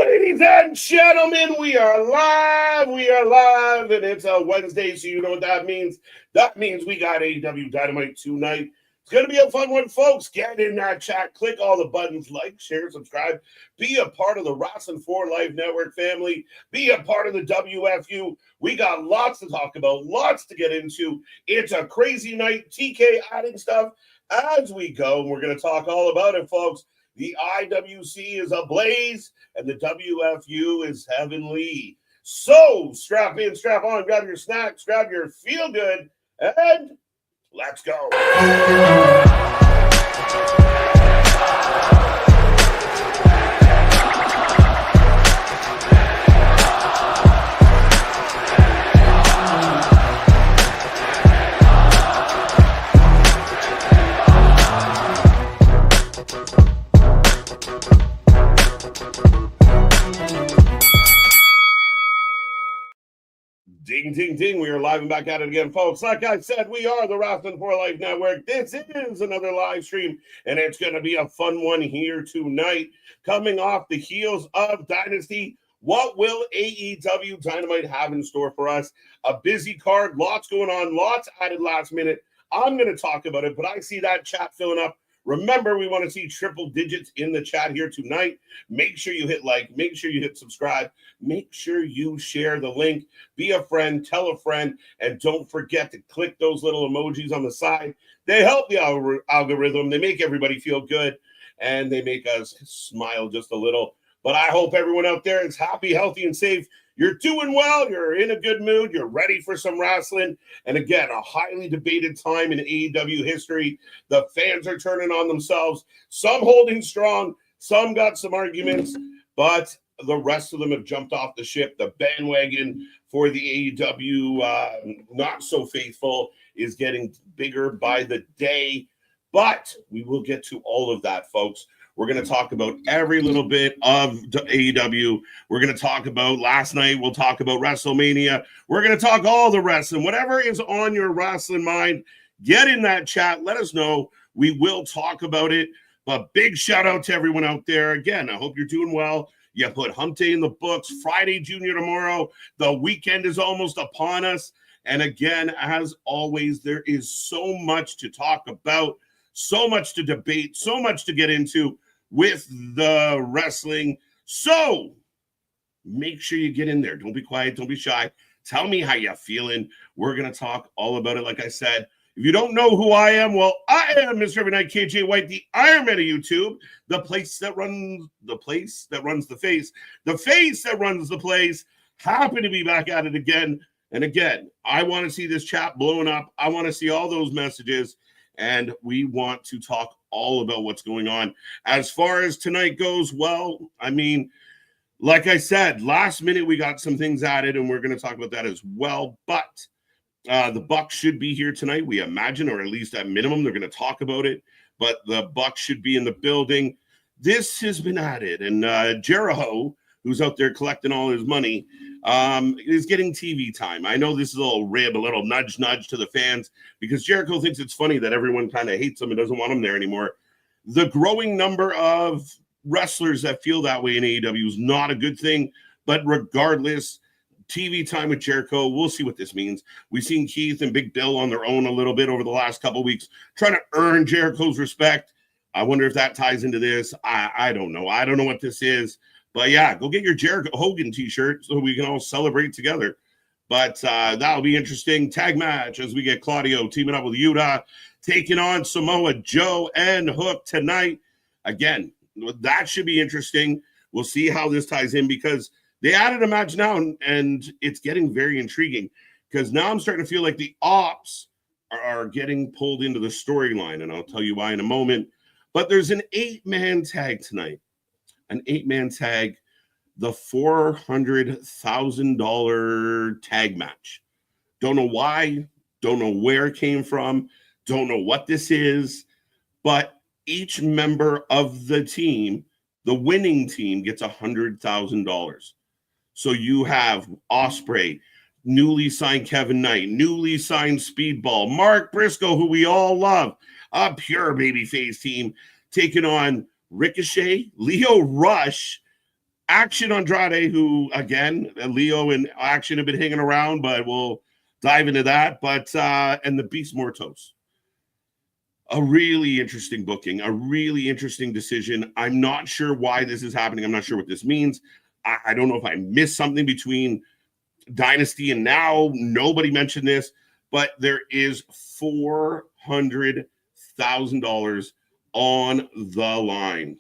Ladies and gentlemen, we are live. And it's a Wednesday, so you know what that means. That means we got AEW Dynamite tonight. It's going to be a fun one, folks. Get in that chat. Click all the buttons. Like, share, subscribe. Be a part of the Wrestling for Life Network family. Be a part of the WFU. We got lots to talk about, lots to get into. It's a crazy night. TK adding stuff as we go. And we're going to talk all about it, folks. The IWC is ablaze, and the WFU is heavenly. So strap in, strap on, grab your snacks, grab your feel good, and let's go. Ding, ding, ding. We are live and back at it again, folks. Like I said, we are the Wrestling for Life Network. This is another live stream, and it's going to be a fun one here tonight. Coming off the heels of Dynasty, what will AEW Dynamite have in store for us? A busy card, lots going on, lots added last minute. I'm going to talk about it, but I see that chat filling up. Remember, we want to see triple digits in the chat here tonight. Make sure you hit like, make sure you hit subscribe, make sure you share the link, be a friend, tell a friend, and don't forget to click those little emojis on the side. They help the algorithm. They make everybody feel good, and they make us smile just a little. But I hope everyone out there is happy, healthy, and safe. You're doing well. You're in a good mood. You're ready for some wrestling. And again, a highly debated time in AEW history. The fans are turning on themselves. Some holding strong. Some got some arguments. But the rest of them have jumped off the ship. The bandwagon for the AEW not so faithful is getting bigger by the day. But we will get to all of that, folks. We're going to talk about every little bit of AEW. We're going to talk about last night. We'll talk about WrestleMania. We're going to talk all the wrestling. Whatever is on your wrestling mind, get in that chat. Let us know. We will talk about it. But big shout out to everyone out there. Again, I hope you're doing well. You put Hump Day in the books. Friday Junior tomorrow. The weekend is almost upon us. And again, as always, there is so much to talk about, so much to debate, so much to get into with the wrestling. So make sure you get in there. Don't be quiet. Don't be shy. Tell me how you're feeling. We're going to talk all about it. Like I said, if you don't know who I am, well, I am Mr. Every Night KJ White, the Iron Man of YouTube, the face that runs the face, the face that runs the place. Happy to be back at it again. And again, I want to see this chat blowing up. I want to see all those messages. And we want to talk all about what's going on. As far as tonight goes, well, I mean, like I said, last minute we got some things added, and we're going to talk about that as well. But the Bucks should be here tonight, we imagine, or at least at minimum, they're going to talk about it. But the Bucks should be in the building. This has been added, and Jericho, who's out there collecting all his money, is getting TV time. I know this is a little rib, a little nudge to the fans, because Jericho thinks it's funny that everyone kind of hates him and doesn't want him there anymore. The growing number of wrestlers that feel that way in AEW is not a good thing, but regardless, TV time with Jericho, we'll see what this means. We've seen Keith and Big Bill on their own a little bit over the last couple of weeks, trying to earn Jericho's respect. I wonder if that ties into this. I don't know. I don't know what this is. But yeah, go get your Jericho Hogan t-shirt so we can all celebrate together. But that'll be interesting. Tag match as we get Claudio teaming up with Yuta, taking on Samoa Joe and Hook tonight. Again, that should be interesting. We'll see how this ties in, because they added a match now, and it's getting very intriguing, because now I'm starting to feel like the ops are getting pulled into the storyline, and I'll tell you why in a moment. But there's an 8-man tag tonight. An 8-man tag, the $400,000 tag match. Don't know why, don't know where it came from, don't know what this is, but each member of the team, the winning team, gets $100,000. So you have Ospreay, newly signed Kevin Knight, newly signed Speedball, Mark Briscoe, who we all love, a pure babyface team, taking on Ricochet, Leo Rush, Action Andrade, who, again, Leo and Action have been hanging around, but we'll dive into that. But, and the Beast Mortos. A really interesting booking, a really interesting decision. I'm not sure why this is happening. I'm not sure what this means. I don't know if I missed something between Dynasty and now. Nobody mentioned this, but there is $400,000 on the line.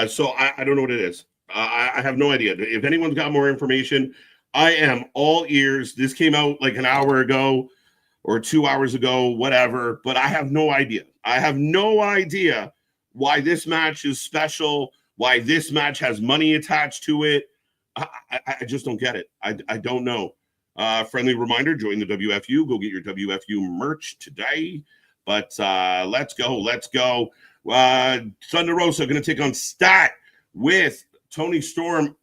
So I don't know what it is. I have no idea. If anyone's got more information, I am all ears. This came out like an hour ago or 2 hours ago, whatever, but I have no idea. I have no idea why this match is special, why this match has money attached to it. I just don't get it. I don't know. Friendly reminder, join the WFU. Go get your WFU merch today. But let's go. Thunder Rosa going to take on Stat with Tony Storm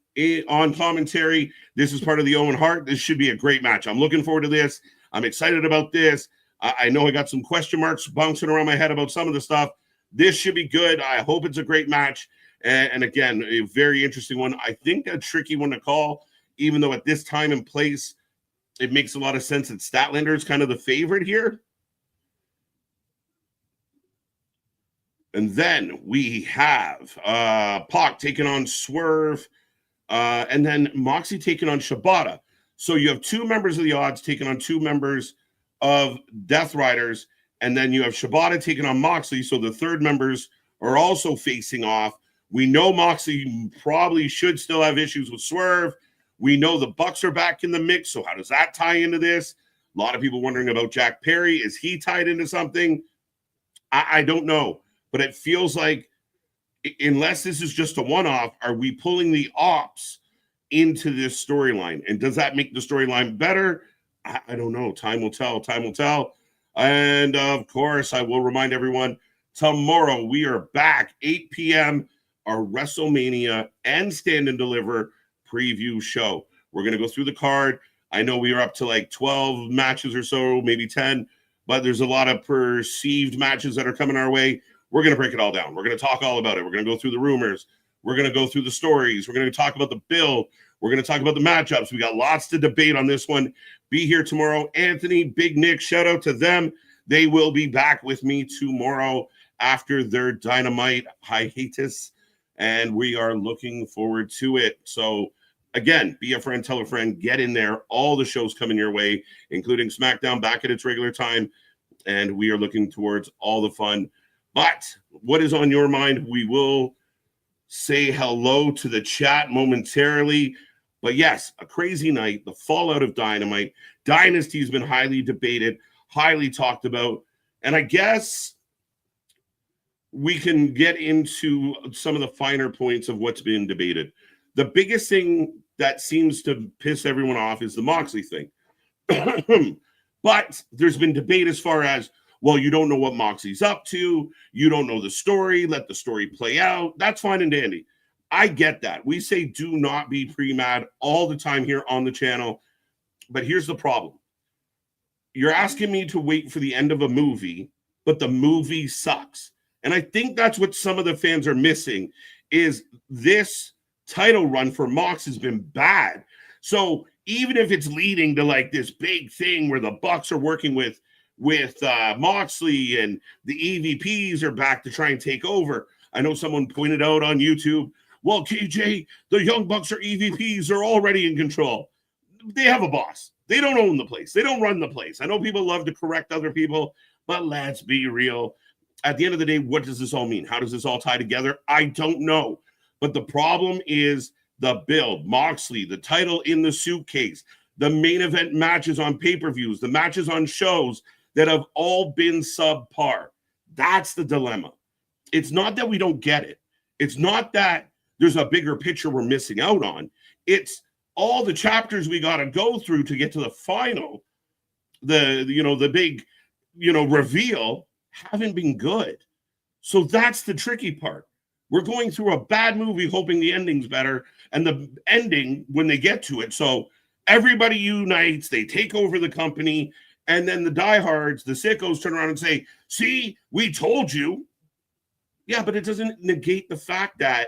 on commentary. This is part of the Owen Hart. This should be a great match. I'm looking forward to this. I'm excited about this. I know I got some question marks bouncing around my head about some of the stuff. This should be good. I hope it's a great match. And again, a very interesting one. I think a tricky one to call, even though at this time and place, it makes a lot of sense that Statlander is kind of the favorite here. And then we have PAC taking on Swerve, and then Moxley taking on Shibata. So you have two members of the Odds taking on two members of Death Riders, and then you have Shibata taking on Moxley. So the third members are also facing off. We know Moxley probably should still have issues with Swerve. We know the Bucks are back in the mix. So how does that tie into this? A lot of people wondering about Jack Perry. Is he tied into something? I don't know. But it feels like, unless this is just a one-off, are we pulling the ops into this storyline? And does that make the storyline better? I don't know. Time will tell. And, of course, I will remind everyone, tomorrow we are back, 8 p.m., our WrestleMania and Stand and Deliver preview show. We're going to go through the card. I know we are up to like 12 matches or so, maybe 10, but there's a lot of perceived matches that are coming our way. We're going to break it all down. We're going to talk all about it. We're going to go through the rumors. We're going to go through the stories. We're going to talk about the build. We're going to talk about the matchups. We got lots to debate on this one. Be here tomorrow. Anthony, Big Nick, shout out to them. They will be back with me tomorrow after their Dynamite hiatus, and we are looking forward to it. So, again, be a friend, tell a friend, get in there. All the shows coming your way, including SmackDown back at its regular time, and we are looking towards all the fun. But what is on your mind? We will say hello to the chat momentarily. But yes, a crazy night, the fallout of Dynamite. Dynasty has been highly debated, highly talked about. And I guess we can get into some of the finer points of what's been debated. The biggest thing that seems to piss everyone off is the Moxley thing. But there's been debate as far as, well, you don't know what Moxley's up to. You don't know the story. Let the story play out. That's fine and dandy. I get that. We say do not be pre-mad all the time here on the channel. But here's the problem. You're asking me to wait for the end of a movie, but the movie sucks. And I think that's what some of the fans are missing, is this title run for Mox has been bad. So even if it's leading to like this big thing where the Bucks are working with Moxley and the EVPs are back to try and take over. I know someone pointed out on YouTube, well, KJ, the Young Bucks or EVPs are already in control. They have a boss. They don't own the place. They don't run the place. I know people love to correct other people, but let's be real. At the end of the day, what does this all mean? How does this all tie together? I don't know. But the problem is the build. Moxley, the title in the suitcase, the main event matches on pay-per-views, the matches on shows that have all been subpar. That's the dilemma. It's not that we don't get it. It's not that there's a bigger picture we're missing out on. It's all the chapters we got to go through to get to the final. The big, reveal haven't been good. So that's the tricky part. We're going through a bad movie hoping the ending's better, and the ending, when they get to it, so everybody unites, they take over the company, and then the diehards, the sickos, turn around and say, see, we told you. Yeah, but it doesn't negate the fact that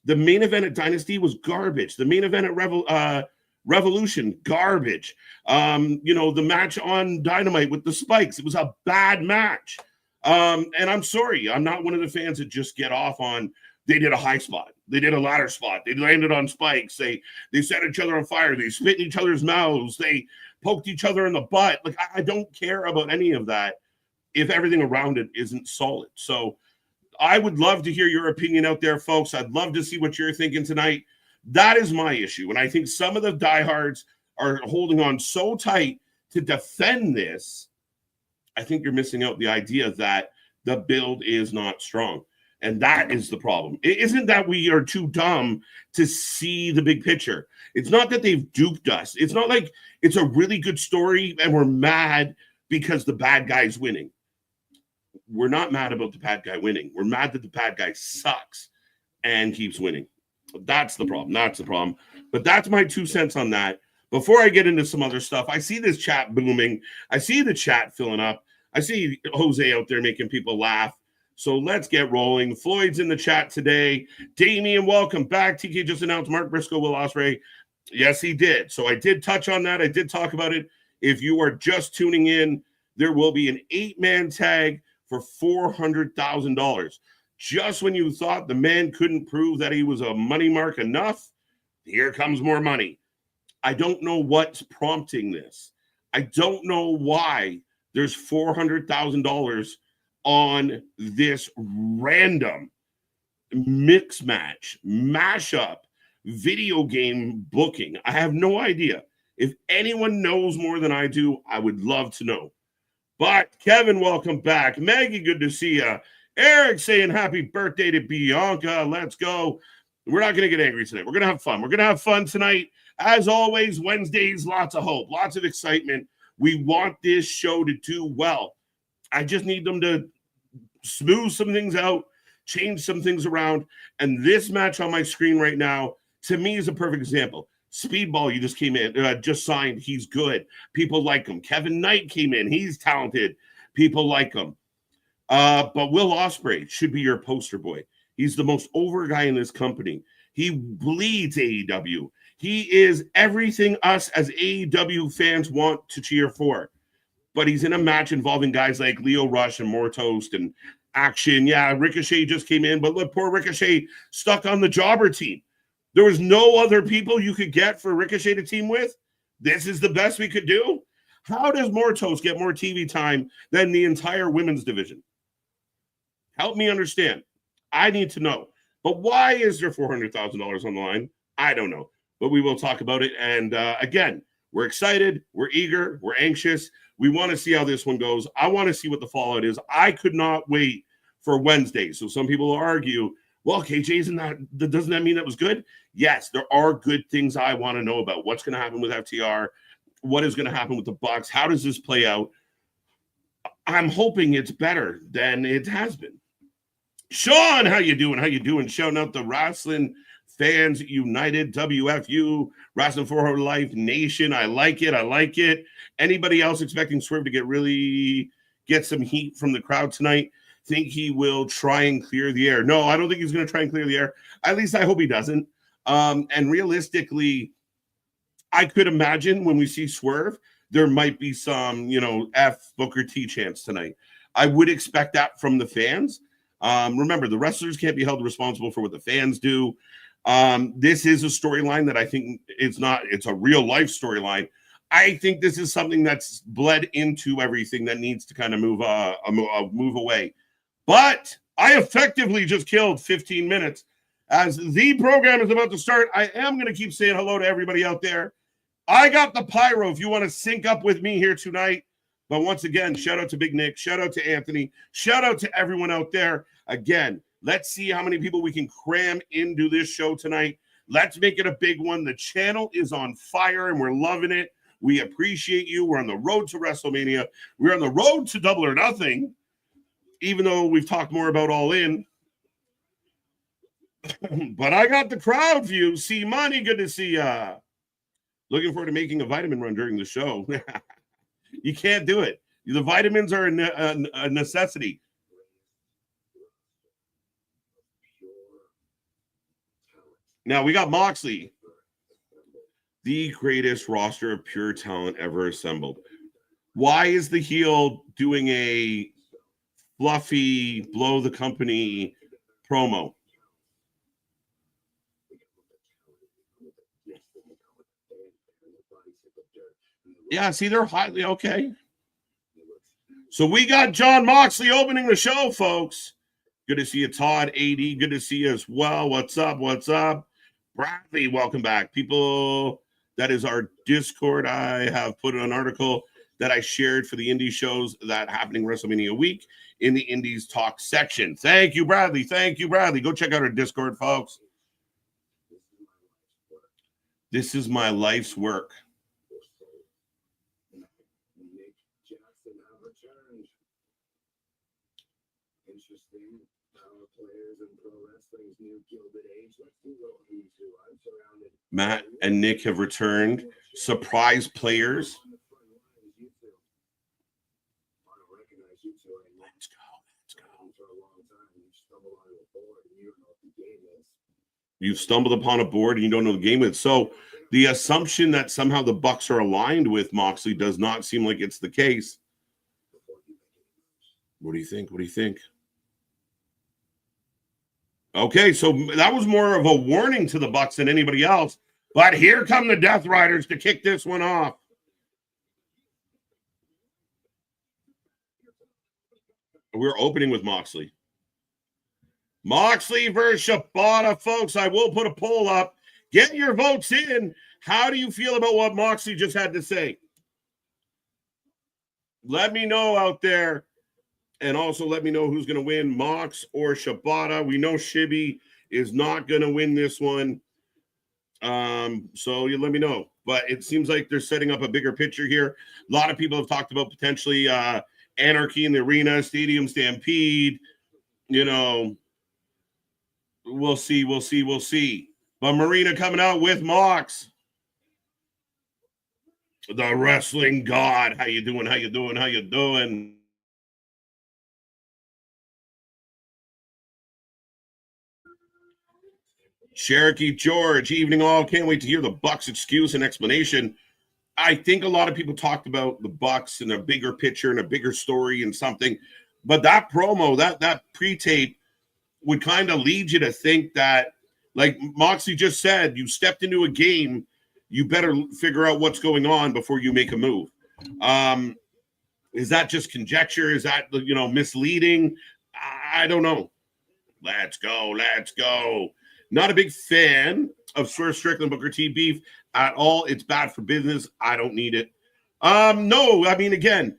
the main event at Dynasty was garbage. The main event at Revolution, garbage. The match on Dynamite with the spikes, it was a bad match. And I'm sorry, I'm not one of the fans that just get off on they did a high spot, they did a ladder spot, they landed on spikes, they set each other on fire, they spit in each other's mouths, they poked each other in the butt. Like, I don't care about any of that if everything around it isn't solid. So I would love to hear your opinion out there, folks. I'd love to see what you're thinking tonight. That is my issue. And I think some of the diehards are holding on so tight to defend this. I think you're missing out the idea that the build is not strong. And that is the problem. It isn't that we are too dumb to see the big picture. It's not that they've duped us. It's not like it's a really good story and we're mad because the bad guy's winning. We're not mad about the bad guy winning. We're mad that the bad guy sucks and keeps winning. That's the problem. That's the problem. But that's my 2 cents on that. Before I get into some other stuff, I see this chat booming. I see the chat filling up. I see Jose out there making people laugh. So let's get rolling. Floyd's in the chat today. Damien, welcome back. TK just announced Mark Briscoe will Ospreay. Yes, he did. So I did touch on that. I did talk about it. If you are just tuning in, there will be an 8-man tag for $400,000. Just when you thought the man couldn't prove that he was a money mark enough, here comes more money. I don't know what's prompting this. I don't know why there's $400,000 on this random mix match, mashup, video game booking. I have no idea. If anyone knows more than I do, I would love to know. But Kevin, welcome back. Maggie, good to see you. Eric saying happy birthday to Bianca. Let's go. We're not going to get angry tonight. We're going to have fun. We're going to have fun tonight. As always, Wednesdays, lots of hope, lots of excitement. We want this show to do well. I just need them to smooth some things out, change some things around. And this match on my screen right now, to me, is a perfect example. Speedball, you just came in, just signed. He's good. People like him. Kevin Knight came in. He's talented. People like him. But Will Ospreay should be your poster boy. He's the most over guy in this company. He bleeds AEW. He is everything us as AEW fans want to cheer for. But he's in a match involving guys like Leo Rush and Mortoast and Action. Yeah, Ricochet just came in, but look, poor Ricochet stuck on the jobber team. There was no other people you could get for Ricochet to team with. This is the best we could do. How does Mortoast get more TV time than the entire women's division? Help me understand. I need to know. But why is there $400,000 on the line? I don't know. But we will talk about it. And again, we're excited. We're eager. We're anxious. We want to see how this one goes. I want to see what the fallout is. I could not wait for Wednesday. So some people will argue, well, KJ, doesn't that mean that was good? Yes, there are good things I want to know about. What's going to happen with FTR? What is going to happen with the Bucks? How does this play out? I'm hoping it's better than it has been. Sean, how you doing? How you doing? Shouting out the Wrestling Fans United, WFU, Wrestling for Life Nation. I like it. I like it. Anybody else expecting Swerve to get some heat from the crowd tonight? Think he will try and clear the air? No, I don't think he's going to try and clear the air. At least I hope he doesn't. And realistically, I could imagine when we see Swerve, there might be some, F Booker T chants tonight. I would expect that from the fans. Remember, the wrestlers can't be held responsible for what the fans do. This is a storyline that I think it's a real life storyline. I think this is something that's bled into everything that needs to kind of move away. But I effectively just killed 15 minutes. As the program is about to start, I am going to keep saying hello to everybody out there. I got the pyro if you want to sync up with me here tonight. But once again, shout out to Big Nick. Shout out to Anthony. Shout out to everyone out there. Again, let's see how many people we can cram into this show tonight. Let's make it a big one. The channel is on fire, and we're loving it. We appreciate you. We're on the road to WrestleMania. We're on the road to Double or Nothing, even though we've talked more about All In. But I got the crowd view. See money, good to see ya. Looking forward to making a vitamin run during the show. You can't do it. The vitamins are a necessity. Now we got Moxley, the greatest roster of pure talent ever assembled. Why is the heel doing a fluffy blow the company promo? Yeah, see, they're highly okay. So we got John Moxley opening the show, folks. Good to see you, Todd. AD, good to see you as well. What's up? What's up? Bradley, welcome back. People, that is our Discord. I have put an article that I shared for the indie shows that happening WrestleMania week in the Indies Talk section. Thank you, Bradley. Thank you, Bradley. Go check out our Discord, folks. This is my life's work. Matt and Nick have returned. Surprise players. Let's go. You've stumbled upon a board and you don't know the game is. So the assumption that somehow the Bucks are aligned with Moxley does not seem like it's the case. What do you think? What do you think? Okay, so that was more of a warning to the Bucks than anybody else. But here come the Death Riders to kick this one off. We're opening with Moxley. Moxley versus Shibata, folks. I will put a poll up. Get your votes in. How do you feel about what Moxley just had to say? Let me know out there. And also let me know who's going to win, Mox or Shibata. We know Shibby is not going to win this one. So you let me know. But it seems like they're setting up a bigger picture here. A lot of people have talked about potentially anarchy in the arena, stadium stampede. You know, we'll see. But Marina coming out with Mox. The wrestling god. How you doing? Cherokee George, evening all. Can't wait to hear the Bucks excuse and explanation. I think a lot of people talked about the Bucks and a bigger picture and a bigger story and something. But that promo, that pre-tape would kind of lead you to think that, like Moxley just said, you stepped into a game, you better figure out what's going on before you make a move. Is that just conjecture? Is that, misleading? I don't know. Let's go. Not a big fan of Swerve Strickland Booker T beef at all. It's bad for business. I don't need it. No, I mean, again,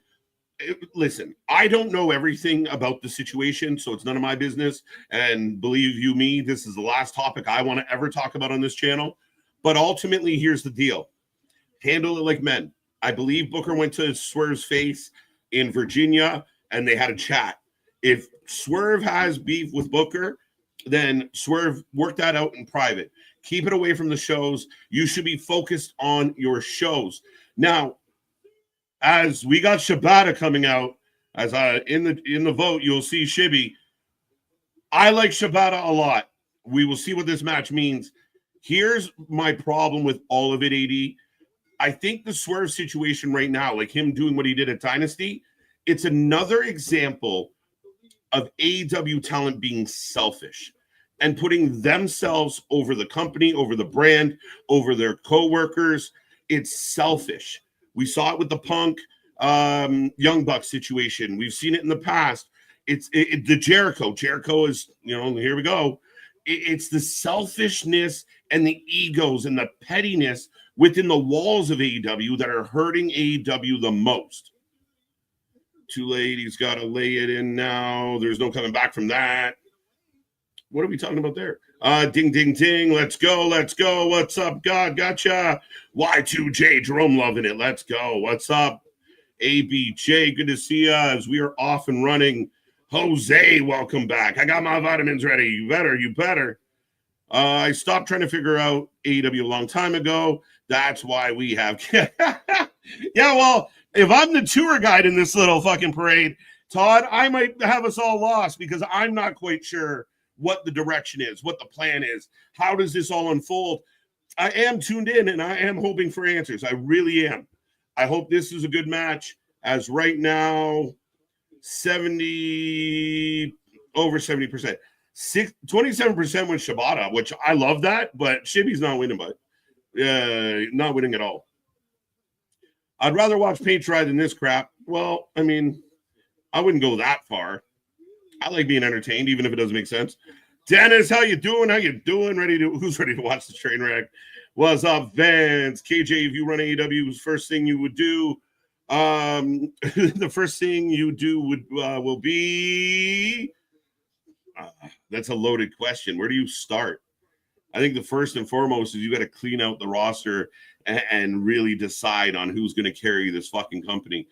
listen, I don't know everything about the situation, so it's none of my business. And believe you me, this is the last topic I want to ever talk about on this channel. But ultimately, here's the deal. Handle it like men. I believe Booker went to Swerve's face in Virginia, and they had a chat. If Swerve has beef with Booker, then Swerve, work that out in private. Keep it away from the shows. You should be focused on your shows. Now, as we got Shibata coming out, as in the vote, you'll see Shibby. I like Shibata a lot. We will see what this match means. Here's my problem with all of it, AD. I think the Swerve situation right now, like him doing what he did at Dynasty, it's another example of AEW talent being selfish and putting themselves over the company, over the brand, over their co-workers. It's selfish. We saw it with the Punk Young Bucks situation. We've seen it in the past. It's the Jericho. Jericho is, here we go. It's the selfishness and the egos and the pettiness within the walls of AEW that are hurting AEW the most. Too late. He's got to lay it in now. There's no coming back from that. What are we talking about there? Ding, ding, ding. Let's go. What's up, God? Gotcha. Y2J. Jerome loving it. Let's go. What's up? ABJ. Good to see you as we are off and running. Jose, welcome back. I got my vitamins ready. You better. I stopped trying to figure out AEW a long time ago. That's why we have. Yeah, well, if I'm the tour guide in this little fucking parade, Todd, I might have us all lost because I'm not quite sure what the direction is, what the plan is. How does this all unfold? I am tuned in and I am hoping for answers. I really am. I hope this is a good match. As right now, 70 over 70%. 27% with Shibata, which I love that, but Shibi's not winning, but not winning at all. I'd rather watch paint dry than this crap. Well, I mean, I wouldn't go that far. I like being entertained, even if it doesn't make sense. Dennis, how you doing? How you doing? Who's ready to watch the train wreck? What's up, Vance? KJ, if you run AEW, first thing you would do, the first thing you do will be. That's a loaded question. Where do you start? I think the first and foremost is you got to clean out the roster and really decide on who's going to carry this fucking company.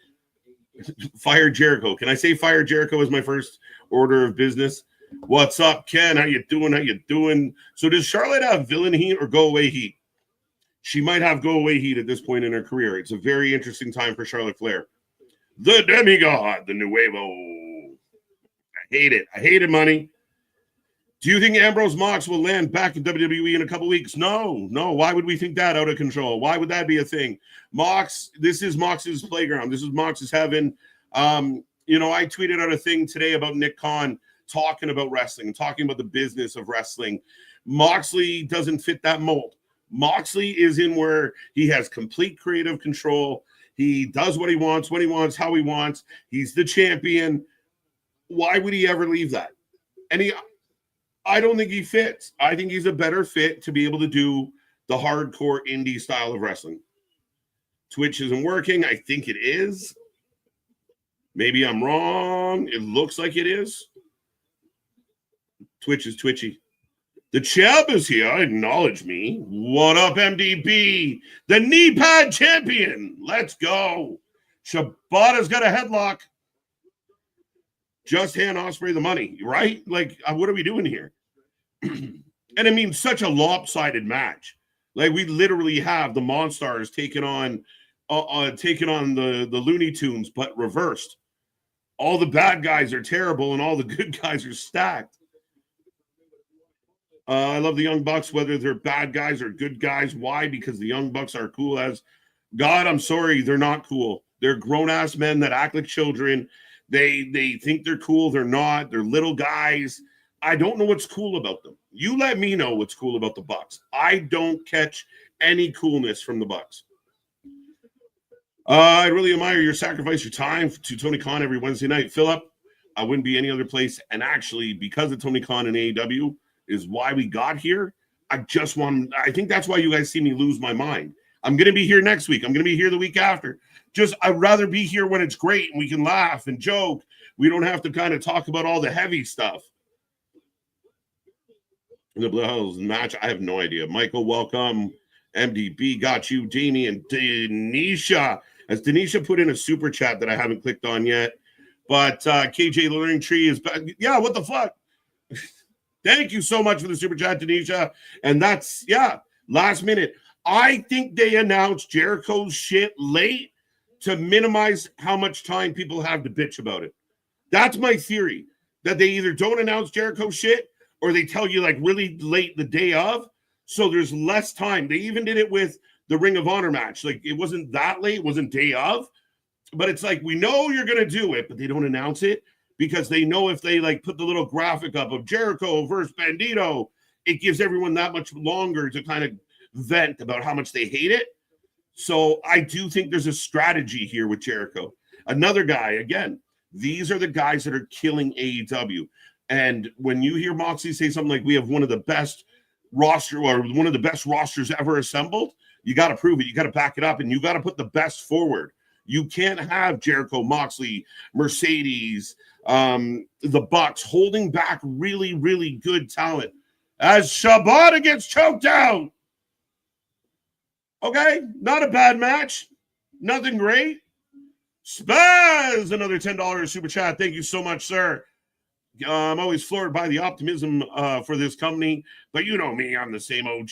Fire Jericho. Can I say fire Jericho as my first order of business? What's up, Ken? How you doing? How you doing? So does Charlotte have villain heat or go away heat? She might have go away heat at this point in her career. It's a very interesting time for Charlotte Flair. The demigod, the nuevo. I hate it. I hate it, money. Do you think Ambrose Mox will land back in WWE in a couple weeks? No. Why would we think that out of control? Why would that be a thing? Mox, this is Mox's playground. This is Mox's heaven. I tweeted out a thing today about Nick Khan talking about wrestling, talking about the business of wrestling. Moxley doesn't fit that mold. Moxley is in where he has complete creative control. He does what he wants, when he wants, how he wants. He's the champion. Why would he ever leave that? And I don't think he fits. I think he's a better fit to be able to do the hardcore indie style of wrestling. Twitch isn't working. I think it is. Maybe I'm wrong. It looks like it is. Twitch is twitchy. The Chubb is here. Acknowledge me. What up, MDB? The knee pad champion. Let's go. Shibata's got a headlock. Just hand Ospreay the money, right? Like, what are we doing here? And I mean, such a lopsided match. Like, we literally have the Monstars taking on the Looney Tunes, but reversed. All the bad guys are terrible, and all the good guys are stacked. I love the Young Bucks, whether they're bad guys or good guys. Why? Because the Young Bucks are cool as God. I'm sorry, they're not cool. They're grown-ass men that act like children. They think they're cool. They're not. They're little guys. I don't know what's cool about them. You let me know what's cool about the Bucks. I don't catch any coolness from the Bucks. I really admire your sacrifice your time to Tony Khan every Wednesday night. Philip, I wouldn't be any other place. And actually, because of Tony Khan and AEW is why we got here. I think that's why you guys see me lose my mind. I'm going to be here next week. I'm going to be here the week after. I'd rather be here when it's great and we can laugh and joke. We don't have to kind of talk about all the heavy stuff. The Blue Hells match, I have no idea. Michael, welcome. MDB got you. Jamie and Denisha. As Denisha put in a super chat that I haven't clicked on yet. But KJ Learning Tree is back. Yeah, what the fuck? Thank you so much for the super chat, Denisha. And that's, last minute. I think they announced Jericho's shit late to minimize how much time people have to bitch about it. That's my theory, that they either don't announce Jericho shit or they tell you like really late the day of, so there's less time. They even did it with the Ring of Honor match. Like, it wasn't that late, it wasn't day of, but it's like, we know you're going to do it, but they don't announce it because they know if they like put the little graphic up of Jericho versus Bandito, it gives everyone that much longer to kind of vent about how much they hate it. So I do think there's a strategy here with Jericho. Another guy, again, these are the guys that are killing AEW. And when you hear Moxley say something like, we have one of the best rosters ever assembled, you got to prove it. You got to back it up, and you got to put the best forward. You can't have Jericho, Moxley, Mercedes, the Bucks holding back really, really good talent as Shibata gets choked out. Okay, not a bad match. Nothing great. Spaz, another $10 super chat. Thank you so much, sir. I'm always floored by the optimism for this company, but you know me, I'm the same OG.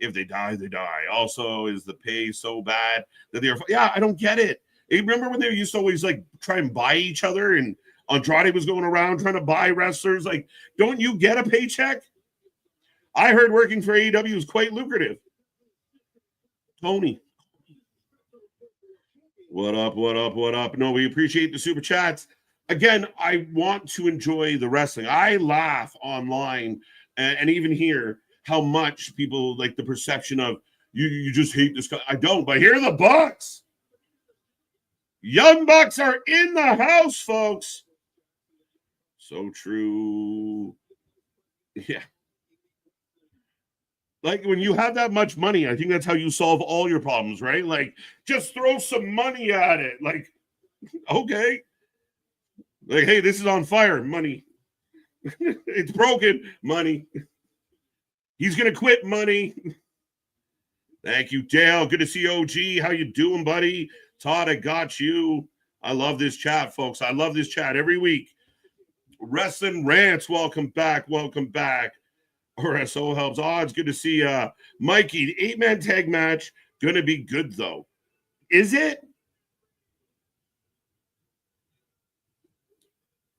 If they die, they die. Also, is the pay so bad that they're... Yeah, I don't get it. Remember when they used to always like try and buy each other and Andrade was going around trying to buy wrestlers. Like, don't you get a paycheck? I heard working for AEW is quite lucrative. Tony. What up, what up, what up? No, we appreciate the super chats. Again, I want to enjoy the wrestling. I laugh online and even here how much people like the perception of you just hate this guy. I don't, but here are the Bucks. Young Bucks are in the house, folks. So true. Yeah. Like when you have that much money, I think that's how you solve all your problems, right? Like just throw some money at it. Like, okay. Like, hey, this is on fire. Money. It's broken. Money. He's going to quit. Money. Thank you, Dale. Good to see OG. How you doing, buddy? Todd, I got you. I love this chat, folks. I love this chat every week. Wrestling Rants, welcome back. Welcome back. RSO helps odds. Good to see Mikey. The 8-man tag match. Going to be good, though. Is it?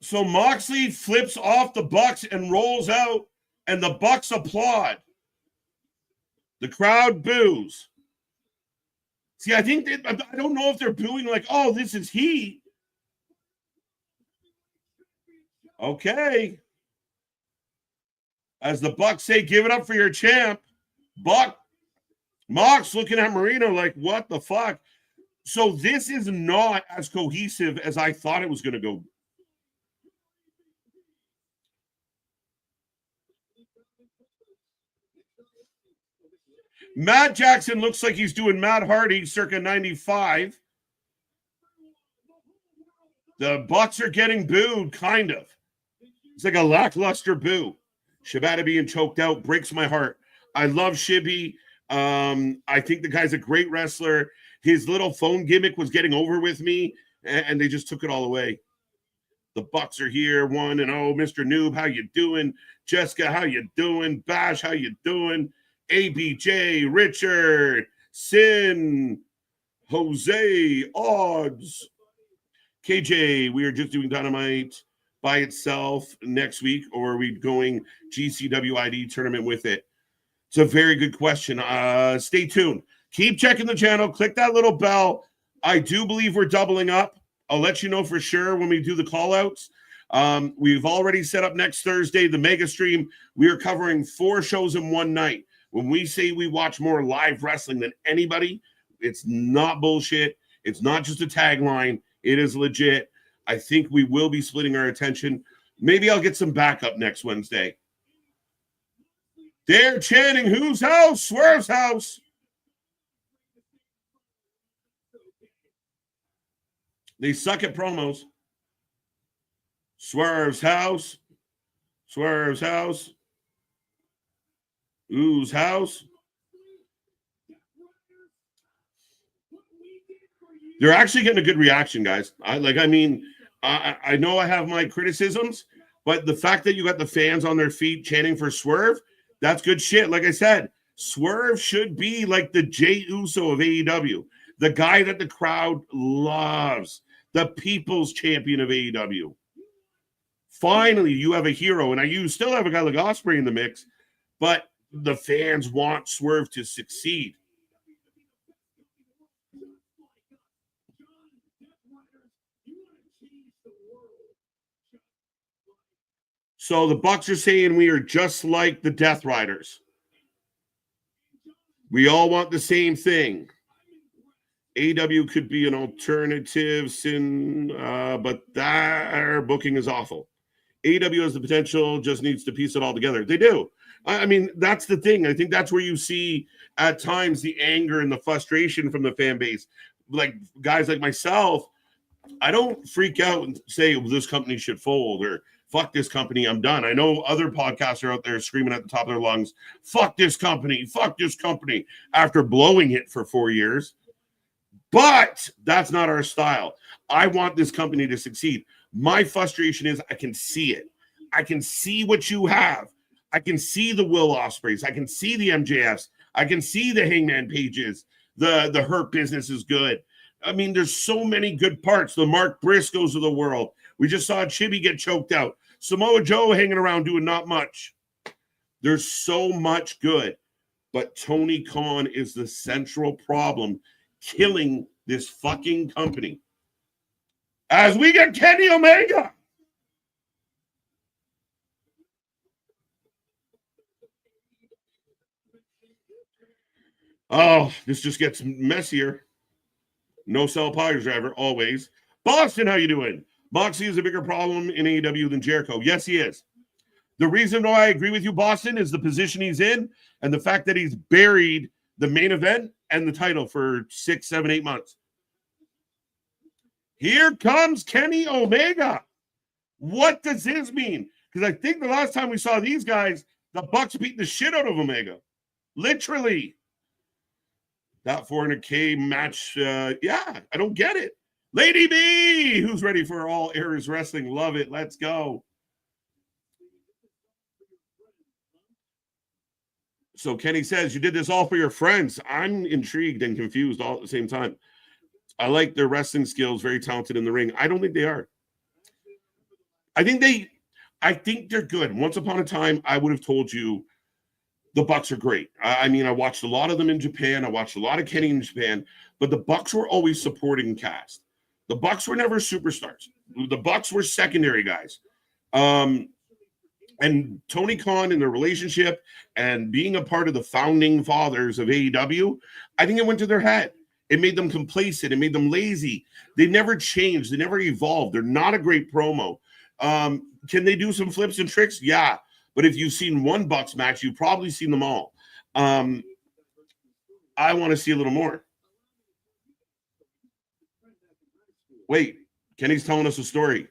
So Moxley flips off the Bucks and rolls out, and the Bucks applaud. The crowd boos. See, I think I don't know if they're booing like, oh, this is heat. Okay. As the Bucks say, give it up for your champ. Mox looking at Marina like, what the fuck? So this is not as cohesive as I thought it was going to go. Matt Jackson looks like he's doing Matt Hardy circa 95. The Bucks are getting booed, kind of. It's like a lackluster boo. Shibata being choked out breaks my heart. I love Shibby. I think the guy's a great wrestler. His little phone gimmick was getting over with me, and they just took it all away. The Bucks are here, 1-0. Mr. Noob, how you doing? Jessica, how you doing? Bash, how you doing? ABJ, Richard, Sin, Jose, Odds. KJ, we are just doing Dynamite by itself next week, or are we going GCWID tournament with it? It's a very good question. Stay tuned. Keep checking the channel. Click that little bell. I do believe we're doubling up. I'll let you know for sure when we do the call-outs. We've already set up next Thursday, the mega stream. We are covering 4 shows in one night. When we say we watch more live wrestling than anybody, it's not bullshit. It's not just a tagline. It is legit. I think we will be splitting our attention. Maybe I'll get some backup next Wednesday. They're chanting, whose house? Swerve's house. They suck at promos. Swerve's house. Swerve's house. Whose house? They're actually getting a good reaction, guys. I know I have my criticisms, but the fact that you got the fans on their feet chanting for Swerve, that's good shit. Like I said, Swerve should be like the Jey Uso of AEW, the guy that the crowd loves, the people's champion of AEW. Finally, you have a hero, and you still have a guy like Ospreay in the mix, but the fans want Swerve to succeed. So the Bucks are saying we are just like the Death Riders. We all want the same thing. AEW could be an alternative, but their booking is awful. AEW has the potential, just needs to piece it all together. They do. I mean, that's the thing. I think that's where you see at times the anger and the frustration from the fan base. Like guys like myself, I don't freak out and say, well, this company should fold or fuck this company, I'm done. I know other podcasts are out there screaming at the top of their lungs, fuck this company, after blowing it for 4 years. But that's not our style. I want this company to succeed. My frustration is I can see it. I can see what you have. I can see the Will Ospreays. I can see the MJFs. I can see the Hangman Pages. The Hurt business is good. I mean, there's so many good parts. The Mark Briscoes of the world. We just saw Chibi get choked out. Samoa Joe hanging around doing not much. There's so much good, but Tony Khan is the central problem, killing this fucking company. As we get Kenny Omega. Oh, this just gets messier. No sell Pires driver, always. Boston, how you doing? Moxley is a bigger problem in AEW than Jericho. Yes, he is. The reason why I agree with you, Boston, is the position he's in and the fact that he's buried the main event and the title for 6, 7, 8 months. Here comes Kenny Omega. What does this mean? Because I think the last time we saw these guys, the Bucks beat the shit out of Omega. Literally. That 400K match, yeah, I don't get it. Lady B, who's ready for All Eras Wrestling? Love it. Let's go. So Kenny says, you did this all for your friends. I'm intrigued and confused all at the same time. I like their wrestling skills, very talented in the ring. I don't think they are. I think they're good. Once upon a time, I would have told you the Bucks are great. I mean, I watched a lot of them in Japan. I watched a lot of Kenny in Japan, but the Bucks were always supporting cast. The Bucks were never superstars. The Bucks were secondary guys. And Tony Khan and their relationship and being a part of the founding fathers of AEW, I think it went to their head. It made them complacent. It made them lazy. They never changed. They never evolved. They're not a great promo. Can they do some flips and tricks? Yeah. But if you've seen one Bucks match, you've probably seen them all. I want to see a little more. Wait, Kenny's telling us a story.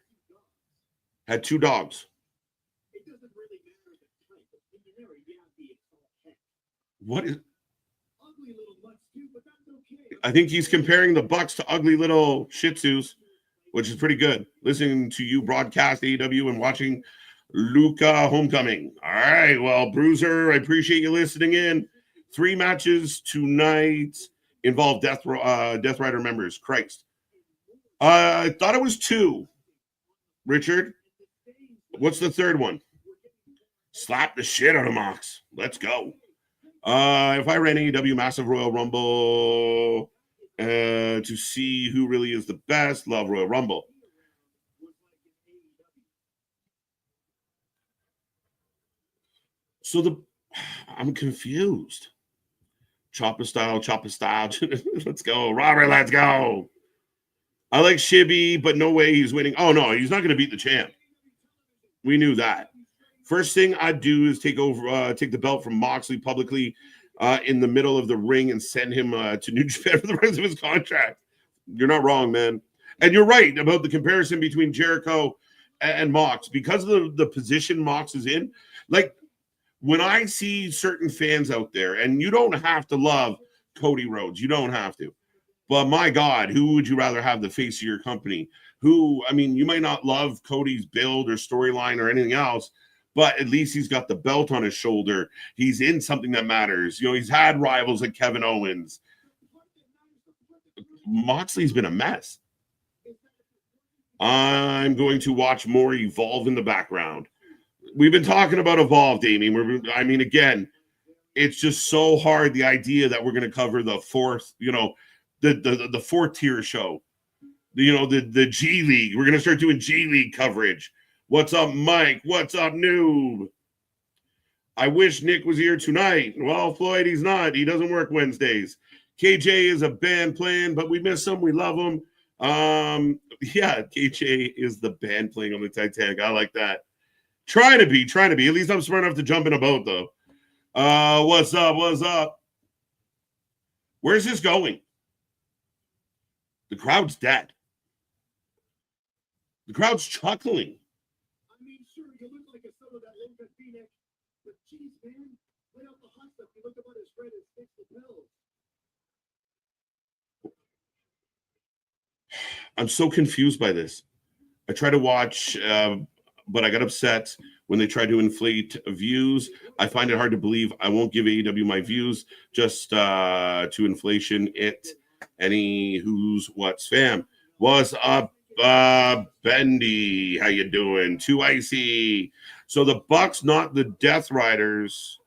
Had 2 dogs. What is? I think he's comparing the Bucks to ugly little Shih Tzus, which is pretty good. Listening to you broadcast AEW and watching Luca Homecoming. All right, well, Bruiser, I appreciate you listening in. 3 matches tonight involve Death Rider members. Christ. I thought it was 2. Richard, what's the third one? Slap the shit out of Mox. Let's go. If I ran AEW Massive Royal Rumble to see who really is the best, love Royal Rumble. So I'm confused. Chopper style. Let's go. Robert, let's go. I like Shibby, but no way he's winning. Oh, no, he's not going to beat the champ. We knew that. First thing I'd do is take the belt from Moxley publicly in the middle of the ring and send him to New Japan for the rest of his contract. You're not wrong, man. And you're right about the comparison between Jericho and Mox. Because of the position Mox is in, like, when I see certain fans out there, and you don't have to love Cody Rhodes. You don't have to. But my God, who would you rather have the face of your company? You might not love Cody's build or storyline or anything else, but at least he's got the belt on his shoulder. He's in something that matters. He's had rivals like Kevin Owens. Moxley's been a mess. I'm going to watch more Evolve in the background. We've been talking about Evolve, Damien. Again, it's just so hard, the idea that we're going to cover the fourth, the 4th tier show. The G League. We're going to start doing G League coverage. What's up, Mike? What's up, Noob? I wish Nick was here tonight. Well, Floyd, he's not. He doesn't work Wednesdays. KJ is a band playing, but we miss him. We love him. Yeah, KJ is the band playing on the Titanic. I like that. Trying to be. At least I'm smart enough to jump in a boat, though. What's up? Where's this going? The crowd's dead. The crowd's chuckling. Sure, you look like a son of that low Phoenix, but geez, man, right out the hot stuff, you look about as red as 6 pills. I'm so confused by this. I try to watch, but I got upset when they tried to inflate views. I find it hard to believe. I won't give AEW my views just to inflation it. Any who's what's fam. What's up, Bendy, how you doing? Too icy. So the Bucks, not the Death Riders.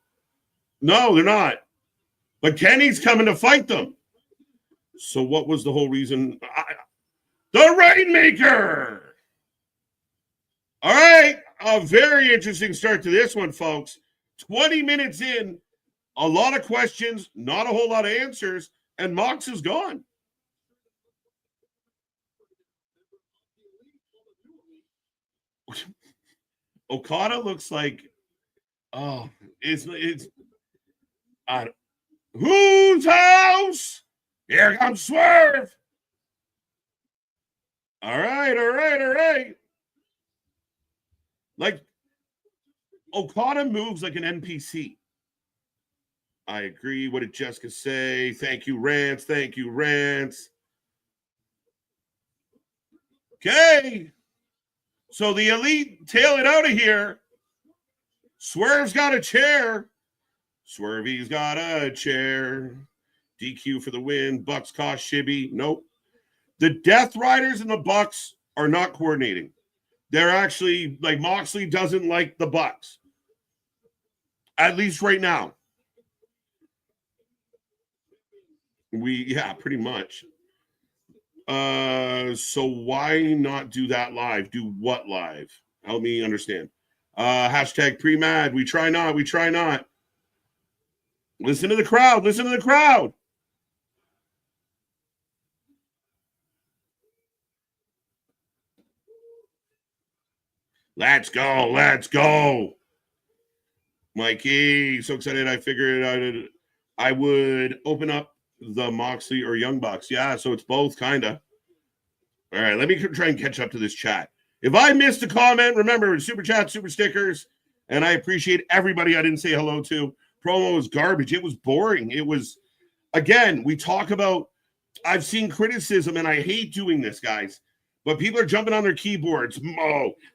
No, they're not. But Kenny's coming to fight them. So what was the whole reason? The Rainmaker. All right. A very interesting start to this one, folks. 20 minutes in, a lot of questions, not a whole lot of answers, and Mox is gone. Okada looks like, it's whose house? Here comes Swerve. All right. Like, Okada moves like an NPC. I agree. What did Jessica say? Thank you, Rants. Okay. So the Elite tail it out of here. Swerve's got a chair. Swervy's got a chair. DQ for the win. Bucks cost Shibby. Nope. The Death Riders and the Bucks are not coordinating. They're actually, like, Moxley doesn't like the Bucks. At least right now. Pretty much. So why not do that live? Do what live? Help me understand. Hashtag pre-mad. We try not. Listen to the crowd. Let's go. Mikey, so excited. I figured I would open up the Moxley or Young Bucks. Yeah, so it's both, kind of. All right, let me try and catch up to this chat. If I missed a comment, remember, super chat, super stickers, and I appreciate everybody I didn't say hello to. Promo was garbage. It was boring. It was, again, we talk about, I've seen criticism, and I hate doing this, guys, but people are jumping on their keyboards.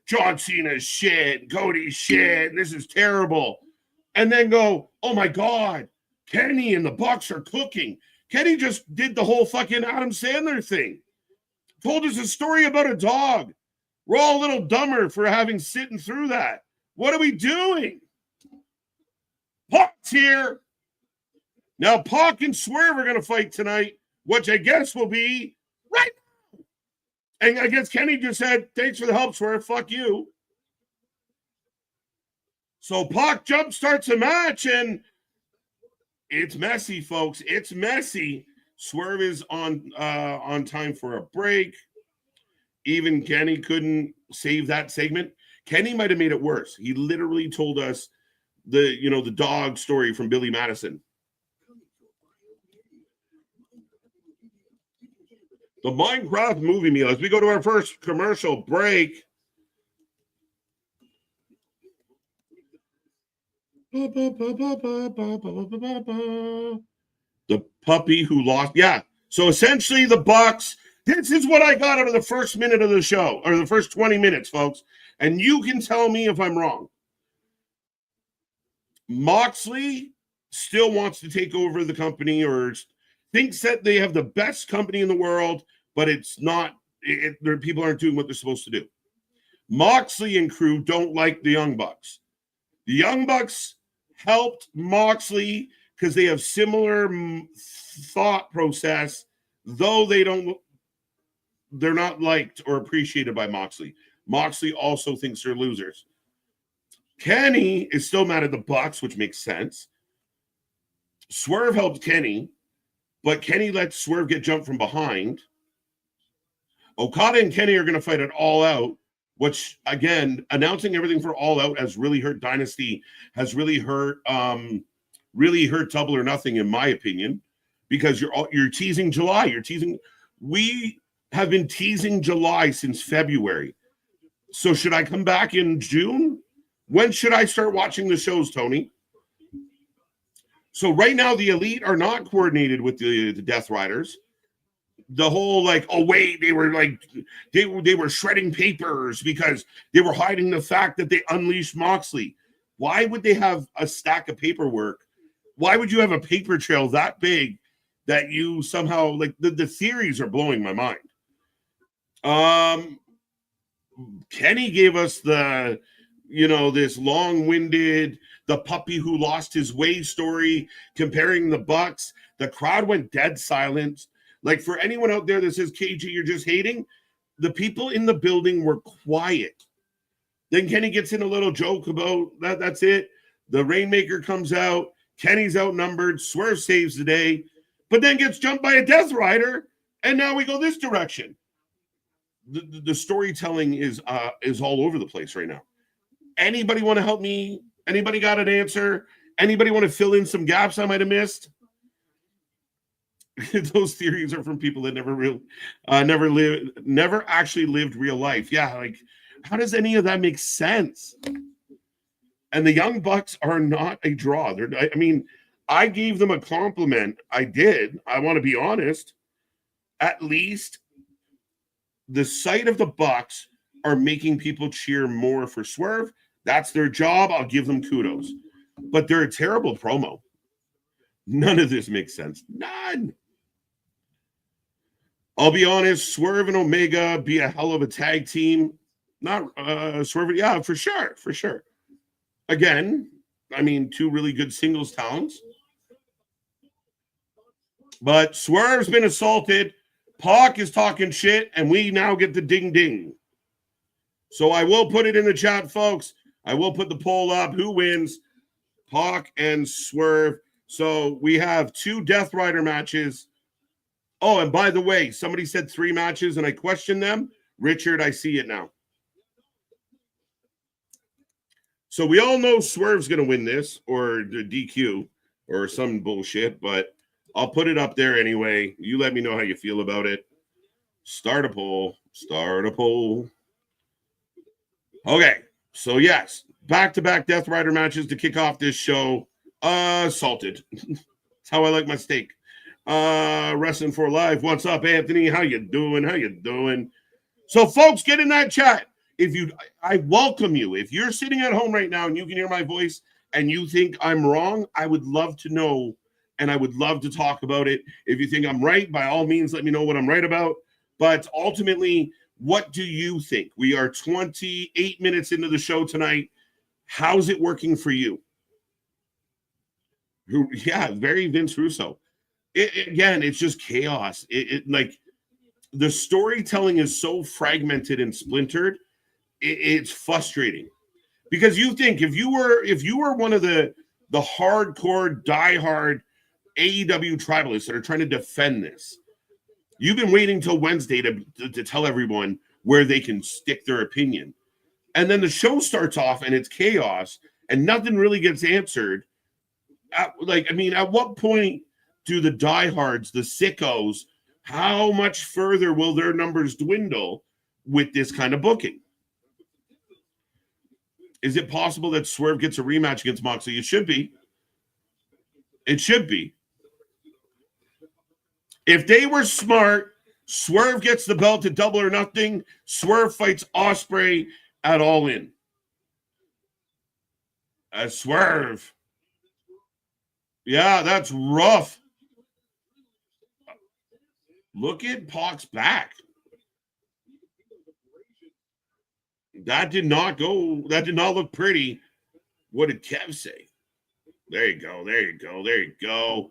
John Cena's shit, Cody's shit, this is terrible. And then go, oh my God, Kenny and the Bucks are cooking. Kenny just did the whole fucking Adam Sandler thing. Told us a story about a dog. We're all a little dumber for having sitting through that. What are we doing? Pac's here. Now Pac and Swerve are going to fight tonight, which I guess will be right now. And I guess Kenny just said, thanks for the help, Swerve. Fuck you. So Pac jump starts a match, and it's messy, folks. It's messy. Swerve is on time for a break. Even Kenny couldn't save that segment. Kenny might have made it worse. He literally told us the dog story from Billy Madison. The Minecraft movie meal. As we go to our first commercial break. The puppy who lost. Yeah. So essentially the Bucks. This is what I got out of the first minute of the show, or the first 20 minutes, folks. And you can tell me if I'm wrong. Moxley still wants to take over the company, or thinks that they have the best company in the world, but it's not. People aren't doing what they're supposed to do. Moxley and crew don't like the Young Bucks. The Young Bucks helped Moxley because they have similar thought process, though they're not liked or appreciated by Moxley. Moxley also thinks they're losers. Kenny is still mad at the Bucks, which makes sense. Swerve helped Kenny, but Kenny lets Swerve get jumped from behind. Okada and Kenny are going to fight it all out, which, again, announcing everything for All Out has really hurt Dynasty, has really hurt Double or Nothing, in my opinion, because you're teasing July. We have been teasing July since February. So should I come back in June? When should I start watching the shows, Tony? So right now, the Elite are not coordinated with the Death Riders. The whole they were shredding papers because they were hiding the fact that they unleashed Moxley. Why would they have a stack of paperwork? Why would you have a paper trail that big that you somehow the theories are blowing my mind. Kenny gave us the, this long-winded, the puppy who lost his way story, comparing the Bucks. The crowd went dead silent. Like, for anyone out there that says, KG, you're just hating, the people in the building were quiet. Then Kenny gets in a little joke about that. That's it. The Rainmaker comes out. Kenny's outnumbered. Swerve saves the day, but then gets jumped by a Death Rider. And now we go this direction. The storytelling is all over the place right now. Anybody want to help me? Anybody got an answer? Anybody want to fill in some gaps I might have missed? Those theories are from people that never actually lived real life. Yeah, like, how does any of that make sense? And the Young Bucks are not a draw. I gave them a compliment. I did. I want to be honest. At least the sight of the Bucks are making people cheer more for Swerve. That's their job. I'll give them kudos. But they're a terrible promo. None of this makes sense. None. I'll be honest, Swerve and Omega be a hell of a tag team. Not Swerve, yeah, for sure. Again, two really good singles talents. But Swerve's been assaulted. PAC is talking shit, and we now get the ding-ding. So I will put it in the chat, folks. I will put the poll up. Who wins? PAC and Swerve. So we have 2 Death Rider matches. Oh, and by the way, somebody said 3 matches, and I questioned them. Richard, I see it now. So we all know Swerve's going to win this, or the DQ, or some bullshit, but I'll put it up there anyway. You let me know how you feel about it. Start a poll. Okay, so yes, back-to-back Death Rider matches to kick off this show. Salted. That's how I like my steak. Wrestling for Life. What's up, Anthony? How you doing? So, folks, get in that chat. I welcome you. If you're sitting at home right now and you can hear my voice and you think I'm wrong, I would love to know, and I would love to talk about it. If you think I'm right, by all means, let me know what I'm right about. But ultimately, what do you think? We are 28 minutes into the show tonight. How's it working for you? Yeah, very Vince Russo. Again, it's just chaos. Like, the storytelling is so fragmented and splintered. It's frustrating, because you think if you were one of the hardcore, diehard AEW tribalists that are trying to defend this, you've been waiting till Wednesday to tell everyone where they can stick their opinion, and then the show starts off and it's chaos and nothing really gets answered. At what point do the diehards, the sickos, how much further will their numbers dwindle with this kind of booking? Is it possible that Swerve gets a rematch against Moxley? It should be. If they were smart, Swerve gets the belt at Double or Nothing. Swerve fights Ospreay at All In. Swerve. Yeah, that's rough. Look at Pac's back. That did not look pretty. What did Kev say? There you go.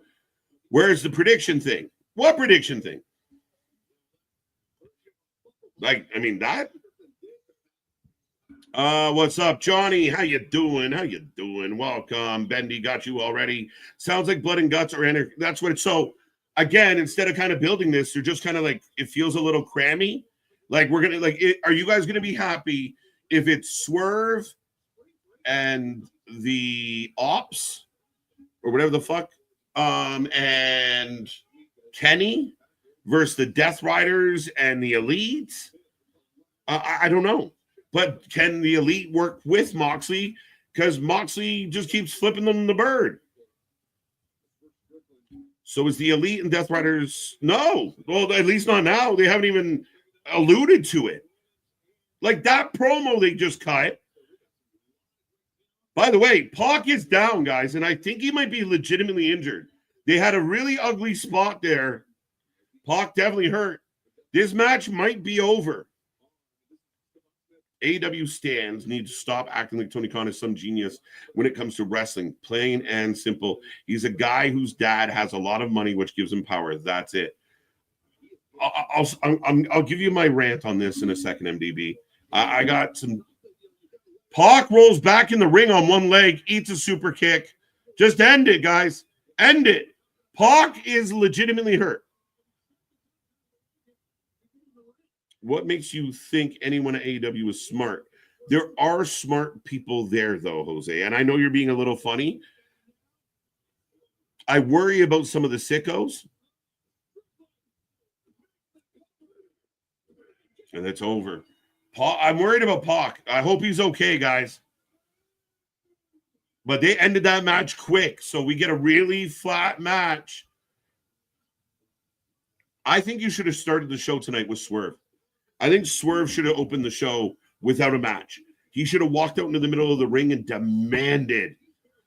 Where's the prediction thing? What prediction thing? That? What's up, Johnny? How you doing? Welcome. Bendy got you already. Sounds like Blood and Guts or that's what it's. So again, instead of kind of building this, you're just kind of like, it feels a little crammy. Like, we're gonna are you guys gonna be happy if it's Swerve and the Ops or whatever the fuck, and Kenny versus the Death Riders and the Elite? I don't know, but can the Elite work with Moxley? Because Moxley just keeps flipping them the bird. So is the Elite and Death Riders? No, well, at least not now. They haven't even alluded to it. Like that promo they just cut. By the way, PAC is down, guys, and I think he might be legitimately injured. They had a really ugly spot there. PAC definitely hurt. This match might be over. AEW stands need to stop acting like Tony Khan is some genius when it comes to wrestling. Plain and simple. He's a guy whose dad has a lot of money, which gives him power. That's it. I'll give you my rant on this in a second, MDB. I got some. PAC rolls back in the ring on one leg, eats a super kick. Just end it, guys. End it. PAC is legitimately hurt. What makes you think anyone at AEW is smart? There are smart people there, though, Jose. And I know you're being a little funny. I worry about some of the sickos. And it's over. I'm worried about PAC. I hope he's okay, guys. But they ended that match quick, so we get a really flat match. I think you should have started the show tonight with Swerve. I think Swerve should have opened the show without a match. He should have walked out into the middle of the ring and demanded,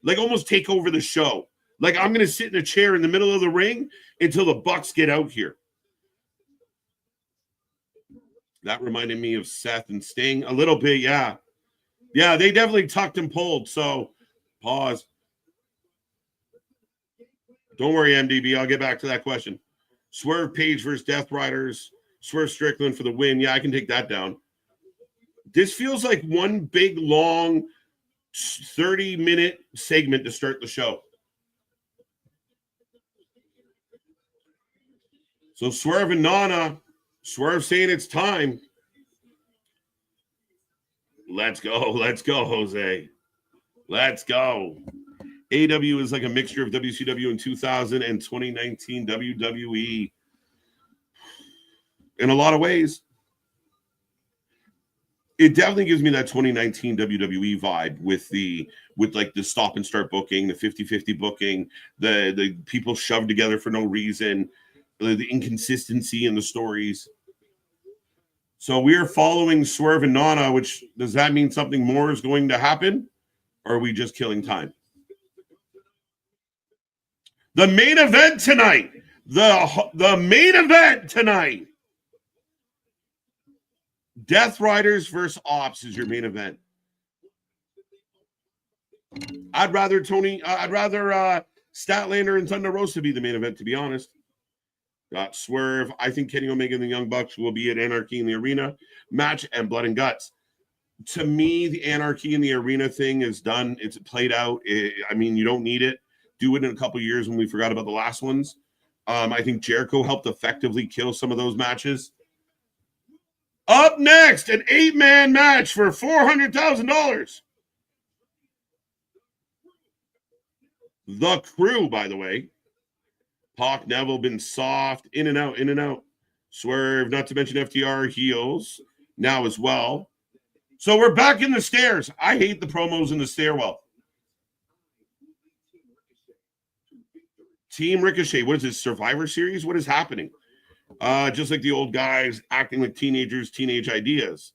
like almost take over the show. Like, I'm going to sit in a chair in the middle of the ring until the Bucks get out here. That reminded me of Seth and Sting a little bit, yeah. Yeah, they definitely tucked and pulled, so pause. Don't worry, MDB, I'll get back to that question. Swerve Page versus Death Riders. Swerve Strickland for the win. Yeah, I can take that down. This feels like one big, long, 30-minute segment to start the show. So Swerve and Nana. Swerve saying it's time. Let's go. Let's go, Jose. Let's go. AEW is like a mixture of WCW in 2000 and 2019 WWE. In a lot of ways. It definitely gives me that 2019 WWE vibe with like the stop and start booking, the 50-50 booking, the people shoved together for no reason, the inconsistency in the stories. So we are following Swerve and Nana, which does that mean something more is going to happen? Or are we just killing time? The main event tonight. The main event tonight. Death Riders versus Ops is your main event. I'd rather Statlander and Thunder Rosa be the main event, to be honest. Got Swerve. I think Kenny Omega and the Young Bucks will be at Anarchy in the Arena match and Blood and Guts. To me, the Anarchy in the Arena thing is done. It's played out. I mean, you don't need it. Do it in a couple years when we forgot about the last ones. I think Jericho helped effectively kill some of those matches. Up next, an 8-man match for $400,000. The Crew, by the way. PAC, Neville been soft, in and out, in and out. Swerve, not to mention FTR heels now as well. So we're back in the stairs. I hate the promos in the stairwell. Team Ricochet, what is this, Survivor Series? What is happening? Just like the old guys acting like teenagers, teenage ideas.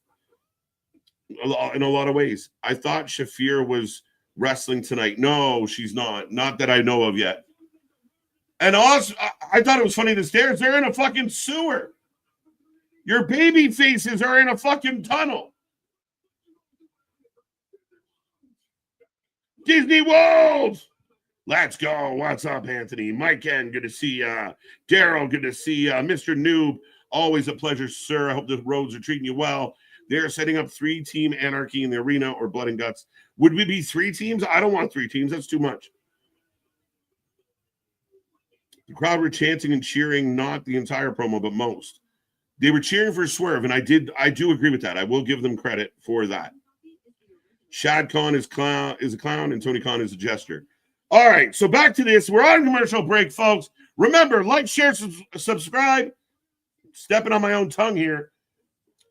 In a lot of ways. I thought Shafir was wrestling tonight. No, she's not. Not that I know of yet. And also, I thought it was funny, the stairs, they're in a fucking sewer. Your baby faces are in a fucking tunnel. Disney World! Let's go. What's up, Anthony? Mike N, good to see Daryl, good to see Mr. Noob. Always a pleasure, sir. I hope the roads are treating you well. They're setting up 3-team Anarchy in the Arena or Blood and Guts. Would we be 3 teams? I don't want 3 teams. That's too much. The crowd were chanting and cheering, not the entire promo, but most. They were cheering for Swerve, and I do agree with that. I will give them credit for that. Shad Khan is a clown, and Tony Khan is a jester. All right, so back to this. We're on commercial break, folks. Remember, like, share, subscribe. Stepping on my own tongue here.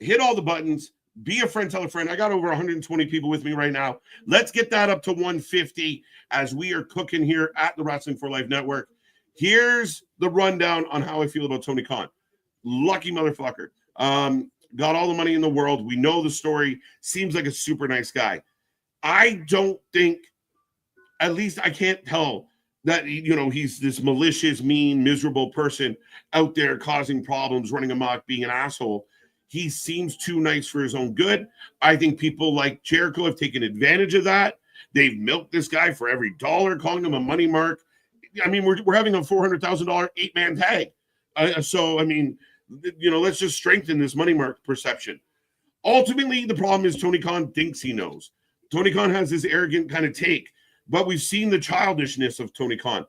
Hit all the buttons. Be a friend, tell a friend. I got over 120 people with me right now. Let's get that up to 150 as we are cooking here at the Wrestling for Life Network. Here's the rundown on how I feel about Tony Khan. Lucky motherfucker. Got all the money in the world. We know the story. Seems like a super nice guy. I don't think, at least I can't tell that, you know, he's this malicious, mean, miserable person out there causing problems, running amok, being an asshole. He seems too nice for his own good. I think people like Jericho have taken advantage of that. They've milked this guy for every dollar, calling him a money mark. I mean, we're having a $400,000 8-man tag. So, I mean, you know, let's just strengthen this money mark perception. Ultimately, the problem is Tony Khan thinks he knows. Tony Khan has this arrogant kind of take, but we've seen the childishness of Tony Khan.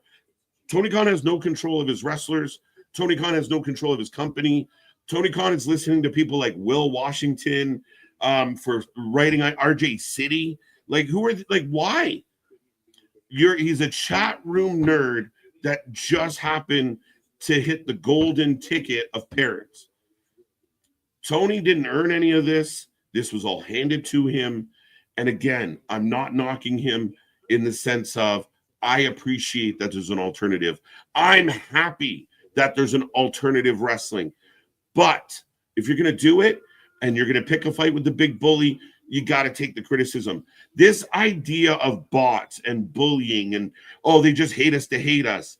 Tony Khan has no control of his wrestlers. Tony Khan has no control of his company. Tony Khan is listening to people like Will Washington for writing on RJ City. Like, who are, like, why? He's a chat room nerd that just happened to hit the golden ticket of parents. Tony didn't earn any of this. This was all handed to him. And again, I'm not knocking him in the sense of I appreciate that there's an alternative. I'm happy that there's an alternative wrestling. But if you're going to do it and you're going to pick a fight with the big bully, you got to take the criticism. This idea of bots and bullying and, oh, they just hate us to hate us.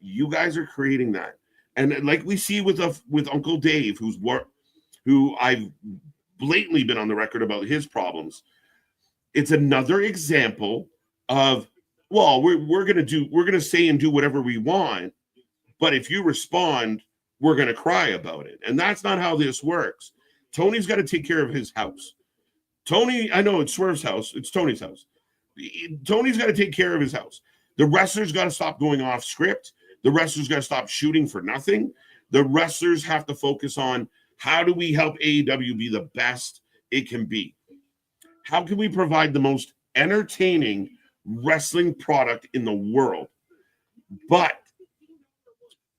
You guys are creating that. And like we see with Uncle Dave, who I've blatantly been on the record about his problems. It's another example of, well, we're going to say and do whatever we want, but if you respond, we're going to cry about it. And that's not how this works. Tony's got to take care of his house. Tony, I know it's Swerve's house. It's Tony's house. Tony's got to take care of his house. The wrestlers got to stop going off script. The wrestlers got to stop shooting for nothing. The wrestlers have to focus on, how do we help AEW be the best it can be? How can we provide the most entertaining wrestling product in the world? But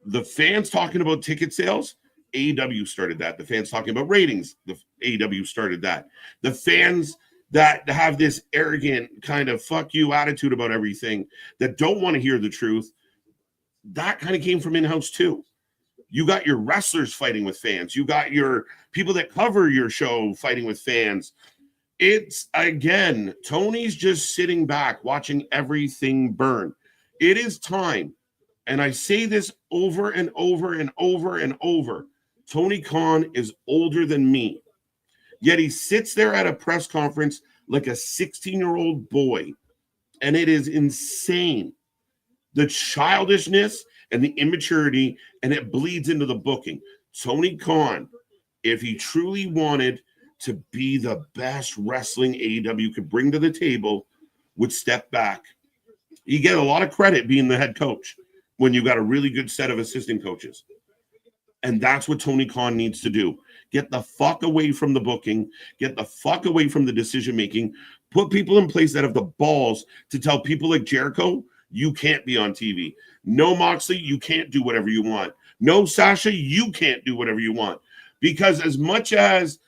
the fans talking about ticket sales, AEW started that. The fans talking about ratings, the AEW started that. The fans that have this arrogant kind of fuck you attitude about everything, that don't want to hear the truth, that kind of came from in-house too. You got your wrestlers fighting with fans. You got your people that cover your show fighting with fans. It's, again, Tony's just sitting back watching everything burn. It is time, and I say this over and over and over and over, Tony Khan is older than me, yet he sits there at a press conference like a 16-year-old boy, and it is insane. The childishness and the immaturity, and it bleeds into the booking. Tony Khan, if he truly wanted to be the best wrestling AEW could bring to the table, would step back. You get a lot of credit being the head coach when you got a really good set of assistant coaches. And that's what Tony Khan needs to do. Get the fuck away from the booking. Get the fuck away from the decision-making. Put people in place that have the balls to tell people like Jericho, you can't be on TV. No, Moxley, you can't do whatever you want. No, Sasha, you can't do whatever you want. Because as much as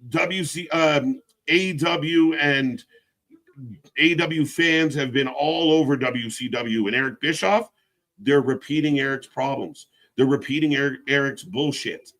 AEW and AEW fans have been all over WCW and Eric Bischoff, they're repeating Eric's problems. They're repeating Eric's bullshit.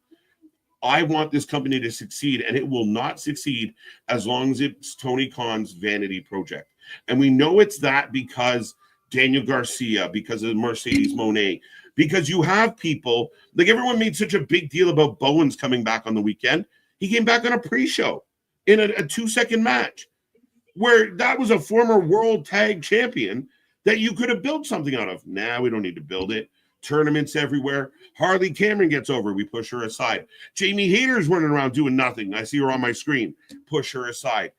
I want this company to succeed, and it will not succeed as long as it's Tony Khan's vanity project. And we know it's that because Daniel Garcia, because of Mercedes Moné, because you have people, like everyone made such a big deal about Bowens coming back on the weekend. He came back on a pre-show in a 2-second match where that was a former world tag champion that you could have built something out of. Nah, we don't need to build it. Tournaments everywhere. Harley Cameron gets over. We push her aside. Jamie Hayter's running around doing nothing. I see her on my screen. Push her aside.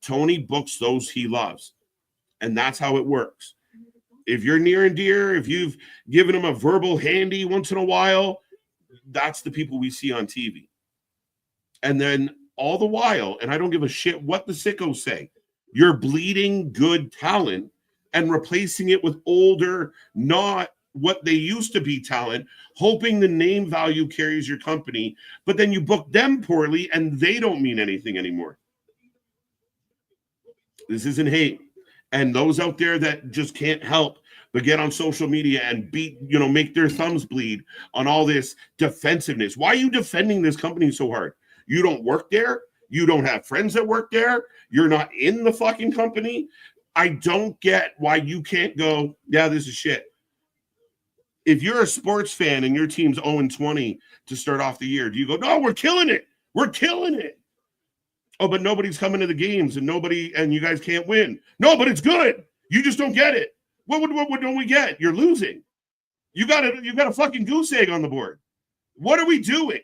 Tony books those he loves. And that's how it works. If you're near and dear, if you've given him a verbal handy once in a while, that's the people we see on TV. And then all the while, and I don't give a shit what the sickos say, you're bleeding good talent and replacing it with older, not what they used to be talent, hoping the name value carries your company, but then you book them poorly and they don't mean anything anymore. This isn't hate. And those out there that just can't help but get on social media and make their thumbs bleed on all this defensiveness. Why are you defending this company so hard? You don't work there. You don't have friends that work there. You're not in the fucking company. I don't get why you can't go, yeah, this is shit. If you're a sports fan and your team's 0-20 to start off the year, do you go, no, we're killing it. We're killing it. Oh, but nobody's coming to the games and you guys can't win. No, but it's good. You just don't get it. What don't we get? You're losing. You got a fucking goose egg on the board. What are we doing?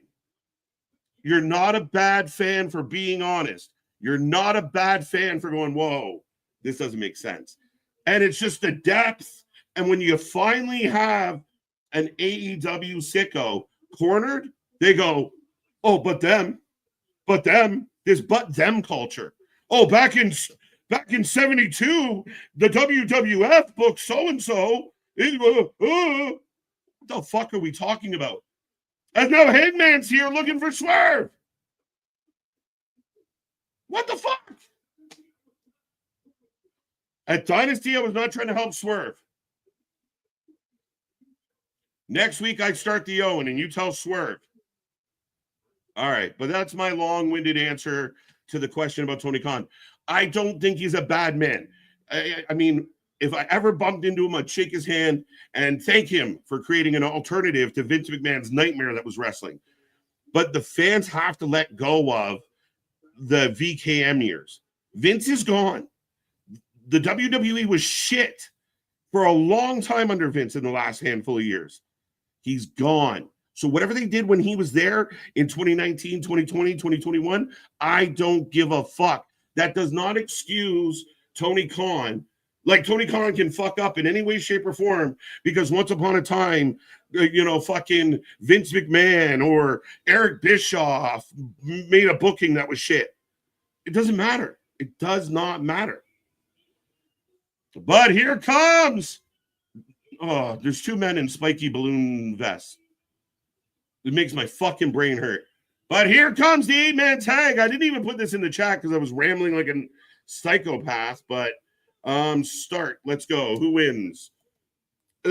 You're not a bad fan for being honest. You're not a bad fan for going, whoa, this doesn't make sense. And it's just the depth. And when you finally have an AEW sicko cornered, they go, oh, but them, this but them culture. Oh, back in 72, the WWF booked so-and-so. What the fuck are we talking about? And now Hangman's here looking for Swerve. What the fuck? At Dynasty, I was not trying to help Swerve. Next week, I start the Owen, and you tell Swerve. All right, but that's my long-winded answer to the question about Tony Khan. I don't think he's a bad man. I mean, if I ever bumped into him, I'd shake his hand and thank him for creating an alternative to Vince McMahon's nightmare that was wrestling. But the fans have to let go of the VKM years. Vince is gone. The WWE was shit for a long time under Vince in the last handful of years. He's gone. So whatever they did when he was there in 2019, 2020, 2021, I don't give a fuck. That does not excuse Tony Khan. Like, Tony Khan can fuck up in any way, shape, or form because once upon a time, fucking Vince McMahon or Eric Bischoff made a booking that was shit. It doesn't matter. It does not matter. But here comes. Oh, there's two men in spiky balloon vests. It makes my fucking brain hurt. But here comes the 8-man tag. I didn't even put this in the chat because I was rambling like a psychopath. But start. Let's go. Who wins?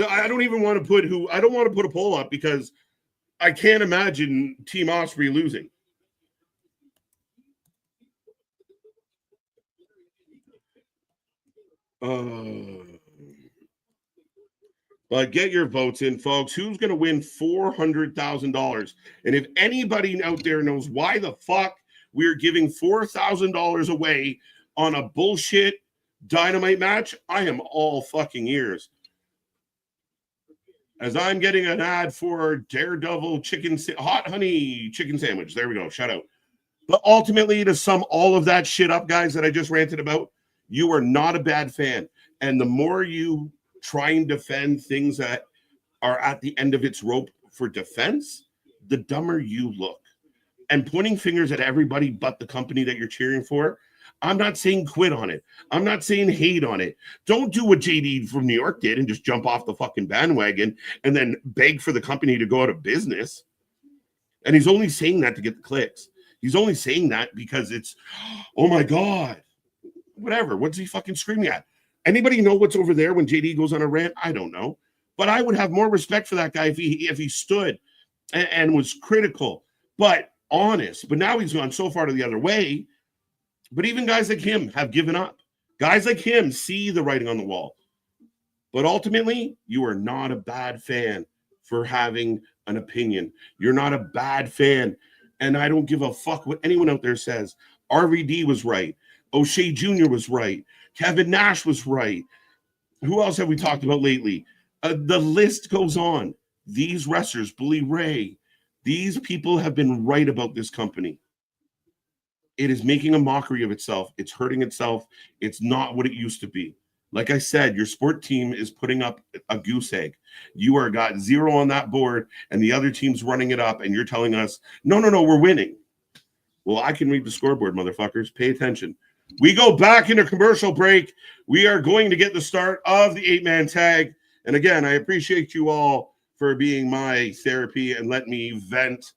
I don't even want to put who. I don't want to put a poll up because I can't imagine Team Osprey losing. But get your votes in, folks. Who's going to win $400,000? And if anybody out there knows why the fuck we're giving $4,000 away on a bullshit Dynamite match, I am all fucking ears. As I'm getting an ad for Daredevil hot honey chicken sandwich. There we go. Shout out. But ultimately, to sum all of that shit up, guys, that I just ranted about, you are not a bad fan. And the more you try and defend things that are at the end of its rope for defense, the dumber you look. And pointing fingers at everybody but the company that you're cheering for, I'm not saying quit on it. I'm not saying hate on it. Don't do what JD from New York did and just jump off the fucking bandwagon and then beg for the company to go out of business. And he's only saying that to get the clicks. He's only saying that because it's, oh my God, whatever. What's he fucking screaming at? Anybody know what's over there when JD goes on a rant? I don't know. But I would have more respect for that guy if he stood and was critical, but honest. But now he's gone so far to the other way. But even guys like him have given up. Guys like him see the writing on the wall. But ultimately, you are not a bad fan for having an opinion. You're not a bad fan. And I don't give a fuck what anyone out there says. RVD was right. O'Shea Jr. was right. Kevin Nash was right. Who else have we talked about lately? The list goes on. These wrestlers, Bully Ray, these people have been right about this company. It is making a mockery of itself. It's hurting itself. It's not what it used to be. Like I said, your sport team is putting up a goose egg. You are got 0 on that board, and the other team's running it up, and you're telling us, no, we're winning. Well, I can read the scoreboard, motherfuckers. Pay attention. We go back into commercial break. We are going to get the start of the 8-man tag. And again, I appreciate you all for being my therapy and let me vent.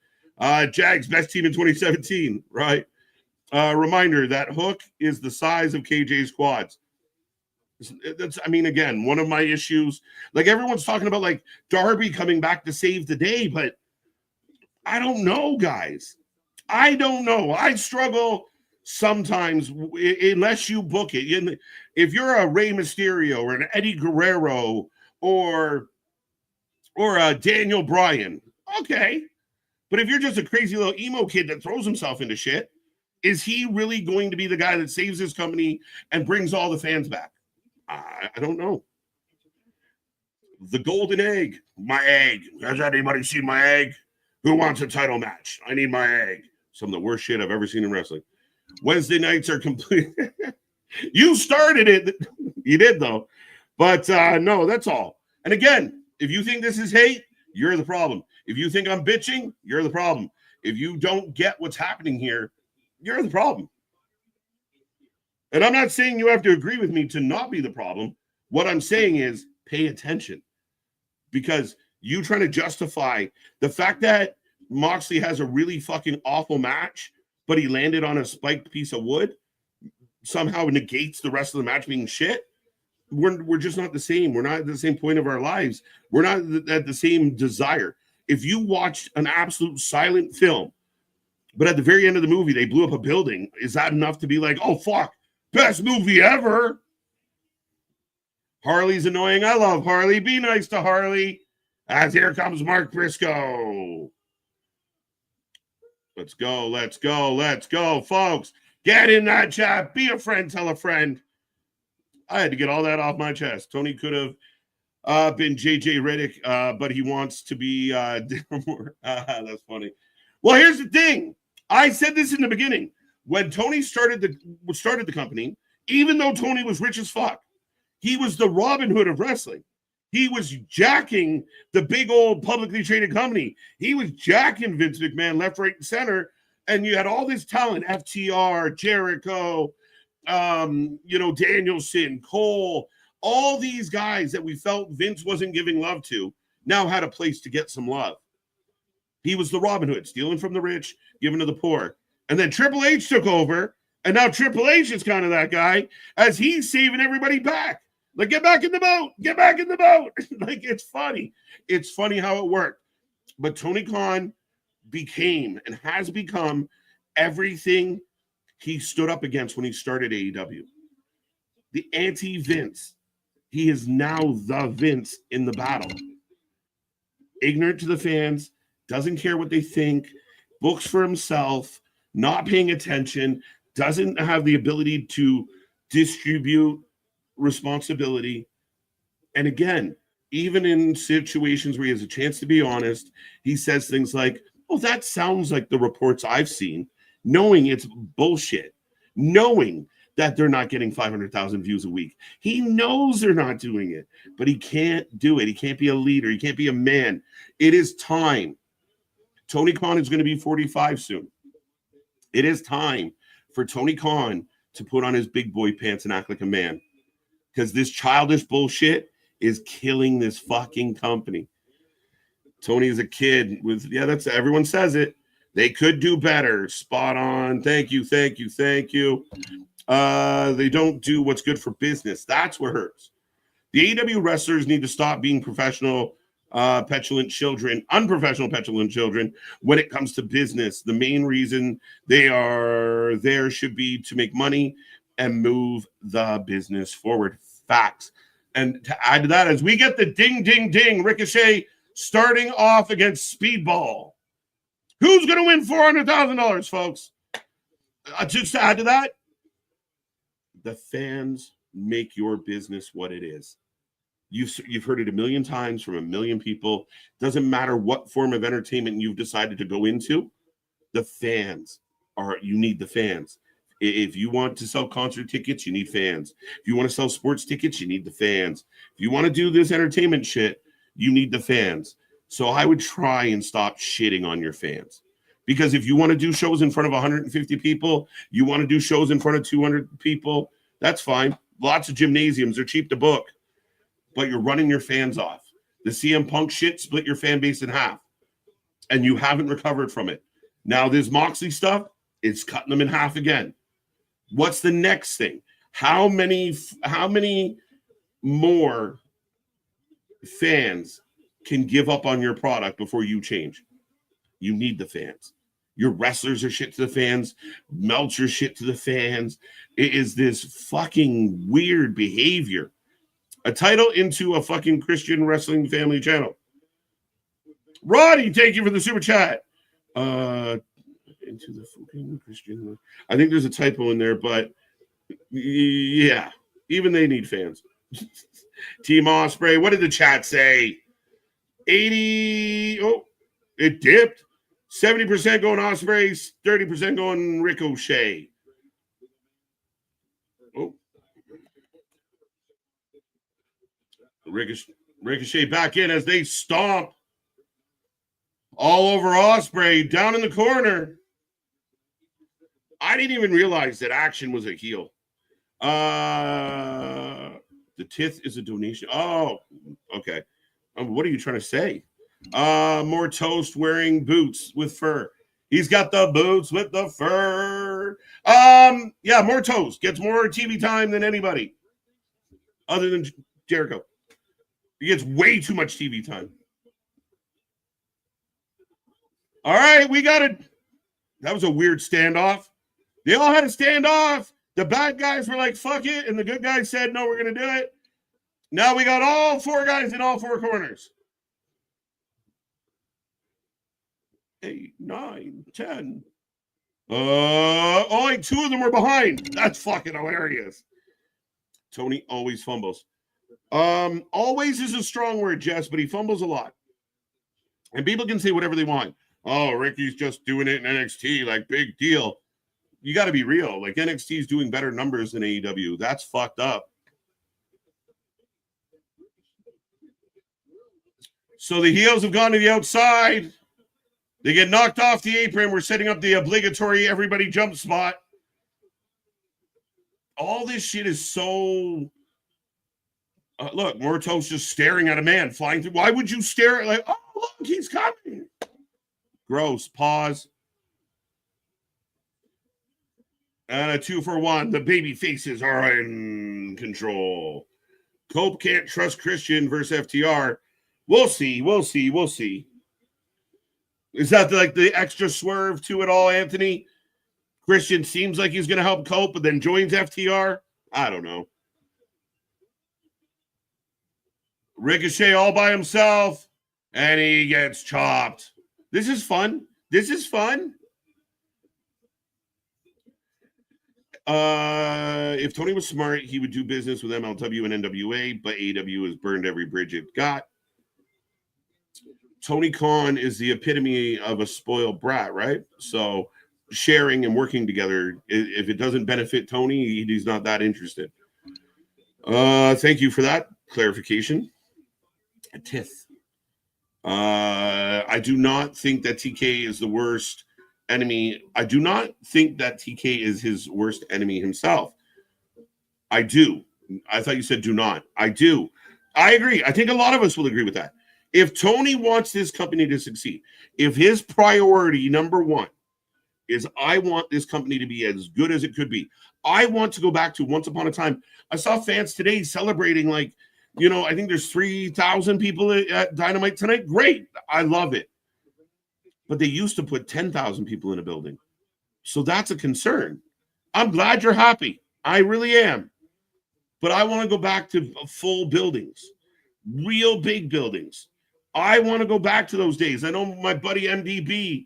Jags, best team in 2017, right? Reminder that Hook is the size of KJ's quads. Again, one of my issues, like everyone's talking about like Darby coming back to save the day, but I don't know, guys. I don't know. I struggle sometimes unless you book it. If you're a Rey Mysterio or an Eddie Guerrero or Or Daniel Bryan. Okay. But if you're just a crazy little emo kid that throws himself into shit, is he really going to be the guy that saves his company and brings all the fans back? I don't know. The golden egg. My egg. Has anybody seen my egg? Who wants a title match? I need my egg. Some of the worst shit I've ever seen in wrestling. Wednesday nights are complete. You started it. You did, though. But no, that's all. And again, if you think this is hate, you're the problem. If you think I'm bitching, you're the problem. If you don't get what's happening here, you're the problem. And I'm not saying you have to agree with me to not be the problem. What I'm saying is pay attention. Because you trying to justify the fact that Moxley has a really fucking awful match, but he landed on a spiked piece of wood, somehow negates the rest of the match being shit. We're just not the same. We're not at the same point of our lives. We're not at the same desire. If you watched an absolute silent film, but at the very end of the movie, they blew up a building, is that enough to be like, oh, fuck, best movie ever? Harley's annoying. I love Harley. Be nice to Harley. As here comes Mark Briscoe. Let's go, let's go, let's go, folks. Get in that chat. Be a friend, tell a friend. I had to get all that off my chest. Tony could have been JJ Redick, but he wants to be more. That's funny. Well, here's the thing. I said this in the beginning. When Tony started the company, even though Tony was rich as fuck, he was the Robin Hood of wrestling. He was jacking the big old publicly traded company. He was jacking Vince McMahon left, right, and center. And you had all this talent, FTR, Jericho, Danielson, Cole, all these guys that we felt Vince wasn't giving love to now had a place to get some love. He was the Robin Hood, stealing from the rich, giving to the poor. And then Triple H took over, and now Triple H is kind of that guy as he's saving everybody back. Like, get back in the boat, get back in the boat. Like, it's funny. It's funny how it worked. But Tony Khan became and has become everything he stood up against when he started AEW. The anti-Vince. He is now the Vince in the battle. Ignorant to the fans, doesn't care what they think, books for himself, not paying attention, doesn't have the ability to distribute responsibility. And again, even in situations where he has a chance to be honest, he says things like, oh, that sounds like the reports I've seen, knowing it's bullshit, knowing that they're not getting 500,000 views a week. He knows they're not doing it, but he can't do it. He can't be a leader. He can't be a man. It is time. Tony Khan is going to be 45 soon. It is time for Tony Khan to put on his big boy pants and act like a man, because this childish bullshit is killing this fucking company. Tony is a kid with, that's everyone says it. They could do better. Spot on. Thank you. They don't do what's good for business. That's what hurts. The AEW wrestlers need to stop being unprofessional, petulant children when it comes to business. The main reason they are there should be to make money and move the business forward. Facts. And to add to that, as we get the ding, ding, ding, Ricochet starting off against Speedball. Who's going to win $400,000, folks? Just to add to that, the fans make your business what it is. You've heard it a million times from a million people. Doesn't matter what form of entertainment you've decided to go into, the fans you need the fans. If you want to sell concert tickets, you need fans. If you want to sell sports tickets, you need the fans. If you want to do this entertainment shit, you need the fans. So I would try and stop shitting on your fans. Because if you want to do shows in front of 150 people, you want to do shows in front of 200 people, that's fine. Lots of gymnasiums are cheap to book. But you're running your fans off. The CM Punk shit split your fan base in half. And you haven't recovered from it. Now this Moxley stuff, it's cutting them in half again. What's the next thing? How many more fans can give up on your product before you change? You need the fans. Your wrestlers are shit to the fans. Meltzer shit to the fans. It is this fucking weird behavior. A title into a fucking Christian wrestling family channel. Roddy, thank you for the super chat. Into the fucking Christian. I think there's a typo in there, but yeah, even they need fans. Team Osprey, what did the chat say? 80. Oh, it dipped. 70% going Osprey, 30% going Ricochet. Oh. Ricochet back in as they stomp all over Osprey down in the corner. I didn't even realize that Action was a heel. The tith is a donation. Oh, okay. What are you trying to say? More toast wearing boots with fur. He's got the boots with the fur. Yeah, more toast. Gets more TV time than anybody other than Jericho. He gets way too much TV time. All right, we got it. That was a weird standoff. They all had a standoff. The bad guys were like, fuck it. And the good guys said, no, we're going to do it. Now we got all four guys in all four corners. 8, 9, 10. Only 2 of them were behind. That's fucking hilarious. Tony always fumbles. Always is a strong word, Jess, but he fumbles a lot. And people can say whatever they want. Oh, Ricky's just doing it in NXT, like big deal. You got to be real. Like NXT is doing better numbers than AEW. That's fucked up. So the heels have gone to the outside. They get knocked off the apron. We're setting up the obligatory everybody jump spot. All this shit is so... look, Morito's just staring at a man flying through. Why would you stare at like, oh, look, he's coming. Gross. Pause. And a 2-for-1. The baby faces are in control. Cope can't trust Christian versus FTR. We'll see. We'll see. We'll see. Is that like the extra swerve to it all, Anthony? Christian seems like he's going to help Cope, but then joins FTR? I don't know. Ricochet all by himself, and he gets chopped. This is fun. This is fun. If Tony was smart, he would do business with MLW and NWA, but AEW has burned every bridge it got. Tony Khan is the epitome of a spoiled brat, right? So sharing and working together, if it doesn't benefit Tony, he's not that interested. Thank you for that clarification. Tith. I do not think that TK is the worst enemy. I do not think that TK is his worst enemy himself. I do. I thought you said do not. I do. I agree. I think a lot of us will agree with that. If Tony wants this company to succeed, if his priority number one is I want this company to be as good as it could be, I want to go back to once upon a time. I saw fans today celebrating like, you know, I think there's 3,000 people at Dynamite tonight. Great. I love it. But they used to put 10,000 people in a building. So that's a concern. I'm glad you're happy. I really am. But I want to go back to full buildings, real big buildings. I want to go back to those days. I know my buddy MDB,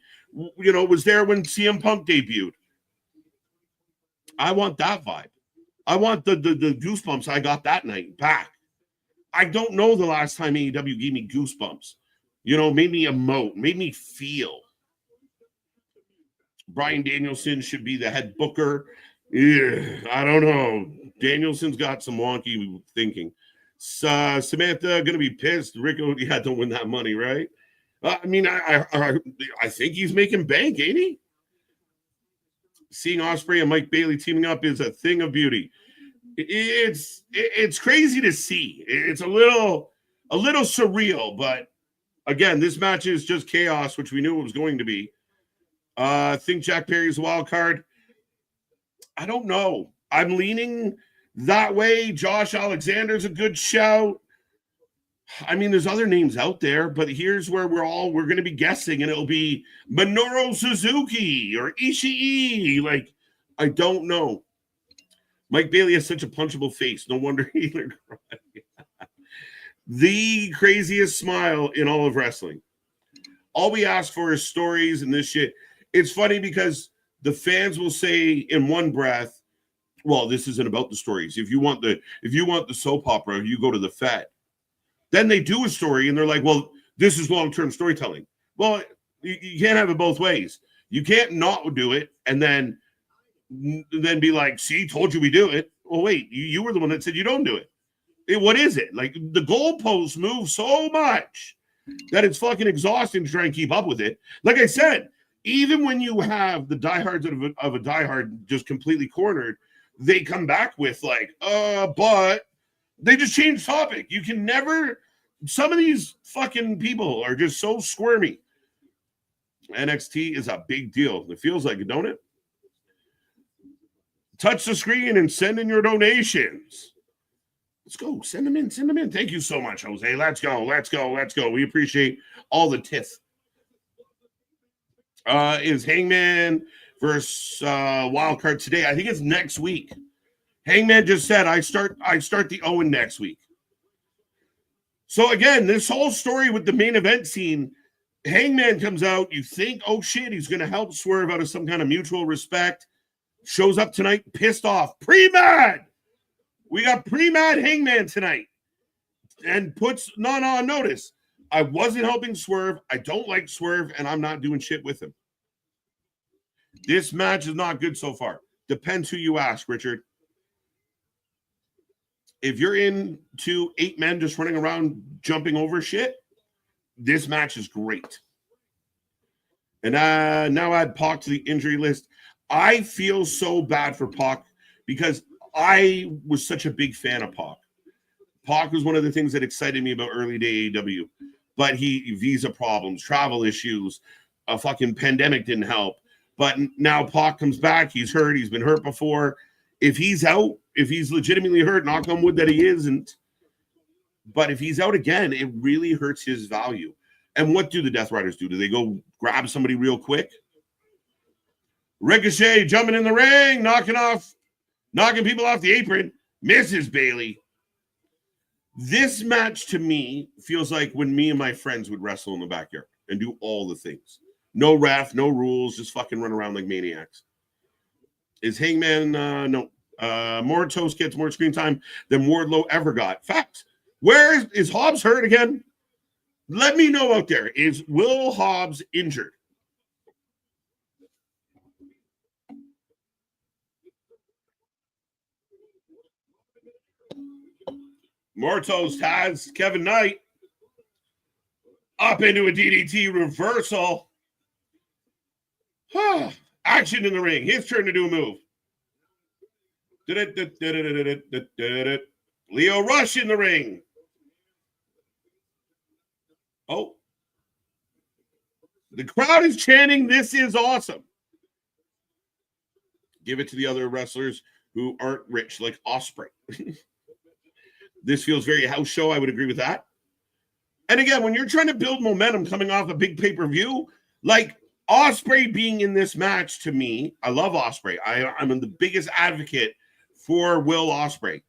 you know, was there when CM Punk debuted. I want that vibe. I want the goosebumps I got that night back. I don't know the last time AEW gave me goosebumps. You know, made me emote, made me feel. Bryan Danielson should be the head booker. Yeah, I don't know. Danielson's got some wonky thinking. Samantha going to be pissed. Rico, don't win that money, right? I mean, I think he's making bank, ain't he? Seeing Ospreay and Mike Bailey teaming up is a thing of beauty. It's crazy to see. It's a little surreal, but again, this match is just chaos, which we knew it was going to be. I think Jack Perry's a wild card. I don't know. I'm leaning that way. Josh Alexander's a good shout. I mean, there's other names out there, but here's where we're going to be guessing, and it'll be Minoru Suzuki or Ishii. Like, I don't know. Mike Bailey has such a punchable face. No wonder he cried. The craziest smile in all of wrestling. All we ask for is stories and this shit. It's funny because the fans will say in one breath, well, this isn't about the stories. If you want the soap opera, you go to the Fed. Then they do a story and they're like, well, this is long-term storytelling. Well, you can't have it both ways. You can't not do it and then be like, see, told you we do it. Well, wait, you were the one that said you don't do it. What is it? Like, the goalposts move so much that it's fucking exhausting to try and keep up with it. Like I said, even when you have the diehards of a diehard just completely cornered, they come back with like, but they just change topic. You can never, some of these fucking people are just so squirmy. NXT is a big deal. It feels like it, don't it? Touch the screen and send in your donations. Let's go. Send them in. Send them in. Thank you so much, Jose. Let's go. Let's go. Let's go. We appreciate all the tiff. Is Hangman versus Wildcard today? I think it's next week. Hangman just said I start the Owen next week. So again, this whole story with the main event scene, Hangman comes out. You think, oh shit, he's going to help Swerve out of some kind of mutual respect. Shows up tonight, pissed off, pre-mad. We got pre-mad Hangman tonight, and puts Nana on notice. I wasn't helping Swerve. I don't like Swerve, and I'm not doing shit with him. This match is not good so far. Depends who you ask, Richard. If you're into 8 men just running around jumping over shit, this match is great. And now add PAC to the injury list. I feel so bad for PAC because I was such a big fan of PAC. PAC was one of the things that excited me about early day AEW. But visa problems, travel issues, a fucking pandemic didn't help. But now PAC comes back. He's hurt. He's been hurt before. If he's out, if he's legitimately hurt, knock on wood that he isn't. But if he's out again, it really hurts his value. And what do the Death Riders do? Do they go grab somebody real quick? Ricochet jumping in the ring, knocking people off the apron. Misses Bailey. This match to me feels like when me and my friends would wrestle in the backyard and do all the things. No ref, no rules, just fucking run around like maniacs. Is Hangman, no. More Toast gets more screen time than Wardlow ever got. Fact. Where is Hobbs hurt again? Let me know out there. Is Will Hobbs injured? Mortos has Kevin Knight up into a DDT reversal. Action in the ring. His turn to do a move. Leo Rush in the ring. Oh. The crowd is chanting, "This is awesome." Give it to the other wrestlers who aren't rich, like Ospreay. This feels very house show. I would agree with that. And again, when you're trying to build momentum coming off a big pay-per-view, like Ospreay being in this match, to me, I love Ospreay. I'm the biggest advocate for Will Ospreay.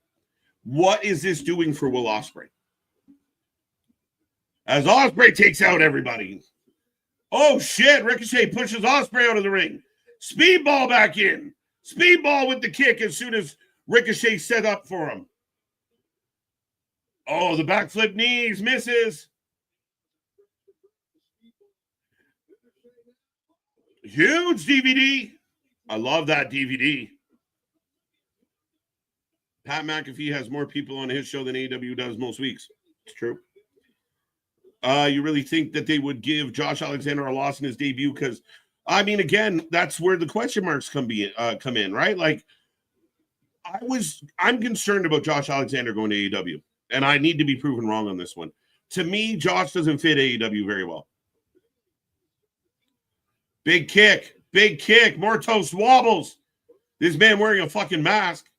What is this doing for Will Ospreay? As Ospreay takes out everybody. Oh, shit. Ricochet pushes Ospreay out of the ring. Speedball back in. Speedball with the kick as soon as Ricochet set up for him. Oh, the backflip knees misses. Huge DVD. I love that DVD. Pat McAfee has more people on his show than AEW does most weeks. It's true. You really think that they would give Josh Alexander a loss in his debut? Because, I mean, again, that's where the question marks come in, right? Like, I'm concerned about Josh Alexander going to AEW, and I need to be proven wrong on this one. To me, Josh doesn't fit AEW very well. Big kick. Mortos wobbles. This man wearing a fucking mask.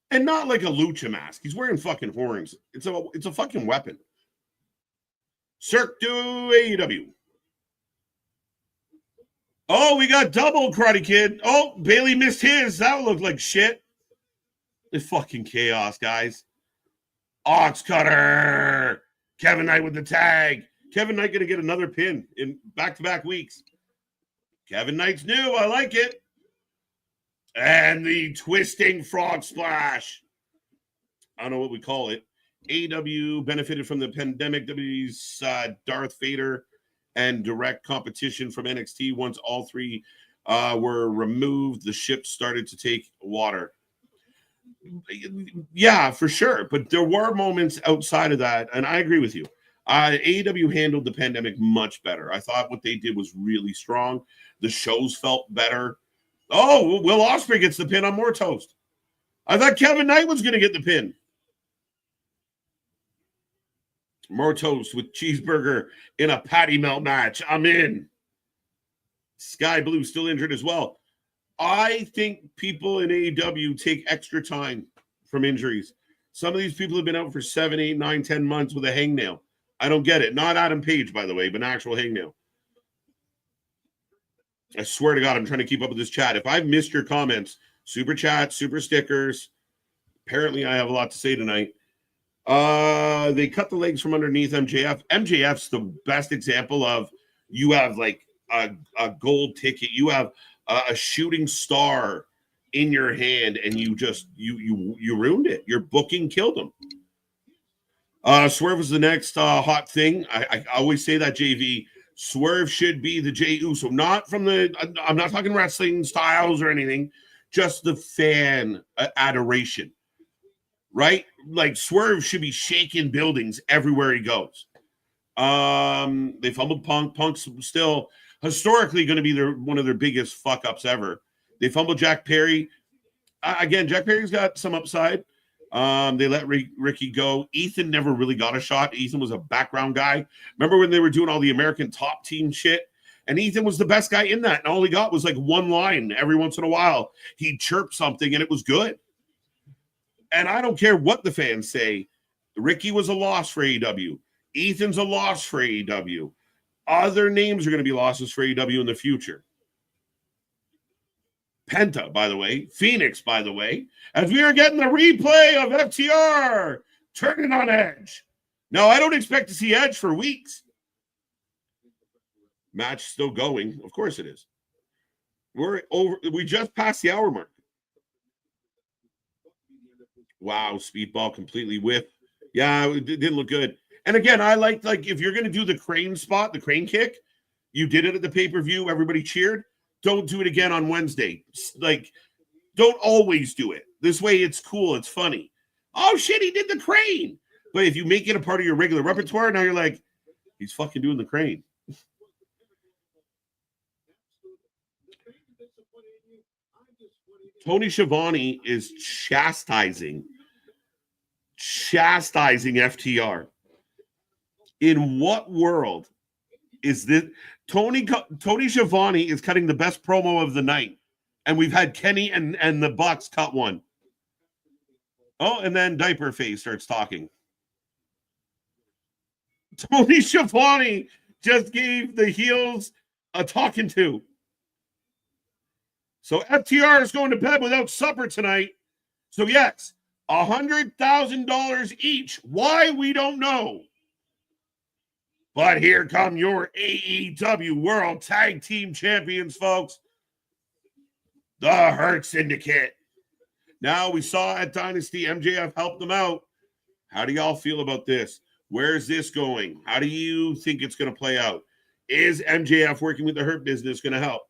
And not like a lucha mask. He's wearing fucking horns. It's a fucking weapon. Cirque du AEW. Oh, we got double Karate Kid. Oh, Bailey missed his. That looked like shit. It's fucking chaos, guys. Ox cutter. Kevin Knight with the tag. Kevin Knight going to get another pin in back-to-back weeks. Kevin Knight's new. I like it. And the twisting frog splash. I don't know what we call it. AEW benefited from the pandemic. WWE's Darth Vader and direct competition from NXT. Once all three were removed, the ship started to take water. Yeah, for sure. But there were moments outside of that, and I agree with you. AEW handled the pandemic much better. I thought what they did was really strong. The shows felt better. Oh, Will Ospreay gets the pin on More Toast. I thought Kevin Knight was going to get the pin. More Toast with cheeseburger in a patty melt match. I'm in. Sky Blue still injured as well. I think people in AEW take extra time from injuries. Some of these people have been out for 7, 8, 9, 10 months with a hangnail. I don't get it. Not Adam Page, by the way, but an actual hangnail. I swear to God, I'm trying to keep up with this chat. If I've missed your comments, super chat, super stickers. Apparently, I have a lot to say tonight. They cut the legs from underneath MJF. MJF's the best example of you have like a gold ticket. You have a shooting star in your hand, and you just you ruined it. Your booking killed him. Swerve is the next hot thing. I always say that, JV. Swerve should be the Jey Uso, not from the. I'm not talking wrestling styles or anything. Just the fan adoration, right? Like Swerve should be shaking buildings everywhere he goes. They fumbled Punk. Punk's still historically going to be one of their biggest fuck ups ever. They fumbled Jack Perry. Again, Jack Perry's got some upside. They let Ricky go. Ethan never really got a shot. Ethan was a background guy. Remember when they were doing all the American Top Team shit? And Ethan was the best guy in that. And all he got was like one line every once in a while. He'd chirp something and it was good. And I don't care what the fans say. Ricky was a loss for AEW. Ethan's a loss for AEW. Other names are going to be losses for AEW in the future. Penta, by the way. Phoenix, by the way. As we are getting the replay of FTR turning on Edge. Now, I don't expect to see Edge for weeks. Match still going. Of course it is. We just passed the hour mark. Wow, speedball completely whipped. Yeah, it didn't look good. And again, I like if you're going to do the crane spot, the crane kick, you did it at the pay-per-view, everybody cheered. Don't do it again on Wednesday. Like, don't always do it. This way it's cool, it's funny. Oh shit, he did the crane. But if you make it a part of your regular repertoire, now you're like, he's fucking doing the crane. Tony Schiavone is chastising FTR. In what world is this? Tony Schiavone is cutting the best promo of the night, and we've had Kenny and the Bucks cut one. Oh, and then Diaper Face starts talking. Tony Schiavone just gave the heels a talking to. So FTR is going to bed without supper tonight. So yes, $100,000 each. Why, we don't know. But here come your AEW World Tag Team Champions, folks. The Hurt Syndicate. Now, we saw at Dynasty, MJF helped them out. How do y'all feel about this? Where's this going? How do you think it's going to play out? Is MJF working with the Hurt Business going to help?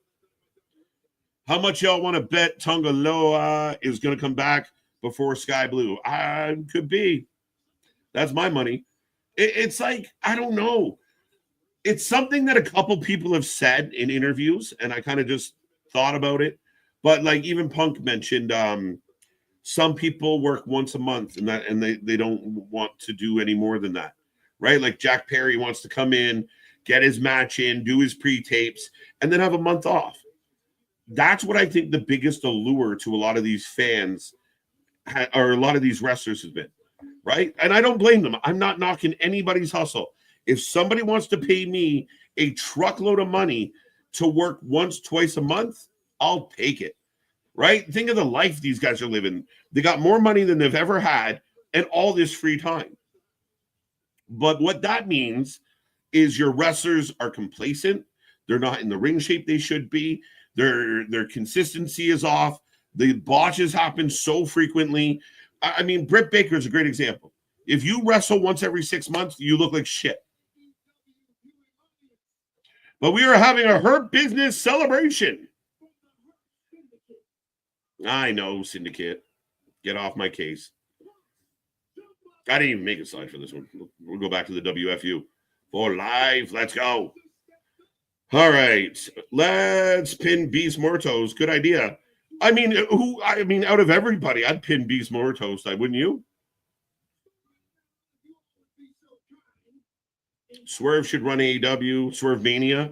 How much y'all want to bet Tongaloa is going to come back before Sky Blue? Could be. That's my money. It's like, I don't know. It's something that a couple people have said in interviews, and I kind of just thought about it. But like even Punk mentioned, some people work once a month, and they don't want to do any more than that, right? Like Jack Perry wants to come in, get his match in, do his pre-tapes, and then have a month off. That's what I think the biggest allure to a lot of these fans or a lot of these wrestlers has been, right? And I don't blame them. I'm not knocking anybody's hustle. If somebody wants to pay me a truckload of money to work once, twice a month, I'll take it, right? Think of the life these guys are living. They got more money than they've ever had and all this free time. But what that means is your wrestlers are complacent. They're not in the ring shape they should be. Their consistency is off. The botches happen so frequently. I mean, Britt Baker is a great example. If you wrestle once every 6 months, you look like shit. But we are having a Hurt Business celebration. I know, Syndicate. Get off my case. I didn't even make a slide for this one. We'll go back to the WFU. For live, let's go. All right, let's pin Beast Mortos. Good idea. I mean, out of everybody, I'd pin Beast Mortos. Wouldn't you? Swerve should run AEW. Swerve Mania.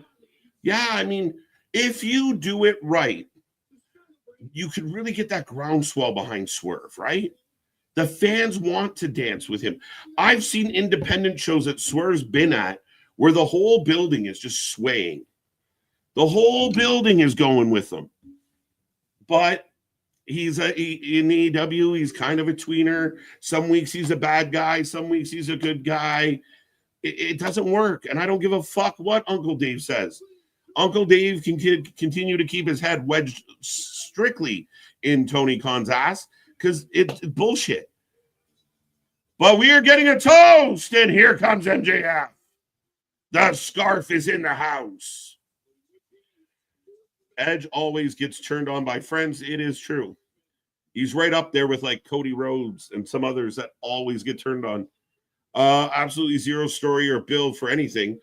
Yeah, I mean, if you do it right, you could really get that groundswell behind Swerve, right? The fans want to dance with him. I've seen independent shows that Swerve's been at where the whole building is just swaying. The whole building is going with them. But in AEW, he's kind of a tweener. Some weeks he's a bad guy. Some weeks he's a good guy. It doesn't work. And I don't give a fuck what Uncle Dave says. Uncle Dave can continue to keep his head wedged strictly in Tony Khan's ass because it's bullshit. But we are getting a toast, and here comes MJF. The scarf is in the house. Edge always gets turned on by friends. It is true. He's right up there with like Cody Rhodes and some others that always get turned on. Absolutely zero story or build for anything.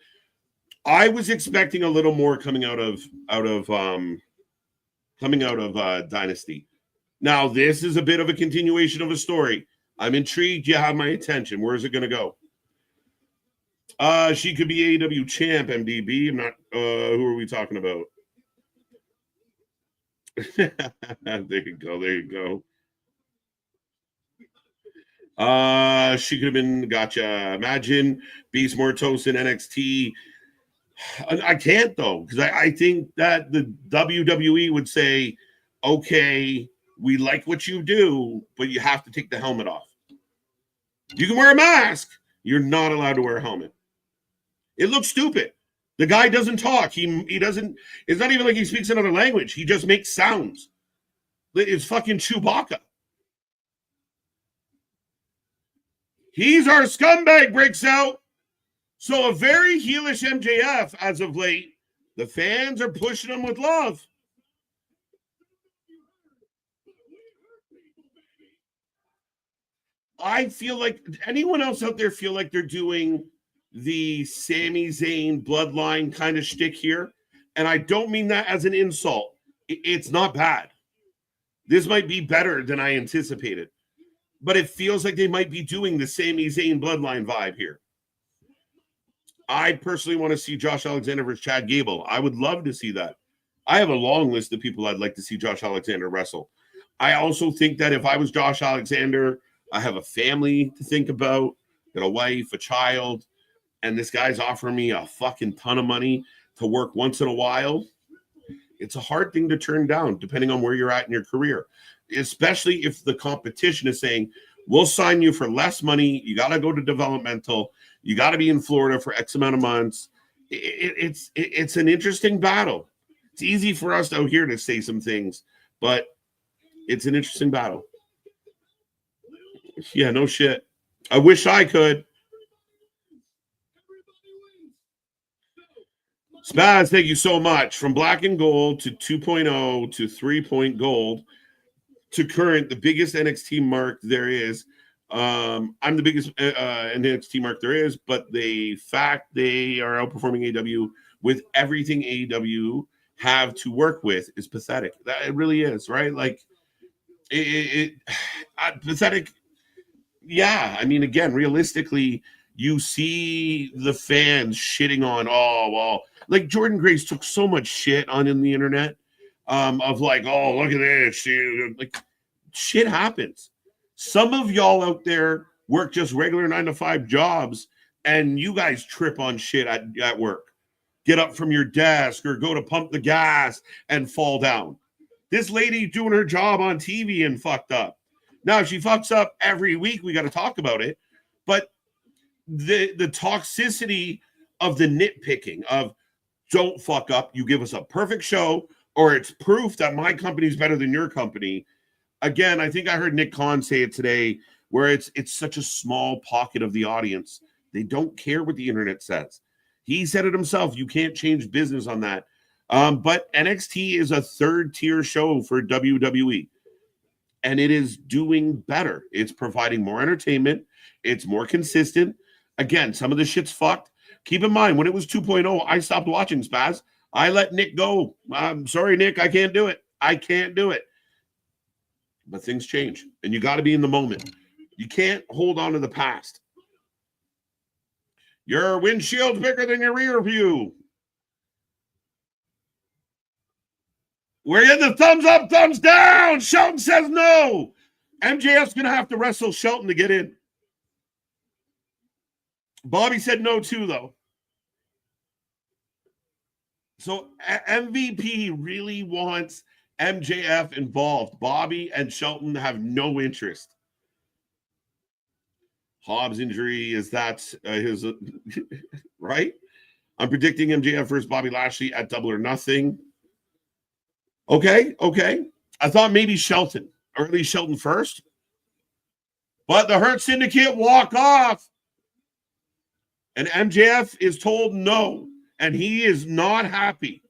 I was expecting a little more coming out of Dynasty. Now this is a bit of a continuation of a story. I'm intrigued. You have my attention. Where is it going to go? She could be AEW champ, MDB. I'm not. Who are we talking about? There you go. There you go. She could have been. Gotcha. Imagine Beast Mortos in NXT. I can't though, because I think that the WWE would say, "Okay, we like what you do, but you have to take the helmet off. You can wear a mask. You're not allowed to wear a helmet. It looks stupid. The guy doesn't talk. He doesn't. It's not even like he speaks another language. He just makes sounds. It's fucking Chewbacca. He's our scumbag, breaks out. So a very heelish MJF as of late. The fans are pushing him with love. I feel like anyone else out there feel like they're doing the Sami Zayn bloodline kind of shtick here. And I don't mean that as an insult. It's not bad. This might be better than I anticipated. But it feels like they might be doing the Sami Zayn bloodline vibe here. I personally want to see Josh Alexander versus Chad Gable. I would love to see that. I have a long list of people I'd like to see Josh Alexander wrestle. I also think that if I was Josh Alexander, I have a family to think about, got a wife, a child, and this guy's offering me a fucking ton of money to work once in a while. It's a hard thing to turn down, depending on where you're at in your career, especially if the competition is saying, we'll sign you for less money. You got to go to developmental. You got to be in Florida for X amount of months. It's an interesting battle. It's easy for us out here to say some things, but it's an interesting battle. Yeah, no shit. I wish I could. Spaz, thank you so much. From black and gold to 2.0 to 3-point gold to current, the biggest NXT mark there is. I'm the biggest NXT mark there is, but the fact they are outperforming AEW with everything AEW have to work with is pathetic. That it really is, right? Like pathetic. Yeah, I mean, again, realistically, you see the fans shitting on, like Jordan Grace took so much shit on in the internet of like, oh, look at this. Like, shit happens. Some of y'all out there work just regular 9-to-5 jobs, and you guys trip on shit at work. Get up from your desk or go to pump the gas and fall down. This lady doing her job on TV and fucked up. Now, if she fucks up every week, we got to talk about it. But the toxicity of the nitpicking of don't fuck up. You give us a perfect show, or it's proof that my company's better than your company. Again, I think I heard Nick Khan say it today, where it's such a small pocket of the audience. They don't care what the internet says. He said it himself. You can't change business on that. But NXT is a third-tier show for WWE, and it is doing better. It's providing more entertainment. It's more consistent. Again, some of the shit's fucked. Keep in mind, when it was 2.0, I stopped watching, Spaz. I let Nick go. I'm sorry, Nick. I can't do it. I can't do it. But things change, and you got to be in the moment. You can't hold on to the past. Your windshield's bigger than your rear view. We're in the thumbs up, thumbs down. Shelton says no. MJF's going to have to wrestle Shelton to get in. Bobby said no too, though. So MVP really wants MJF involved. Bobby and Shelton have no interest. Hobbs' injury is that his right? I'm predicting MJF versus Bobby Lashley at Double or Nothing. Okay. I thought maybe Shelton, or at least Shelton first. But the Hurt Syndicate walk off. And MJF is told no. And he is not happy.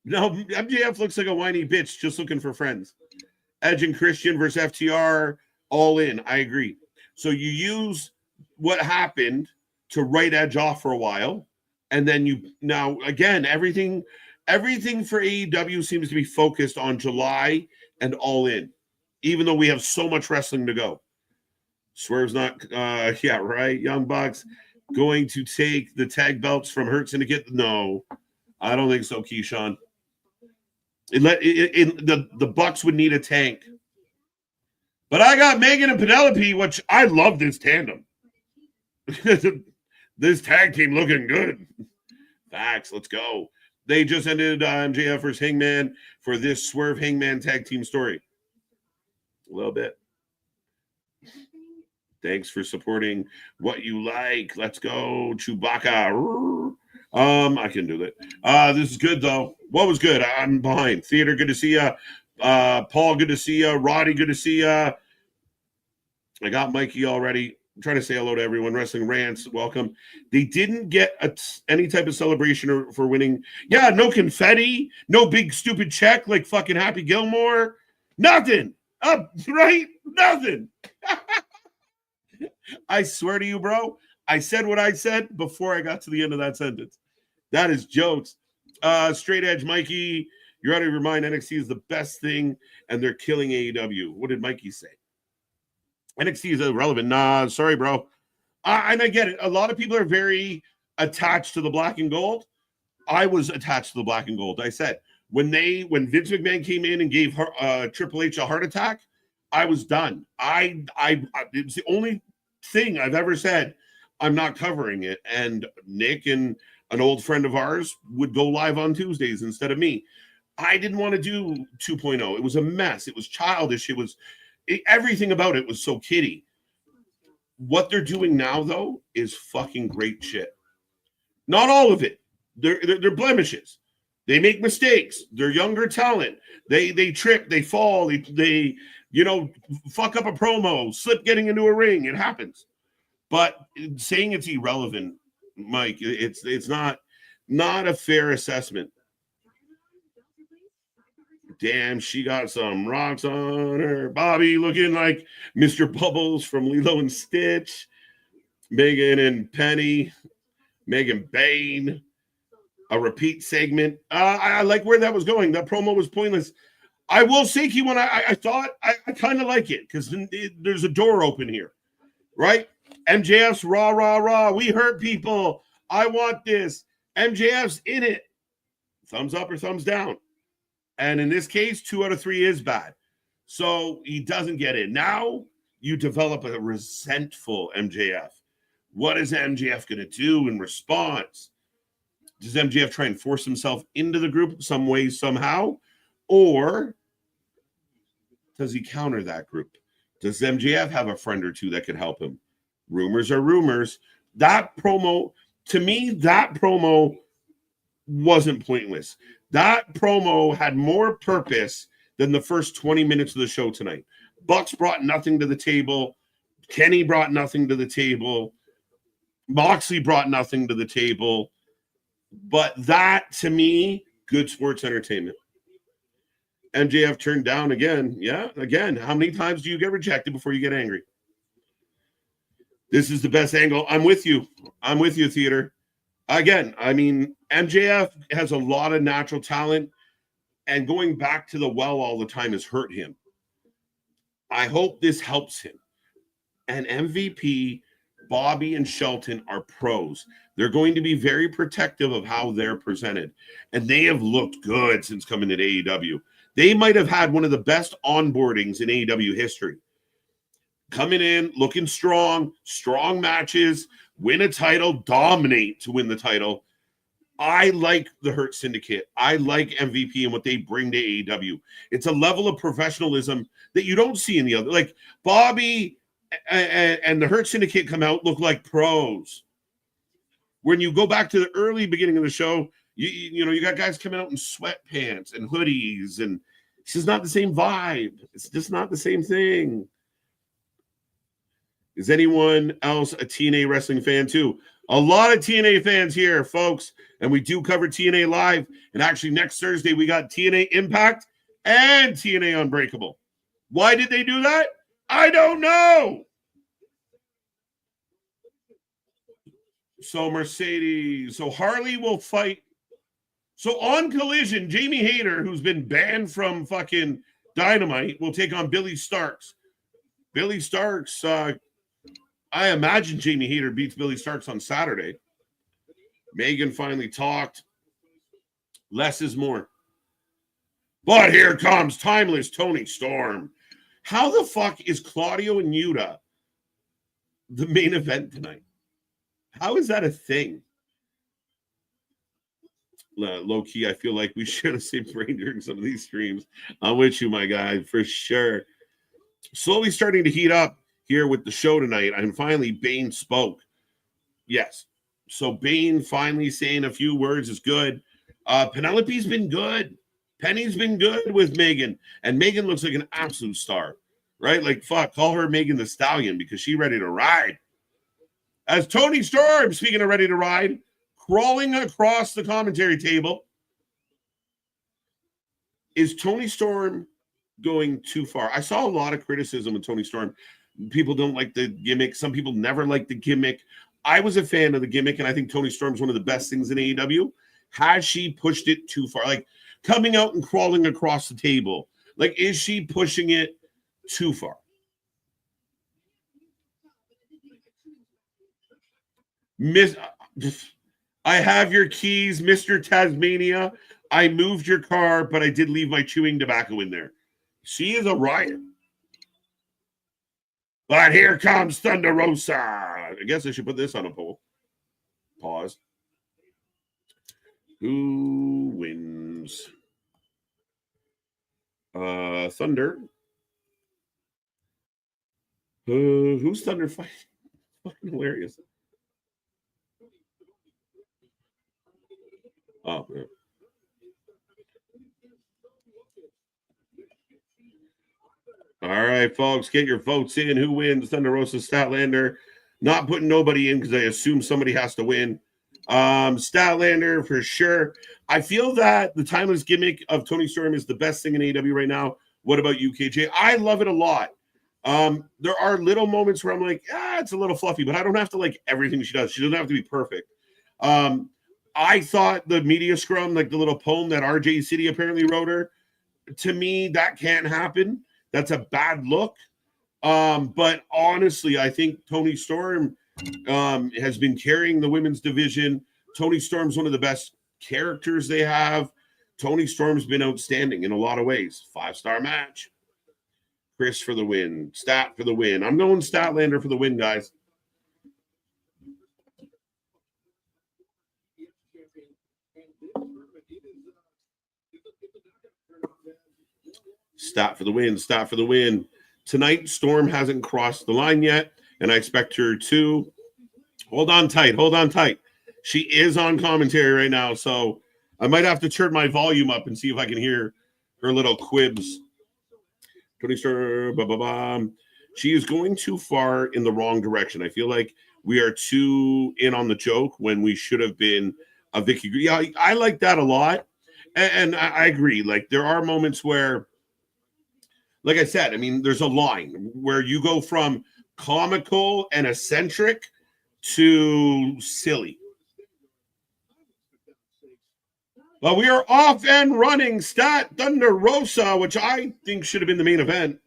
No, MJF looks like a whiny bitch just looking for friends. Edge and Christian versus FTR, all in. I agree. So you use what happened to write Edge off for a while. And then now, again, everything for AEW seems to be focused on July and all in, even though we have so much wrestling to go. Swerve's not, yeah, right. Young Bucks going to take the tag belts from Hurt Syndicate? No, I don't think so, Keyshawn. The Bucks would need a tank. But I got Megan and Penelope, which I love this tandem. This tag team looking good. Facts, let's go. They just ended MJF versus Hangman for this Swerve Hangman tag team story. A little bit. Thanks for supporting what you like. Let's go, Chewbacca. I can do that. This is good, though. What was good? I'm behind. Theater, good to see you. Paul, good to see you. Roddy, good to see you. I got Mikey already. I'm trying to say hello to everyone. Wrestling Rants, welcome. They didn't get any type of celebration for winning. Yeah, no confetti, no big stupid check like fucking Happy Gilmore. Nothing. Right? Nothing. I swear to you, bro, I said what I said before I got to the end of that sentence. That is jokes. Straight Edge, Mikey, you're out of your mind. NXT is the best thing, and they're killing AEW. What did Mikey say? NXT is irrelevant. Nah, sorry, bro. And I get it. A lot of people are very attached to the black and gold. I was attached to the black and gold. I said, when Vince McMahon came in and gave Triple H a heart attack, I was done. It was the only thing I've ever said. I'm not covering it. And Nick and an old friend of ours would go live on Tuesdays instead of me. I didn't want to do 2.0. It was a mess. It was childish. Everything about it was so kiddie. What they're doing now, though, is fucking great shit. Not all of it. They're blemishes. They make mistakes. They're younger talent. They trip. They fall. They fuck up a promo, slip getting into a ring. It happens. But saying it's irrelevant, Mike, it's not a fair assessment. Damn, she got some rocks on her. Bobby looking like Mr. Bubbles from Lilo and Stitch. Megan and Penny. Megan Bain. A repeat segment. I like where that was going. That promo was pointless. I will say, Key, I thought I kind of like it because there's a door open here, right? MJF's rah, rah, rah. We hurt people. I want this. MJF's in it. Thumbs up or thumbs down. And in this case, 2 out of 3 is bad. So he doesn't get in. Now you develop a resentful MJF. What is MJF going to do in response? Does MJF try and force himself into the group some way, somehow? Or does he counter that group? Does MJF have a friend or two that could help him? Rumors are rumors, That promo, to me, that promo wasn't pointless. That promo had more purpose than the first 20 minutes of the show tonight. Bucks brought nothing to the table. Kenny brought nothing to the table. Moxley brought nothing to the table. But that, to me, good sports entertainment. MJF turned down again. Yeah, again. How many times do you get rejected before you get angry? This is the best angle. I'm with you. I'm with you, theater. Again, I mean, MJF has a lot of natural talent, and going back to the well all the time has hurt him. I hope this helps him. And MVP, Bobby, and Shelton are pros. They're going to be very protective of how they're presented. And they have looked good since coming to AEW. They might have had one of the best onboardings in AEW history. Coming in, looking strong matches, win a title, dominate to win the title. I like the Hurt Syndicate. I like MVP and what they bring to AEW. It's a level of professionalism that you don't see in the other. Like Bobby and the Hurt Syndicate come out, look like pros. When you go back to the early beginning of the show, you got guys coming out in sweatpants and hoodies, and it's just not the same vibe. It's just not the same thing. Is anyone else a TNA wrestling fan too? A lot of TNA fans here, folks, and we do cover TNA live. And actually, next Thursday, we got TNA Impact and TNA Unbreakable. Why did they do that? I don't know. So Mercedes, so Harley will fight. So on Collision, Jamie Hayter, who's been banned from fucking Dynamite, will take on Billy Starks. Billy Starks, I imagine Jamie Hayter beats Billy Starks on Saturday. Megan finally talked. Less is more. But here comes timeless Tony Storm. How the fuck is Claudio and Yuta the main event tonight? How is that a thing? Low key, I feel like we should have saved brain during some of these streams. I'm with you, my guy, for sure. Slowly starting to heat up here with the show tonight. And finally, Bane spoke. Yes. So Bane finally saying a few words is good. Penelope's been good. Penny's been good with Megan. And Megan looks like an absolute star, right? Like, fuck, call her Megan the Stallion because she's ready to ride. As Tony Storm, speaking of ready to ride, crawling across the commentary table. Is Tony Storm going too far? I saw a lot of criticism of Tony Storm. People don't like the gimmick. Some people never like the gimmick. I was a fan of the gimmick, and I think Tony Storm's one of the best things in AEW. Has she pushed it too far? Like coming out and crawling across the table. Like, is she pushing it too far? I have your keys, Mr. Tasmania. I moved your car, but I did leave my chewing tobacco in there. She is a riot. But here comes Thunder Rosa. I guess I should put this on a poll. Pause. Who wins? Thunder. Who's Thunder fighting? Fucking hilarious. Oh, man. All right, folks, get your votes in. Who wins? Thunder Rosa, Statlander. Not putting nobody in because I assume somebody has to win. Statlander for sure. I feel that the timeless gimmick of Tony Storm is the best thing in AEW right now. What about you, KJ? I love it a lot. There are little moments where I'm like, it's a little fluffy, but I don't have to like everything she does. She doesn't have to be perfect. I thought the media scrum, like the little poem that RJ City apparently wrote her, to me, that can't happen. That's a bad look. But honestly, I think Tony Storm has been carrying the women's division. Tony Storm's one of the best characters they have. Tony Storm's been outstanding in a lot of ways. 5-star match. Chris for the win. Stat for the win. I'm going Statlander for the win, guys. Stat for the win. Stat for the win. Tonight, Storm hasn't crossed the line yet, and I expect her to. Hold on tight. Hold on tight. She is on commentary right now, so I might have to turn my volume up and see if I can hear her little quibs. Tony Starr, blah, blah, blah. She is going too far in the wrong direction. I feel like we are too in on the joke when we should have been a Vicky. Yeah, I like that a lot. And I agree. Like, there are moments where, like I said, I mean, there's a line where you go from comical and eccentric to silly. Well, we are off and running. Statlander Rosa, which I think should have been the main event.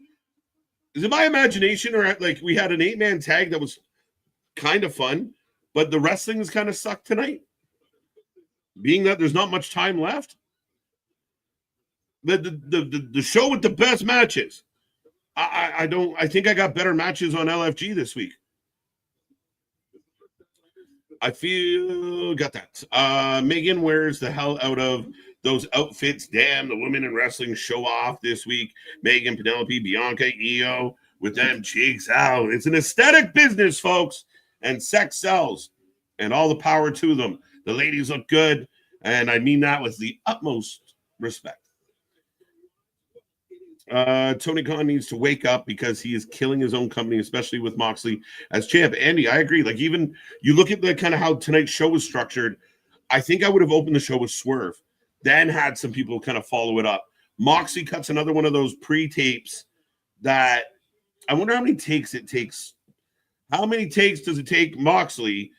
Is it my imagination, or like we had an 8-man tag that was kind of fun, but the wrestling is kind of sucked tonight? Being that there's not much time left. The show with the best matches. I think I got better matches on LFG this week. I feel got that. Megan wears the hell out of those outfits. Damn, the women in wrestling show off this week. Megan, Penelope, Bianca, Io with them cheeks out. It's an aesthetic business, folks, and sex sells, and all the power to them. The ladies look good, and I mean that with the utmost respect. Tony Khan needs to wake up because he is killing his own company, especially with Moxley as champ. Andy, I agree. Like, even you look at the kind of how tonight's show was structured. I think I would have opened the show with Swerve, then had some people kind of follow it up. Moxley cuts another one of those pre-tapes that I wonder how many takes it takes. How many takes does it take Moxley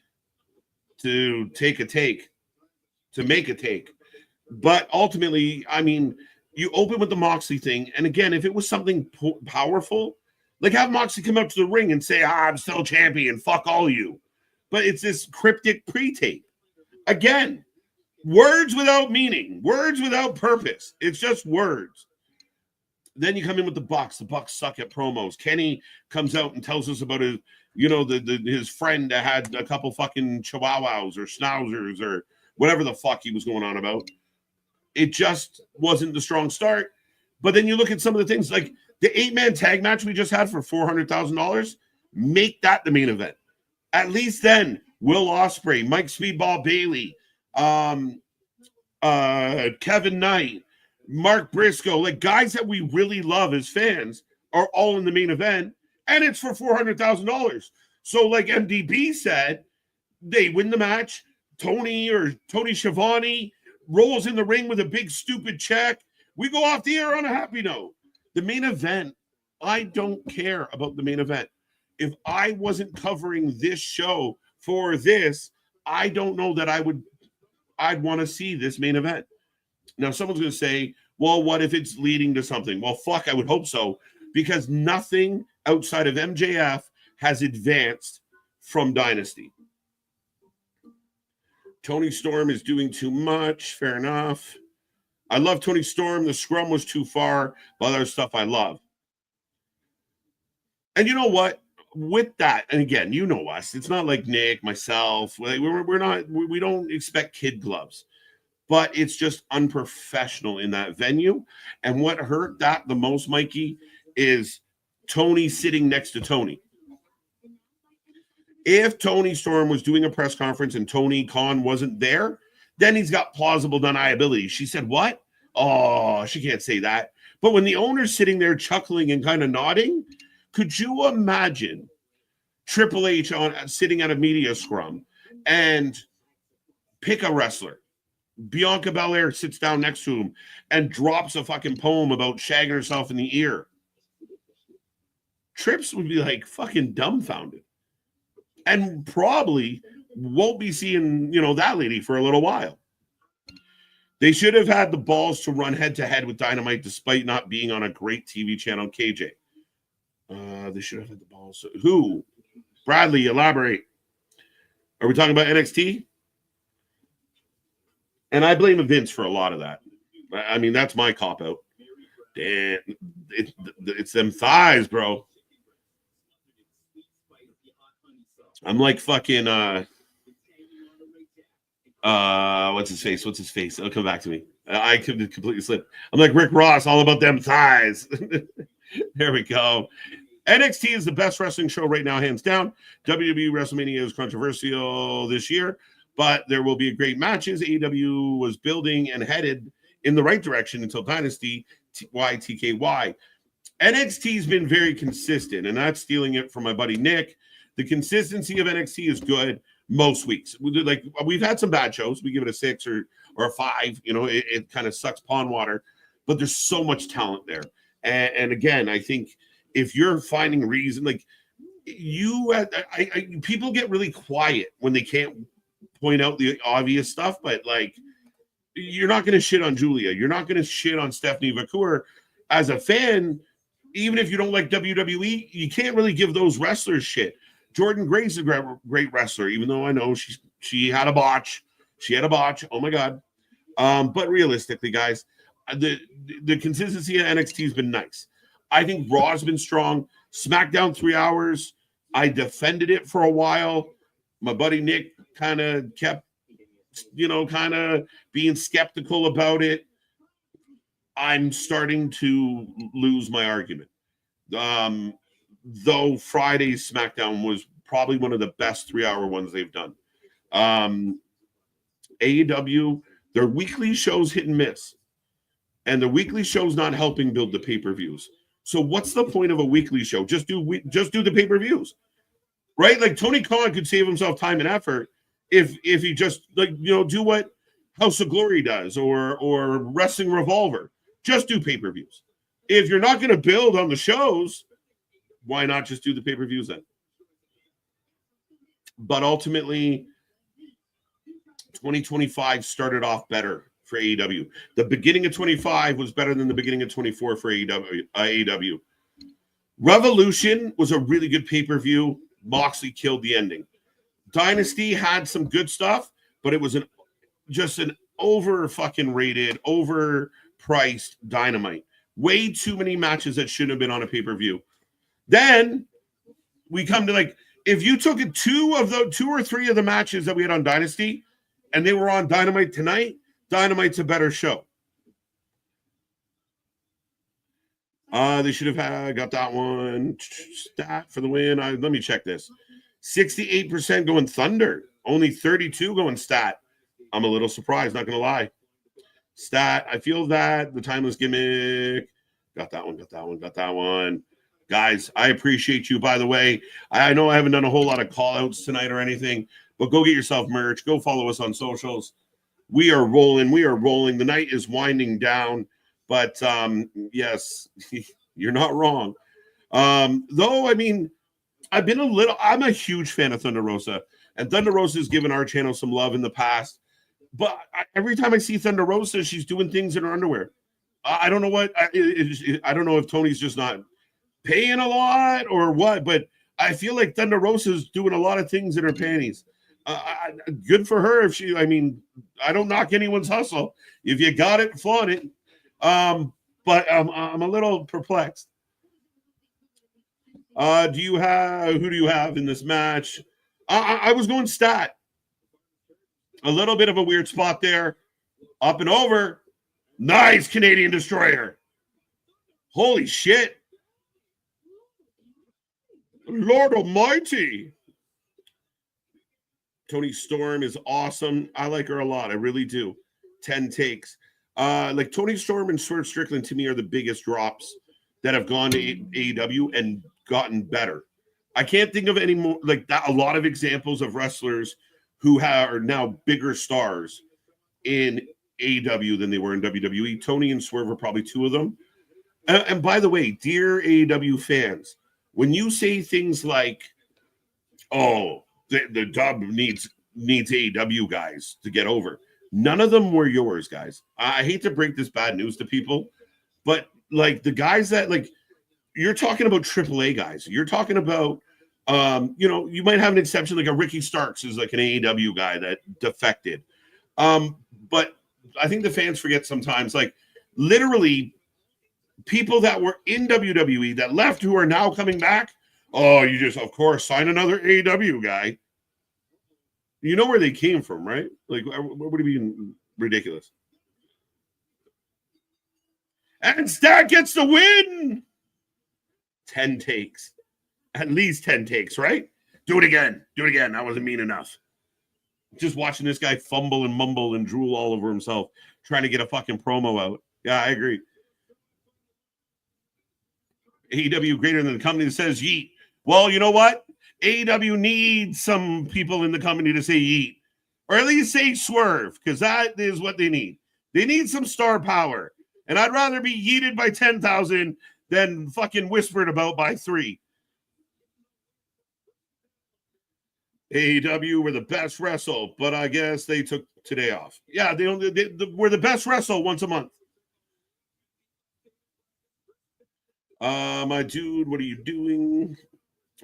to take a take, to make a take? But ultimately, I mean, you open with the Moxley thing, and again, if it was something powerful, like have Moxley come up to the ring and say, I'm still champion, fuck all you. But it's this cryptic pre-tape. Again, words without meaning, words without purpose. It's just words. Then you come in with the Bucks. The Bucks suck at promos. Kenny comes out and tells us about his, his friend that had a couple fucking chihuahuas or schnauzers or whatever the fuck he was going on about. It just wasn't the strong start. But then you look at some of the things, like the 8-man tag match we just had for $400,000. Make that the main event. At least then, Will Ospreay, Mike Speedball Bailey, Kevin Knight, Mark Briscoe, like guys that we really love as fans are all in the main event, and it's for $400,000. So like MDB said, they win the match. Tony Schiavone rolls in the ring with a big stupid check. We go off the air on a happy note. The main event, I don't care about the main event. If I wasn't covering this show for this, I don't know that I'd want to see this main event. Now, someone's going to say, well, what if it's leading to something? Well, fuck, I would hope so, because nothing outside of MJF has advanced from Dynasty. Tony Storm is doing too much. Fair enough. I love Tony Storm. The scrum was too far. But other stuff I love. And you know what? With that, and again, you know us. It's not like Nick, myself. We don't expect kid gloves. But it's just unprofessional in that venue. And what hurt that the most, Mikey, is Tony sitting next to Tony. If Tony Storm was doing a press conference and Tony Khan wasn't there, then he's got plausible deniability. She said, what? Oh, she can't say that. But when the owner's sitting there chuckling and kind of nodding, could you imagine Triple H sitting at a media scrum and pick a wrestler? Bianca Belair sits down next to him and drops a fucking poem about shagging herself in the ear. Trips would be like fucking dumbfounded. And probably won't be seeing, that lady for a little while. They should have had the balls to run head-to-head with Dynamite despite not being on a great TV channel, KJ. They should have had the balls. Who? Bradley, elaborate. Are we talking about NXT? And I blame Vince for a lot of that. I mean, that's my cop-out. Damn, it's them thighs, bro. I'm like fucking what's his face? It'll come back to me. I could completely slip. I'm like Rick Ross, all about them thighs. There we go. NXT is the best wrestling show right now, hands down. WWE WrestleMania is controversial this year, but there will be great matches. AEW was building and headed in the right direction until Dynasty, TKY. NXT's been very consistent, and not stealing it from my buddy Nick. The consistency of NXT is good most weeks. We've had some bad shows. We give it a 6 or a 5. You know, it kind of sucks pond water, but there's so much talent there. And again, I think if you're finding reason, like people get really quiet when they can't point out the obvious stuff, but like you're not going to shit on Julia. You're not going to shit on Stephanie McClure. As a fan, even if you don't like WWE, you can't really give those wrestlers shit. Jordan Grace is a great wrestler, even though I know she had a botch. She had a botch. Oh my God. But realistically, guys, the consistency of NXT has been nice. I think Raw's been strong. SmackDown 3 hours. I defended it for a while. My buddy Nick kind of kept, kind of being skeptical about it. I'm starting to lose my argument. Though Friday's SmackDown was probably one of the best 3-hour ones they've done. AEW, their weekly shows hit and miss. And the weekly show's not helping build the pay-per-views. So what's the point of a weekly show? Just do the pay-per-views, right? Like Tony Khan could save himself time and effort if he just do what House of Glory does or Wrestling Revolver. Just do pay-per-views. If you're not going to build on the shows, why not just do the pay-per-views then? But ultimately, 2025 started off better for AEW. The beginning of 25 was better than the beginning of 24 for AEW. Revolution was a really good pay-per-view. Moxley killed the ending. Dynasty had some good stuff, but it was just an over fucking rated, overpriced Dynamite. Way too many matches that shouldn't have been on a pay-per-view. Then we come to if you took 2 or 3 of the matches that we had on Dynasty and they were on Dynamite tonight, Dynamite's a better show. They should have got that one. Stat for the win. Let me check this. 68% going Thunder. Only 32 going Stat. I'm a little surprised, not going to lie. Stat, I feel that. The timeless gimmick. Got that one. Guys, I appreciate you, by the way. I know I haven't done a whole lot of call-outs tonight or anything, but go get yourself merch. Go follow us on socials. We are rolling. The night is winding down, but yes, you're not wrong. Though, I mean, I'm a huge fan of Thunder Rosa, and Thunder Rosa has given our channel some love in the past, but every time I see Thunder Rosa, she's doing things in her underwear. I don't know what, I don't know if Tony's just not paying a lot or what, but I feel like Thunder Rosa is doing a lot of things in her panties. Good for her. I don't knock anyone's hustle. If you got it, flaunt it. But I'm a little perplexed. Who do you have in this match? I was going Stat. A little bit of a weird spot there. Up and over. Nice Canadian Destroyer. Holy shit. Lord Almighty. Toni Storm is awesome. I like her a lot. I really do. 10 takes. Toni Storm and Swerve Strickland to me are the biggest drops that have gone to AEW and gotten better. I can't think of any more a lot of examples of wrestlers who are now bigger stars in AEW than they were in WWE. Tony and Swerve are probably 2 of them. And by the way, dear AEW fans, when you say things like, "Oh, the dub needs AEW guys to get over," none of them were yours, guys. I hate to break this bad news to people, but the guys that you're talking about AAA guys. You're talking about, you might have an exception like a Ricky Starks is like an AEW guy that defected. But I think the fans forget sometimes, literally people that were in WWE that left who are now coming back. Oh, you just, of course, sign another AEW guy. You know where they came from, right? What would it be ridiculous? And Stat gets the win. 10 takes. At least 10 takes, right? Do it again. Do it again. That wasn't mean enough. Just watching this guy fumble and mumble and drool all over himself, trying to get a fucking promo out. Yeah, I agree. AEW greater than the company that says yeet. Well, you know what? AEW needs some people in the company to say yeet. Or at least say swerve, because that is what they need. They need some star power. And I'd rather be yeeted by 10,000 than fucking whispered about by 3. AEW were the best wrestle, but I guess they took today off. Yeah, they were the best wrestle once a month. My dude, what are you doing?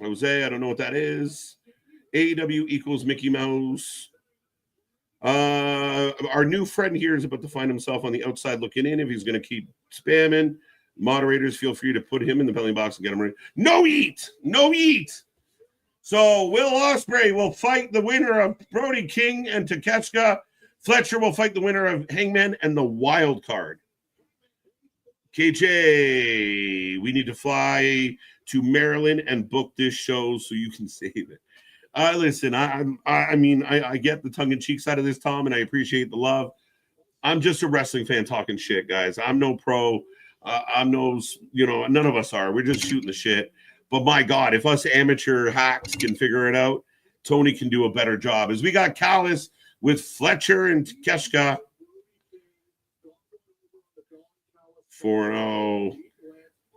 Jose, I don't know what that is. AEW equals Mickey Mouse. Our new friend here is about to find himself on the outside looking in. If he's going to keep spamming, moderators, feel free to put him in the penalty box and get him ready. No eat! No eat! So Will Ospreay will fight the winner of Brody King and Takeshita. Fletcher will fight the winner of Hangman and the Wild Card. KJ, we need to fly to Maryland and book this show so you can save it. Listen, I mean, I get the tongue-in-cheek side of this, Tom, and I appreciate the love. I'm just a wrestling fan talking shit, guys. I'm no pro. I'm no, none of us are. We're just shooting the shit. But my God, if us amateur hacks can figure it out, Tony can do a better job. As we got Callis with Fletcher and Takeshita. 4-0.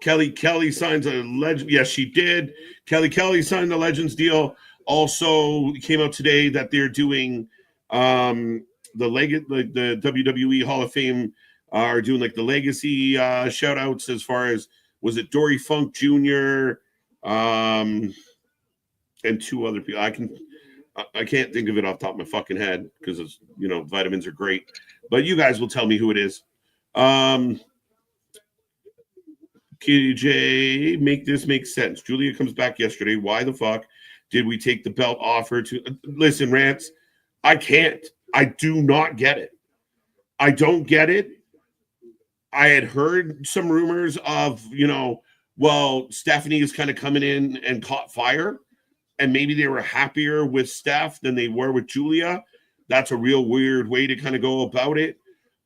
Kelly signs a legend. Yes, she did. Kelly signed the Legends deal. Also came out today that they're doing the WWE Hall of Fame are doing like the legacy shout outs as far as, was it Dory Funk Jr. And 2 other people. I can't think of it off the top of my fucking head because it's, vitamins are great, but you guys will tell me who it is. KJ, make this make sense. Julia comes back yesterday. Why the fuck did we take the belt offer to listen, Rants? I can't. I do not get it. I don't get it. I had heard some rumors of, Stephanie is kind of coming in and caught fire, and maybe they were happier with Steph than they were with Julia. That's a real weird way to kind of go about it.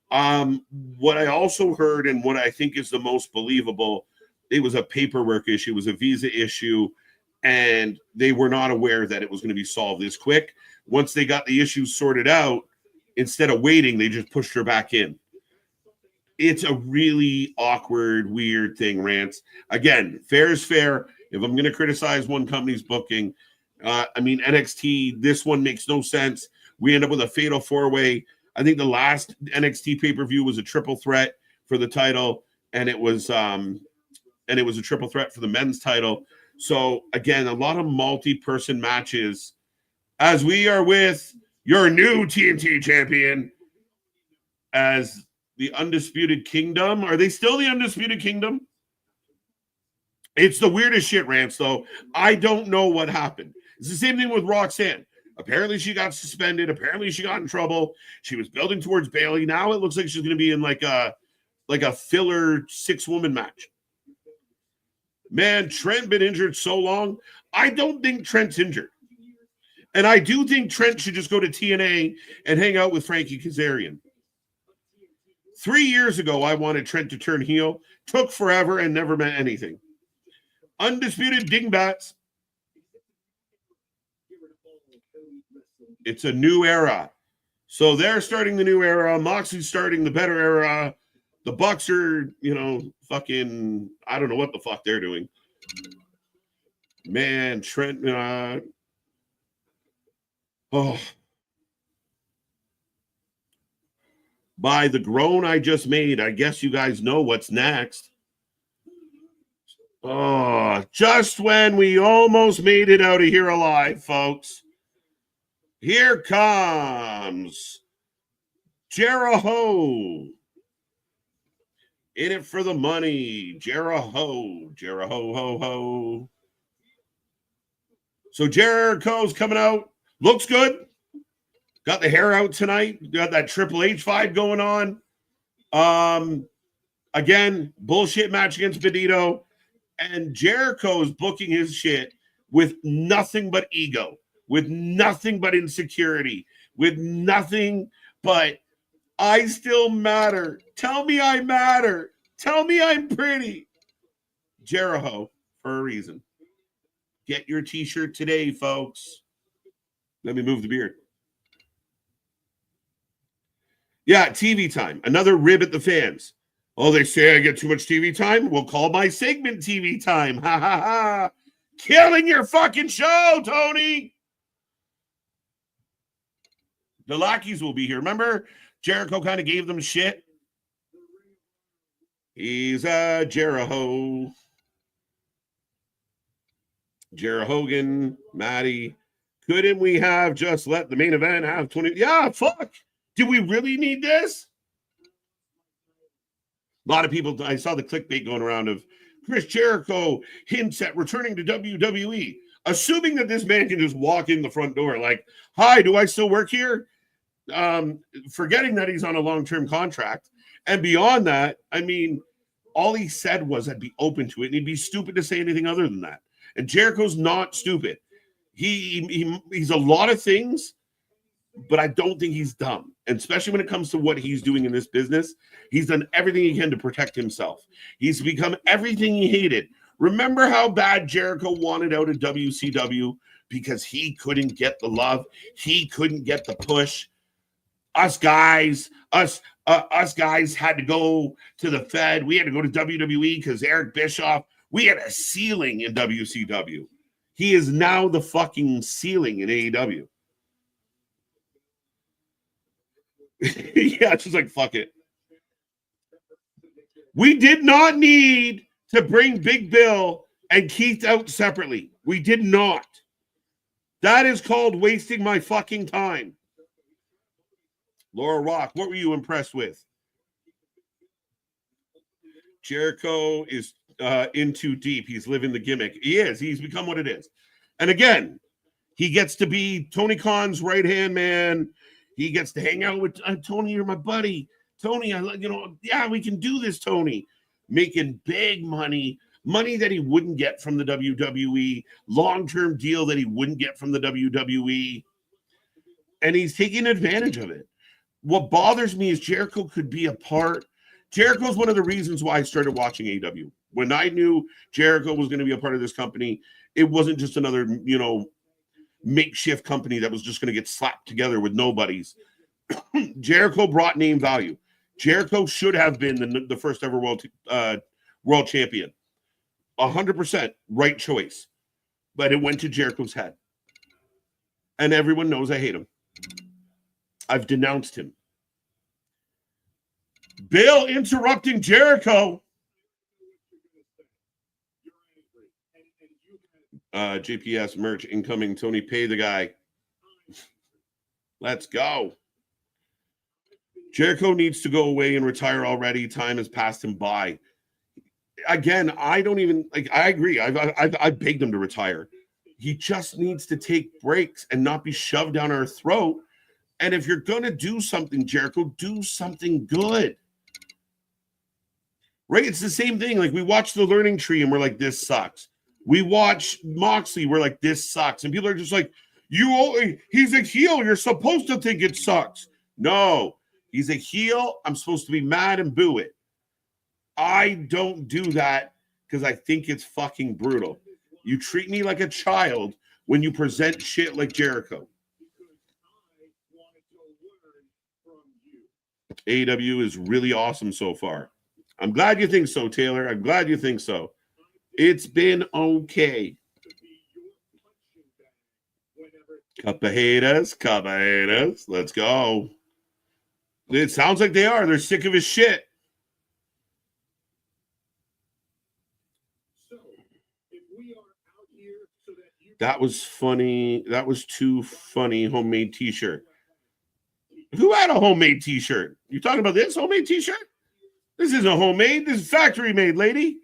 What I also heard, and what I think is the most believable, it was a paperwork issue, it was a visa issue, and they were not aware that it was going to be solved this quick. Once they got the issues sorted out, instead of waiting, they just pushed her back in. It's a really awkward, weird thing, Rants. Again, fair is fair. If I'm going to criticize one company's booking, NXT, this one makes no sense. We end up with a fatal 4-way. I think the last NXT pay-per-view was a triple threat for the title, and it was a triple threat for the men's title. So again, a lot of multi-person matches, as we are with your new TNT champion as the Undisputed Kingdom. Are they still the Undisputed Kingdom? It's the weirdest shit, Rants, though. I don't know what happened. It's the same thing with Roxanne. Apparently she got suspended. Apparently she got in trouble. She was building towards Bayley. Now it looks like she's going to be in like a filler 6-woman match. Man, Trent been injured so long. I don't think Trent's injured. And I do think Trent should just go to TNA and hang out with Frankie Kazarian. 3 years ago, I wanted Trent to turn heel. Took forever and never meant anything. Undisputed Dingbats. It's a new era. So they're starting the new era. Moxley's starting the better era. The Bucks are, fucking, I don't know what the fuck they're doing. Man, Trent, by the groan I just made, I guess you guys know what's next. Oh, just when we almost made it out of here alive, folks. Here comes Jericho. In it for the money. Jericho. Ho. So Jericho's coming out. Looks good. Got the hair out tonight. Got that Triple H vibe going on. Again, bullshit match against Benito. And Jericho is booking his shit with nothing but ego, with nothing but insecurity, with nothing but I still matter. Tell me I matter. Tell me I'm pretty. Jericho for a reason. Get your t-shirt today, folks. Let me move the beard. Yeah, TV time. Another rib at the fans. Oh, they say I get too much TV time? We'll call my segment TV time. Ha ha ha. Killing your fucking show, Tony. The lackeys will be here. Remember, Jericho kind of gave them shit. He's a Jericho. Jericho Hogan, Maddie. Couldn't we have just let the main event have 20? Yeah, fuck. Do we really need this? A lot of people, I saw the clickbait going around of Chris Jericho hints at returning to WWE, assuming that this man can just walk in the front door like, hi, do I still work here? Forgetting that he's on a long-term contract. And beyond that, I mean, all he said was I'd be open to it, and he'd be stupid to say anything other than that. And Jericho's not stupid. He's a lot of things, but I don't think he's dumb. And especially when it comes to what he's doing in this business, he's done everything he can to protect himself. He's become everything he hated. Remember how bad Jericho wanted out of WCW because he couldn't get the love, he couldn't get the push. Us guys had to go to the Fed. We had to go to WWE because Eric Bischoff. We had a ceiling in WCW. He is now the fucking ceiling in AEW. Yeah, just like, fuck it. We did not need to bring Big Bill and Keith out separately. We did not. That is called wasting my fucking time. Laura Rock, what were you impressed with? Jericho is in too deep. He's living the gimmick. He is. He's become what it is. And again, he gets to be Tony Khan's right-hand man. He gets to hang out with Tony. You're my buddy. Tony, yeah, we can do this, Tony. Making big money that he wouldn't get from the WWE, long-term deal that he wouldn't get from the WWE. And he's taking advantage of it. What bothers me is Jericho could be a part. Jericho's one of the reasons why I started watching AEW. When I knew Jericho was going to be a part of this company, it wasn't just another, makeshift company that was just going to get slapped together with nobodies. Jericho brought name value. Jericho should have been the first ever world champion. 100% right choice. But it went to Jericho's head. And everyone knows I hate him. I've denounced him. Bill interrupting Jericho. JPS merch incoming. Tony, pay the guy. Let's go. Jericho needs to go away and retire already. Time has passed him by. Again, I don't even I agree. I've begged him to retire. He just needs to take breaks and not be shoved down our throat. And if you're gonna do something, Jericho, do something good. Right? It's the same thing. Like, we watch The Learning Tree and we're like, this sucks. We watch Moxley, we're like, this sucks. And people are just like, he's a heel. You're supposed to think it sucks. No, he's a heel. I'm supposed to be mad and boo it. I don't do that because I think it's fucking brutal. You treat me like a child when you present shit like Jericho. AEW is really awesome so far. I'm glad you think so, Taylor. I'm glad you think so. It's been okay. Cup of haters. Let's go. It sounds like they are. They're sick of his shit. That was funny. That was too funny. Homemade t-shirt. Who had a homemade t-shirt? You talking about this homemade t-shirt? This isn't homemade. This is factory made, lady.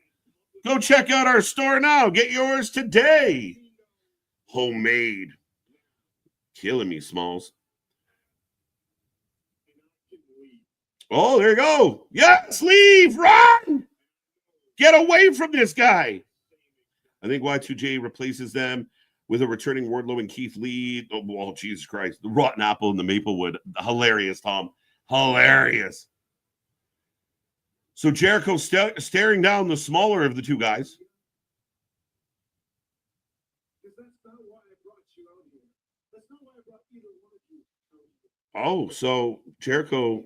Go check out our store now. Get yours today. Homemade. Killing me, Smalls. Oh, there you go. Yes, leave. Run. Get away from this guy. I think Y2J replaces them with a returning Wardlow and Keith Lee. Oh, well, Jesus Christ. The Rotten Apple and the Maplewood. Hilarious, Tom. Hilarious. So Jericho staring down the smaller of the two guys. Oh, so Jericho,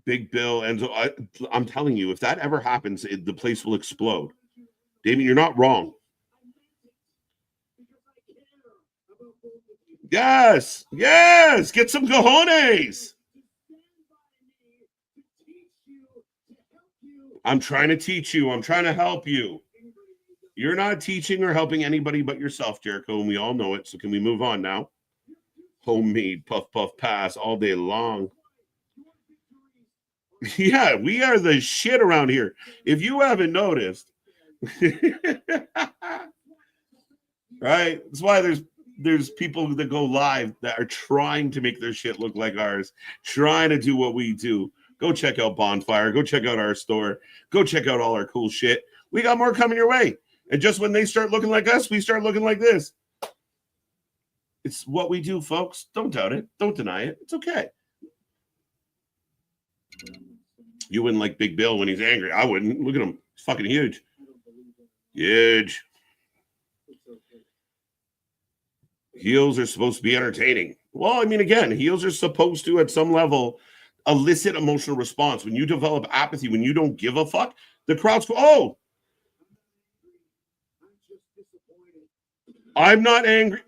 Big Bill, and I'm telling you, if that ever happens, the place will explode. Damien, you're not wrong. Yes, yes, get some cojones. I'm trying to teach you. I'm trying to help you. You're not teaching or helping anybody but yourself, Jericho, and we all know it. So can we move on now? Homemade puff, puff, pass all day long. Yeah, we are the shit around here. If you haven't noticed, right? That's why there's people that go live that are trying to make their shit look like ours, trying to do what we do. Go check out Bonfire. Go check out our store. Go check out all our cool shit. We got more coming your way. And just when they start looking like us, we start looking like this. It's what we do, folks. Don't doubt it. Don't deny it. It's okay. You wouldn't like Big Bill when he's angry. I wouldn't. Look at him. He's fucking huge. Huge. Heels are supposed to be entertaining. Well, I mean, again, heels are supposed to, at some level, elicit emotional response. When you develop apathy, when you don't give a fuck, the crowd's go, oh, I'm not angry.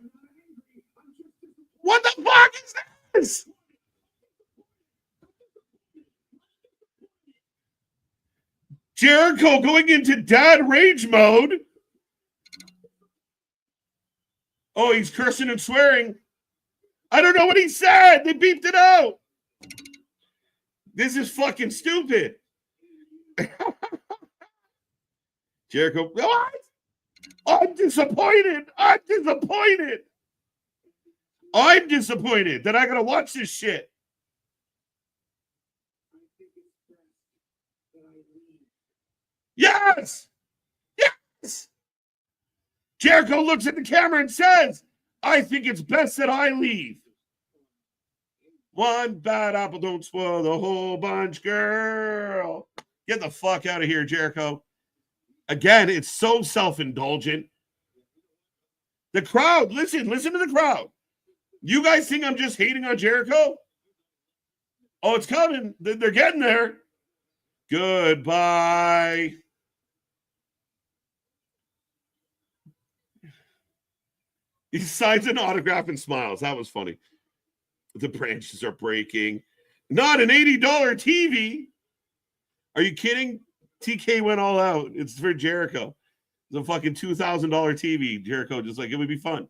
What the fuck is this? Jericho going into dad rage mode. Oh, he's cursing and swearing. I don't know what he said. They beeped it out. This is fucking stupid. Jericho, what? I'm disappointed. I'm disappointed. I'm disappointed that I gotta watch this shit. Yes! Yes! Jericho looks at the camera and says, I think it's best that I leave. One bad apple don't spoil the whole bunch, girl. Get the fuck out of here, Jericho. Again, it's so self-indulgent. The crowd, listen to the crowd. You guys think I'm just hating on Jericho? Oh, it's coming. They're getting there. Goodbye. He signs an autograph and smiles. That was funny. The branches are breaking. Not an $80 TV. Are you kidding? TK went all out. It's for Jericho. The fucking $2,000 TV. Jericho just like, it would be fun.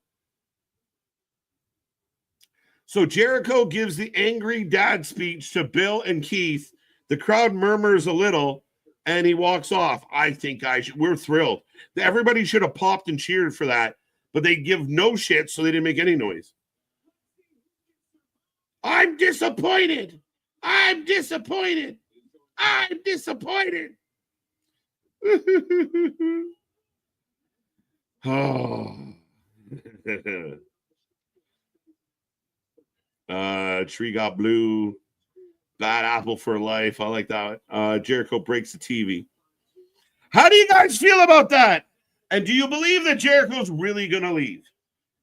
So Jericho gives the angry dad speech to Bill and Keith. The crowd murmurs a little, and he walks off. I think we're thrilled. Everybody should have popped and cheered for that, but they give no shit, so they didn't make any noise. I'm disappointed. I'm disappointed. I'm disappointed. Oh. Tree got blue. Bad apple for life. I like that. Jericho breaks the TV. How do you guys feel about that? And do you believe that Jericho's really going to leave?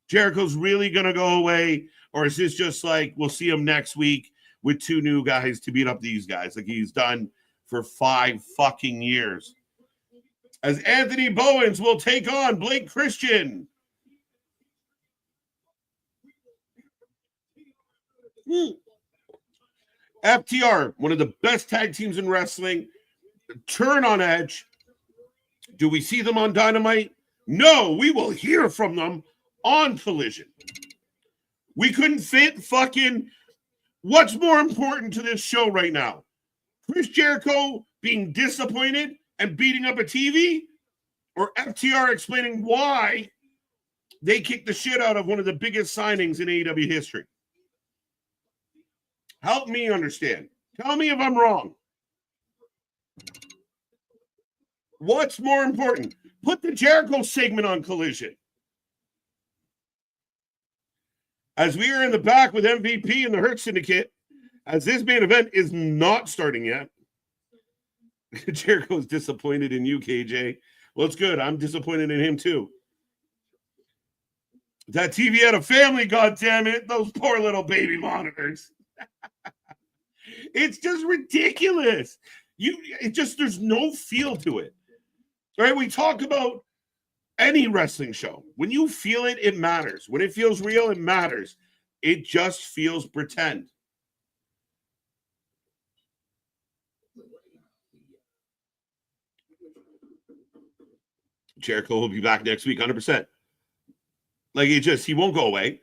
Jericho's really going to go away? Or is this just like, we'll see him next week with two new guys to beat up these guys like he's done for 5 fucking years? As Anthony Bowens will take on Blake Christian. FTR, one of the best tag teams in wrestling, turn on Edge. Do we see them on Dynamite? No, we will hear from them on Collision. We couldn't fit fucking... What's more important to this show right now? Chris Jericho being disappointed and beating up a TV? Or FTR explaining why they kicked the shit out of one of the biggest signings in AEW history? Help me understand. Tell me if I'm wrong. What's more important? Put the Jericho segment on Collision. As we are in the back with MVP and the Hurt Syndicate, as this main event is not starting yet. Jericho's disappointed in you, KJ. Well, it's good. I'm disappointed in him too. That TV had a family, goddammit. Those poor little baby monitors. It's just ridiculous. There's no feel to it. All right, we talk about any wrestling show. When you feel it, it matters. When it feels real, it matters. It just feels pretend. Jericho will be back next week, 100%. Like, he won't go away.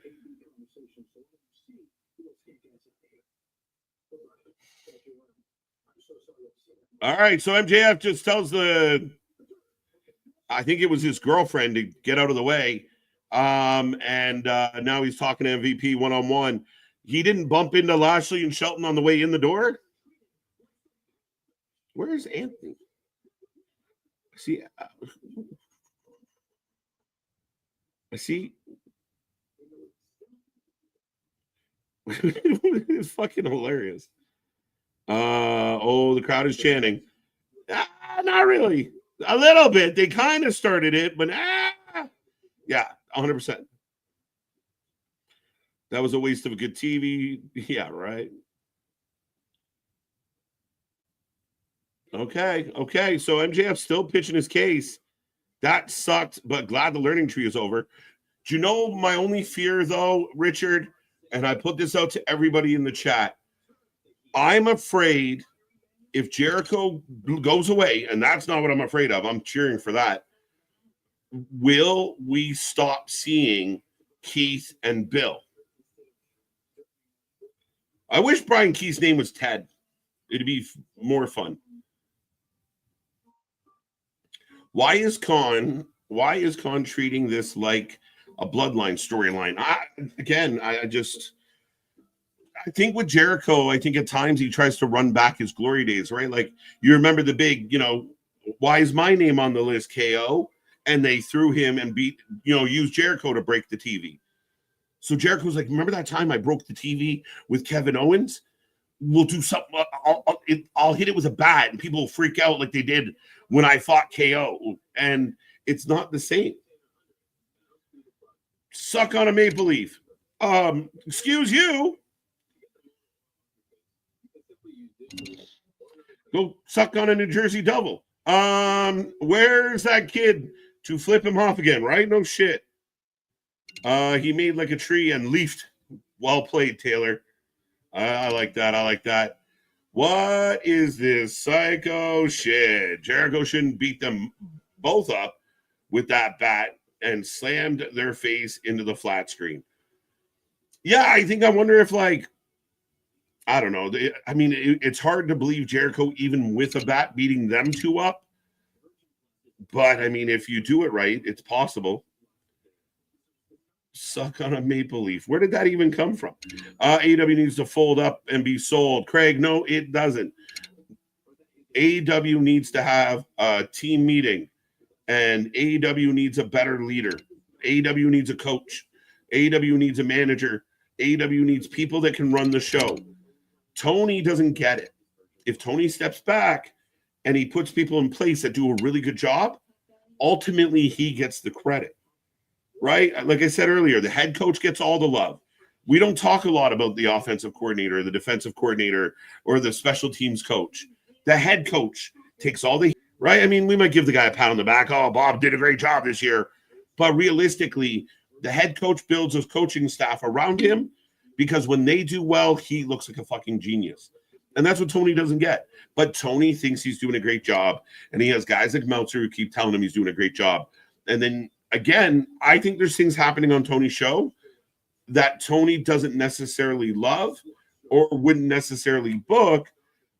All right, so MJF just tells I think it was his girlfriend to get out of the way. And now he's talking to MVP one-on-one. He didn't bump into Lashley and Shelton on the way in the door. Where's Anthony? I see. It's fucking hilarious. The crowd is chanting. Not really. A little bit. They kind of started it, but yeah, 100%. That was a waste of a good TV. Yeah, right. Okay. So MJF still pitching his case. That sucked, but glad the learning tree is over. Do you know my only fear, though, Richard? And I put this out to everybody in the chat. I'm afraid if Jericho goes away, and that's not what I'm afraid of. I'm cheering for that. Will we stop seeing Keith and Bill? I wish Brian Keith's name was Ted. It'd be more fun. Why is Khan treating this like a bloodline storyline? I think with Jericho, I think at times he tries to run back his glory days, right? Like, you remember the big, why is my name on the list, KO? And they threw him and used Jericho to break the TV. So Jericho's like, remember that time I broke the TV with Kevin Owens? We'll do something. I'll hit it with a bat and people will freak out like they did when I fought KO. And it's not the same. Suck on a maple leaf. Excuse you. Go suck on a New Jersey Devil. Where's that kid to flip him off again, right? No shit. He made like a tree and leafed. Well played, Taylor. I like that. What is this psycho shit? Jericho shouldn't beat them both up with that bat and slammed their face into the flat screen. Yeah, I wonder if, like, I don't know. It's hard to believe Jericho, even with a bat, beating them two up. But, if you do it right, it's possible. Suck on a maple leaf. Where did that even come from? AEW needs to fold up and be sold. Craig, no, it doesn't. AEW needs to have a team meeting, and AEW needs a better leader. AEW needs a coach. AEW needs a manager. AEW needs people that can run the show. Tony doesn't get it. If Tony steps back and he puts people in place that do a really good job, ultimately he gets the credit. Right? Like I said earlier, the head coach gets all the love. We don't talk a lot about the offensive coordinator, the defensive coordinator, or the special teams coach. The head coach takes all the right. We might give the guy a pat on the back. Oh, Bob did a great job this year. But realistically, the head coach builds his coaching staff around him, because when they do well, he looks like a fucking genius. And that's what Tony doesn't get. But Tony thinks he's doing a great job. And he has guys like Meltzer who keep telling him he's doing a great job. And then, again, I think there's things happening on Tony's show that Tony doesn't necessarily love or wouldn't necessarily book,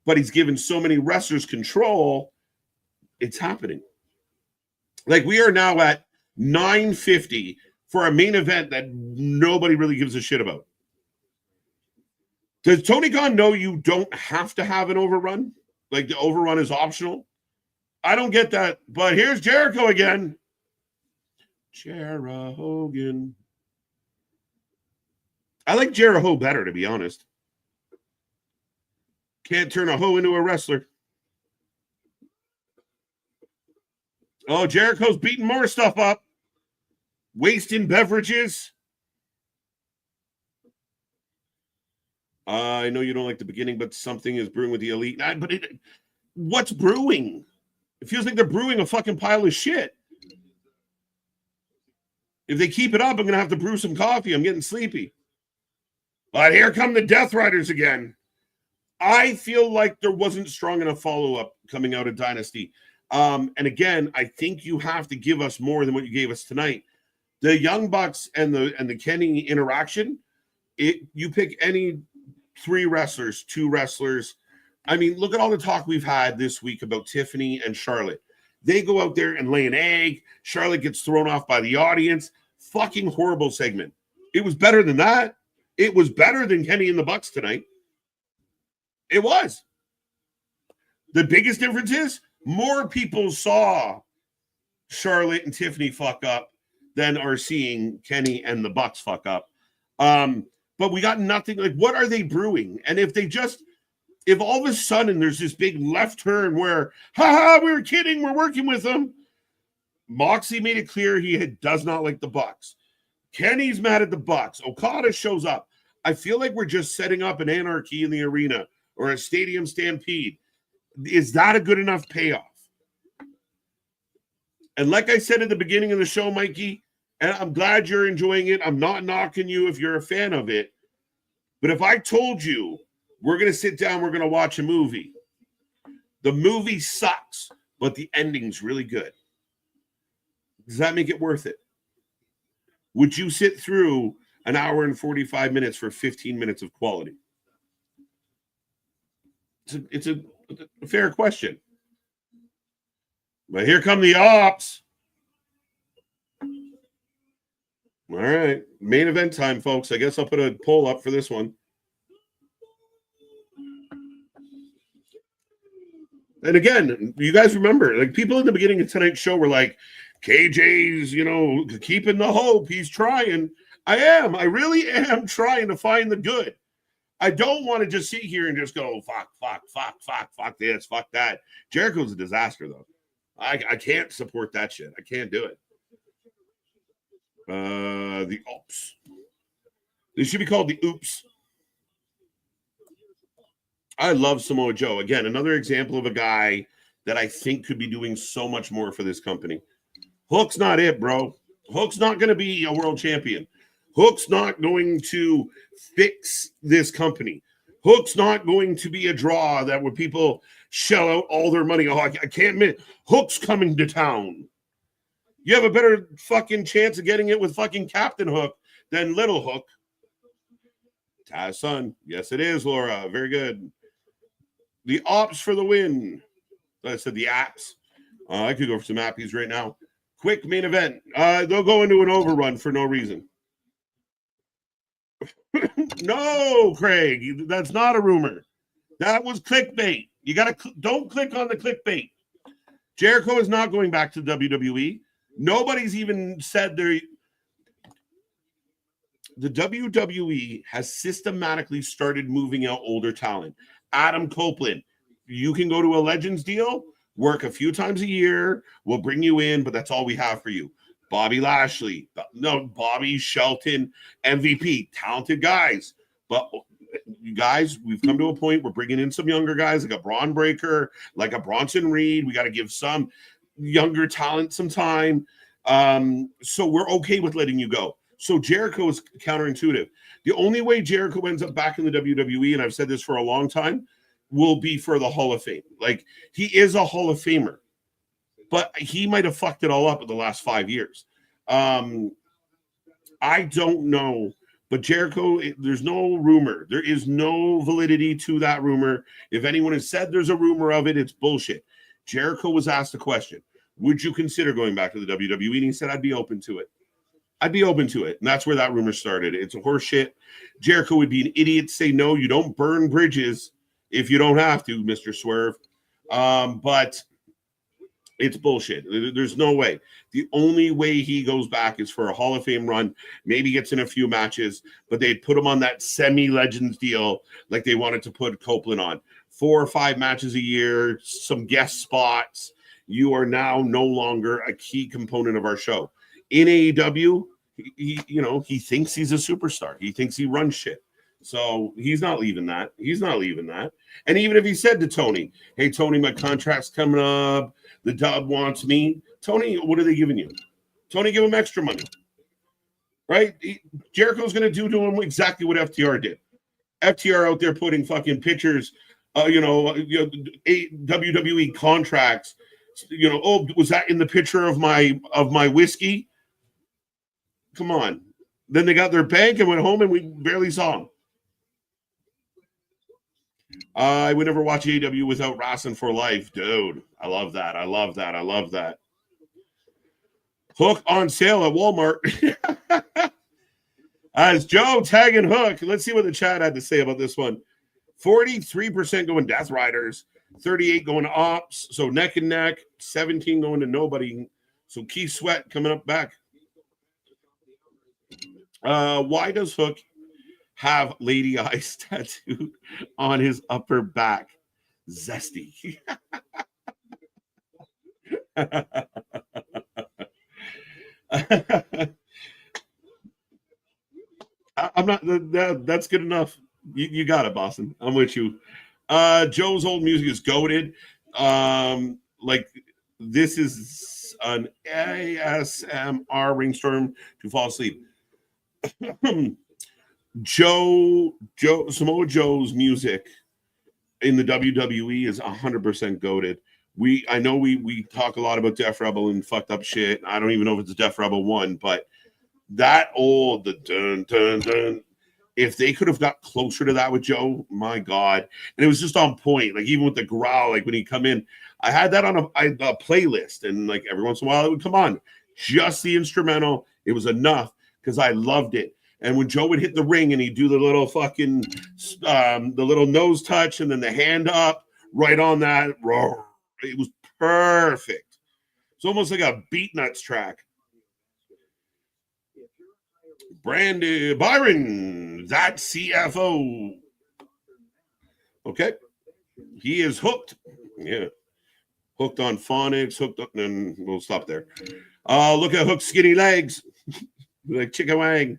but he's given so many wrestlers control, it's happening. Like, we are now at 9:50 for a main event that nobody really gives a shit about. Does Tony Khan know you don't have to have an overrun? Like, the overrun is optional? I don't get that. But here's Jericho again. Jericho. I like Jericho better, to be honest. Can't turn a hoe into a wrestler. Oh, Jericho's beating more stuff up. Wasting beverages. I know you don't like the beginning, but something is brewing with the Elite. What's brewing? It feels like they're brewing a fucking pile of shit. If they keep it up, I'm going to have to brew some coffee. I'm getting sleepy. But here come the Death Riders again. I feel like there wasn't strong enough follow-up coming out of Dynasty. And again, I think you have to give us more than what you gave us tonight. The Young Bucks and the Kenny interaction, you pick any 3 wrestlers, 2 wrestlers. I mean, look at all the talk we've had this week about Tiffany and Charlotte. They go out there and lay an egg. Charlotte gets thrown off by the audience. Fucking horrible segment. It was better than that. It was better than Kenny and the Bucks tonight. It was. The biggest difference is more people saw Charlotte and Tiffany fuck up than are seeing Kenny and the Bucks fuck up. But we got nothing. Like, what are they brewing? And if all of a sudden there's this big left turn where, we were kidding, we're working with them. Moxley made it clear he does not like the Bucks. Kenny's mad at the Bucks. Okada shows up. I feel like we're just setting up an anarchy in the arena or a stadium stampede. Is that a good enough payoff? And like I said at the beginning of the show, Mikey, and I'm glad you're enjoying it. I'm not knocking you if you're a fan of it. But if I told you we're going to sit down, we're going to watch a movie, the movie sucks, but the ending's really good. Does that make it worth it? Would you sit through an hour and 45 minutes for 15 minutes of quality? It's a fair question. But here come the ops. All right. Main event time, folks. I guess I'll put a poll up for this one. And again, you guys remember, like, people in the beginning of tonight's show were like, KJ's, keeping the hope. He's trying. I am. I really am trying to find the good. I don't want to just sit here and just go, fuck this, fuck that. Jericho's a disaster, though. I can't support that shit. I can't do it. The Oops. They should be called the Oops. I love Samoa Joe. Again, another example of a guy that I think could be doing so much more for this company. Hook's not it, bro. Hook's not going to be a world champion. Hook's not going to fix this company. Hook's not going to be a draw that where people shell out all their money. Oh, I can't admit. Hook's coming to town. You have a better fucking chance of getting it with fucking Captain Hook than Little Hook. Taz son. Yes, it is, Laura. Very good. The ops for the win. I said the apps. I could go for some appies right now. Quick main event. They'll go into an overrun for no reason. No, Craig. That's not a rumor. That was clickbait. You don't click on the clickbait. Jericho is not going back to WWE. Nobody's even said they're. The WWE has systematically started moving out older talent. Adam Copeland, you can go to a Legends deal, work a few times a year, we'll bring you in, but that's all we have for you. Bobby Lashley, Bobby Shelton, MVP, talented guys. But you guys, we've come to a point we're bringing in some younger guys like a Braun Breaker, like a Bronson Reed. We got to give some younger talent some time. So we're okay with letting you go. So Jericho is counterintuitive. The only way Jericho ends up back in the WWE, and I've said this for a long time, will be for the Hall of Fame. Like, he is a Hall of Famer, but he might have fucked it all up in the last 5 years. I don't know, but Jericho, there's no rumor. There is no validity to that rumor. If anyone has said there's a rumor of it, it's bullshit. Jericho was asked a question. Would you consider going back to the WWE? And he said, I'd be open to it. I'd be open to it. And that's where that rumor started. It's a horse shit. Jericho would be an idiot to say, no, you don't burn bridges if you don't have to, Mr. Swerve. But It's bullshit. There's no way. The only way he goes back is for a Hall of Fame run, maybe gets in a few matches, but they'd put him on that semi-legends deal like they wanted to put Copeland on. 4 or 5 matches a year, some guest spots. You are now no longer a key component of our show. In AEW, he thinks he's a superstar. He thinks he runs shit. So he's not leaving that. He's not leaving that. And even if he said to Tony, hey, Tony, my contract's coming up. The dub wants me. Tony, what are they giving you? Tony, give him extra money. Right? Jericho's going to do to him exactly what FTR did. FTR out there putting fucking pictures, WWE contracts. Was that in the picture of my whiskey? Come on. Then they got their bank and went home and we barely saw them. I would never watch AEW without Wrestling for Life. Dude, I love that. I love that. I love that. Hook on sale at Walmart. As Joe tagging Hook. Let's see what the chat had to say about this one. 43% going Death Riders. 38 going to Ops. So neck and neck. 17 going to nobody. So Keith Sweat coming up back. Why does Hook have lady eyes tattooed on his upper back? Zesty. I'm not. That's good enough. You got it, Boston. I'm with you. Joe's old music is goated. Like this is an ASMR rainstorm to fall asleep. Samoa Joe's music in the WWE is 100% goated. I know we talk a lot about Def Rebel and fucked up shit. I don't even know if it's a Def Rebel 1, but that old the dun dun dun. If they could have got closer to that with Joe, my God. And it was just on point. Like even with the growl, like when he come in, I had that on a playlist, and like every once in a while it would come on. Just the instrumental, it was enough because I loved it. And when Joe would hit the ring and he'd do the little fucking, the little nose touch and then the hand up right on that, it was perfect. It's almost like a Beatnuts track. Brandy Byron, that CFO. Okay. He is hooked. Yeah. Hooked on phonics, hooked up, and we'll stop there. Look at Hook's skinny legs. Like Chicken Wang.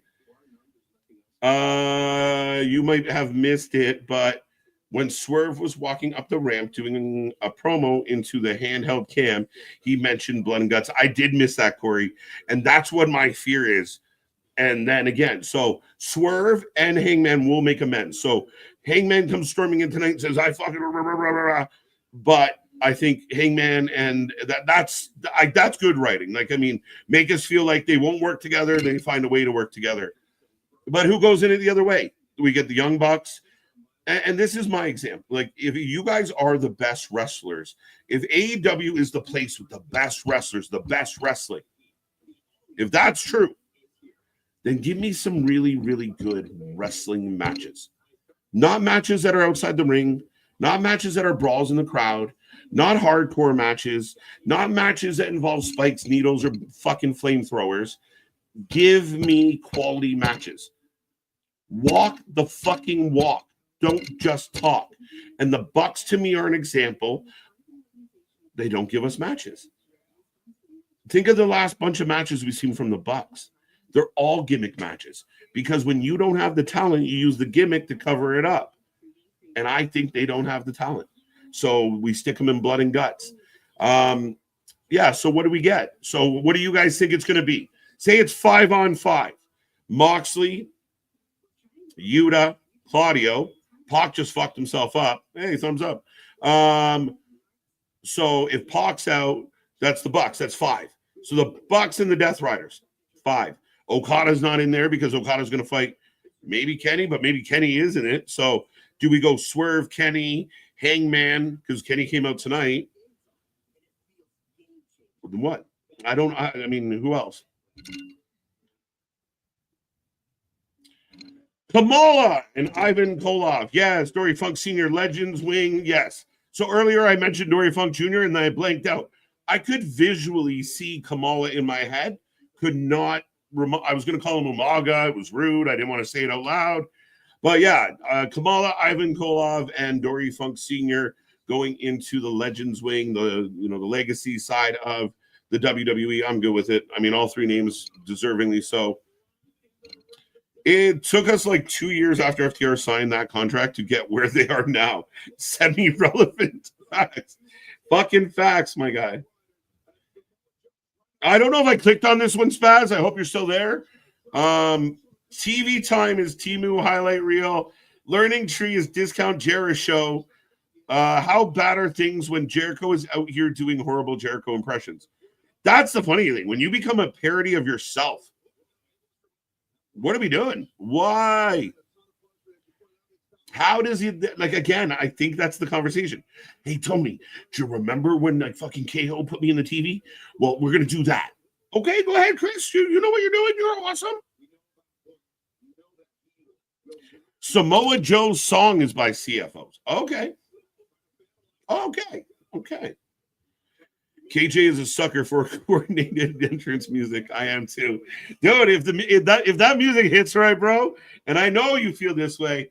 You might have missed it, but when Swerve was walking up the ramp doing a promo into the handheld cam, he mentioned blood and guts. I did miss that, Corey. And that's what my fear is. And then again, so Swerve and Hangman will make amends. So Hangman comes storming in tonight and says, I fucking blah, blah, blah, blah. But I think Hangman and that's good writing. Like, I mean, make us feel like they won't work together. They find a way to work together. But who goes in it the other way? We get the Young Bucks. And this is my example. Like, if you guys are the best wrestlers, if AEW is the place with the best wrestlers, the best wrestling, if that's true, then give me some really, really good wrestling matches. Not matches that are outside the ring, not matches that are brawls in the crowd, not hardcore matches, not matches that involve spikes, needles, or fucking flamethrowers. Give me quality matches. Walk the fucking walk. Don't just talk. And the Bucks, to me, are an example. They don't give us matches. Think of the last bunch of matches we've seen from the Bucks. They're all gimmick matches because when you don't have the talent, you use the gimmick to cover it up. And I think they don't have the talent. So we stick them in blood and guts. Yeah, so what do we get? So what do you guys think it's going to be? Say it's 5-on-5. Moxley, Yuta, Claudio. Pac just fucked himself up. Hey, thumbs up. So if Pac's out, that's the Bucks. That's 5. So the Bucks and the Death Riders, 5. Okada's not in there because Okada's going to fight maybe Kenny, but maybe Kenny isn't it. So do we go Swerve, Kenny, Hangman, because Kenny came out tonight? What? I mean, who else? Kamala and Ivan Koloff. Yes. Dory Funk Sr. Legends Wing. Yes. So earlier I mentioned Dory Funk Jr. and then I blanked out. I could visually see Kamala in my head. Could not. I was going to call him Umaga. It was rude. I didn't want to say it out loud. But yeah, Kamala, Ivan Koloff, and Dory Funk Sr. going into the Legends wing, the legacy side of the WWE. I'm good with it. I mean, all three names deservingly so. It took us like 2 years after FTR signed that contract to get where they are now. Semi-relevant facts. Fucking facts, my guy. I don't know if I clicked on this one, Spaz. I hope you're still there. TV time is Timu highlight reel. Learning tree is discount Jericho. How bad are things when Jericho is out here doing horrible Jericho impressions? That's the funny thing. When you become a parody of yourself, what are we doing? Why? How does he, like, again, I think that's the conversation. Hey, Tony, do you remember when like fucking KO put me in the TV? Well, we're going to do that. Okay, go ahead, Chris. You know what you're doing. You're awesome. Samoa Joe's song is by CFOs. Okay. KJ is a sucker for coordinated entrance music. I am too. Dude, if that music hits right, bro, and I know you feel this way,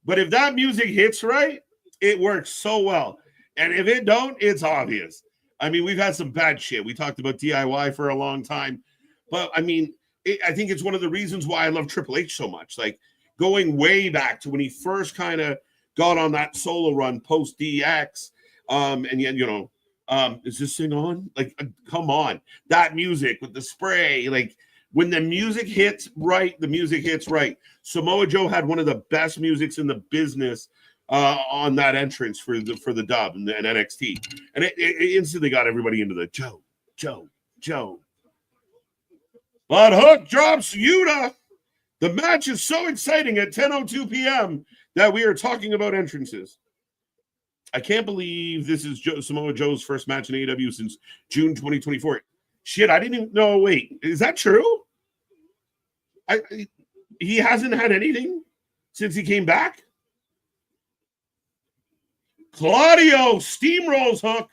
but if that music hits right, it works so well. And if it don't, it's obvious. I mean, we've had some bad shit. We talked about DIY for a long time. But, I mean, I think it's one of the reasons why I love Triple H so much. Like, going way back to when he first kind of got on that solo run post-DX. And yet, is this thing on? Like, come on. That music with the spray, like, when the music hits right, the music hits right. Samoa Joe had one of the best musics in the business on that entrance for the dub and NXT. And it instantly got everybody into the Joe. But Hook drops Yuta. The match is so exciting at 10:02 p.m. that we are talking about entrances. I can't believe this is Samoa Joe's first match in AEW since June 2024. Shit, I didn't even know. Wait, is that true? He hasn't had anything since he came back? Claudio steamrolls Hook.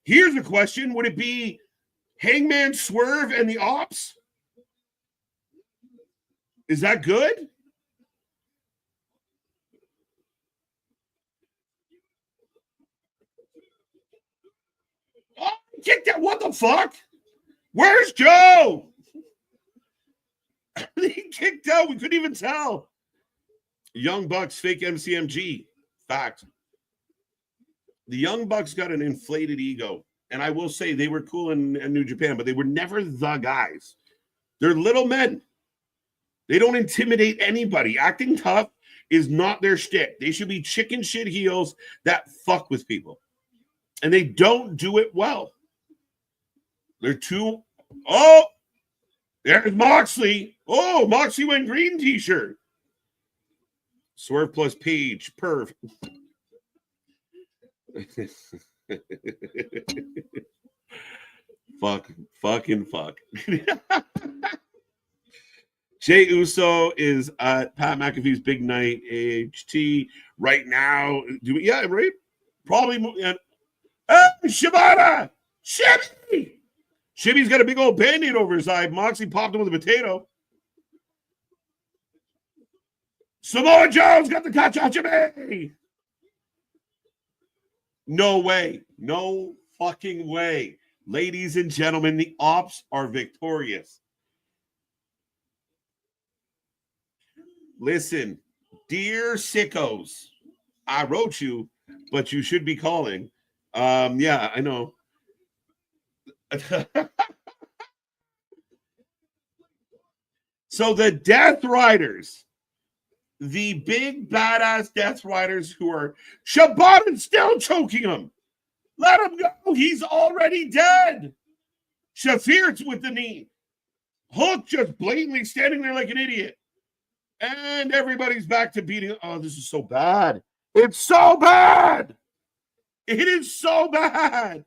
Here's a question. Would it be Hangman Swerve and the Ops? Is that good? Oh, kicked out. What the fuck? Where's Joe? He kicked out. We couldn't even tell. Young Bucks fake MCMG. Fact. The Young Bucks got an inflated ego. And I will say they were cool in New Japan, but they were never the guys. They're little men. They don't intimidate anybody. Acting tough is not their shtick. They should be chicken shit heels that fuck with people. And they don't do it well. They're too... Oh! There's Moxley. Oh, Moxley went green t-shirt. Swerve plus Page. Perf. Fucking fuck. Jey Uso is at Pat McAfee's Big Night HT right now. Right? Probably. Hey, Shibata! Shibby! Shibby's got a big old band-aid over his eye. Moxley popped him with a potato. Samoa Joe's got the Kachachime! No way. No fucking way. Ladies and gentlemen, the Ops are victorious. Listen, dear sickos, I wrote you, but you should be calling. Yeah, I know. So the Death Riders, the big badass Death Riders who are Shibata still choking him. Let him go. He's already dead. Shafir's with the knee. Hook just blatantly standing there like an idiot. And everybody's back to beating. Oh, this is so bad. It's so bad. It is so bad.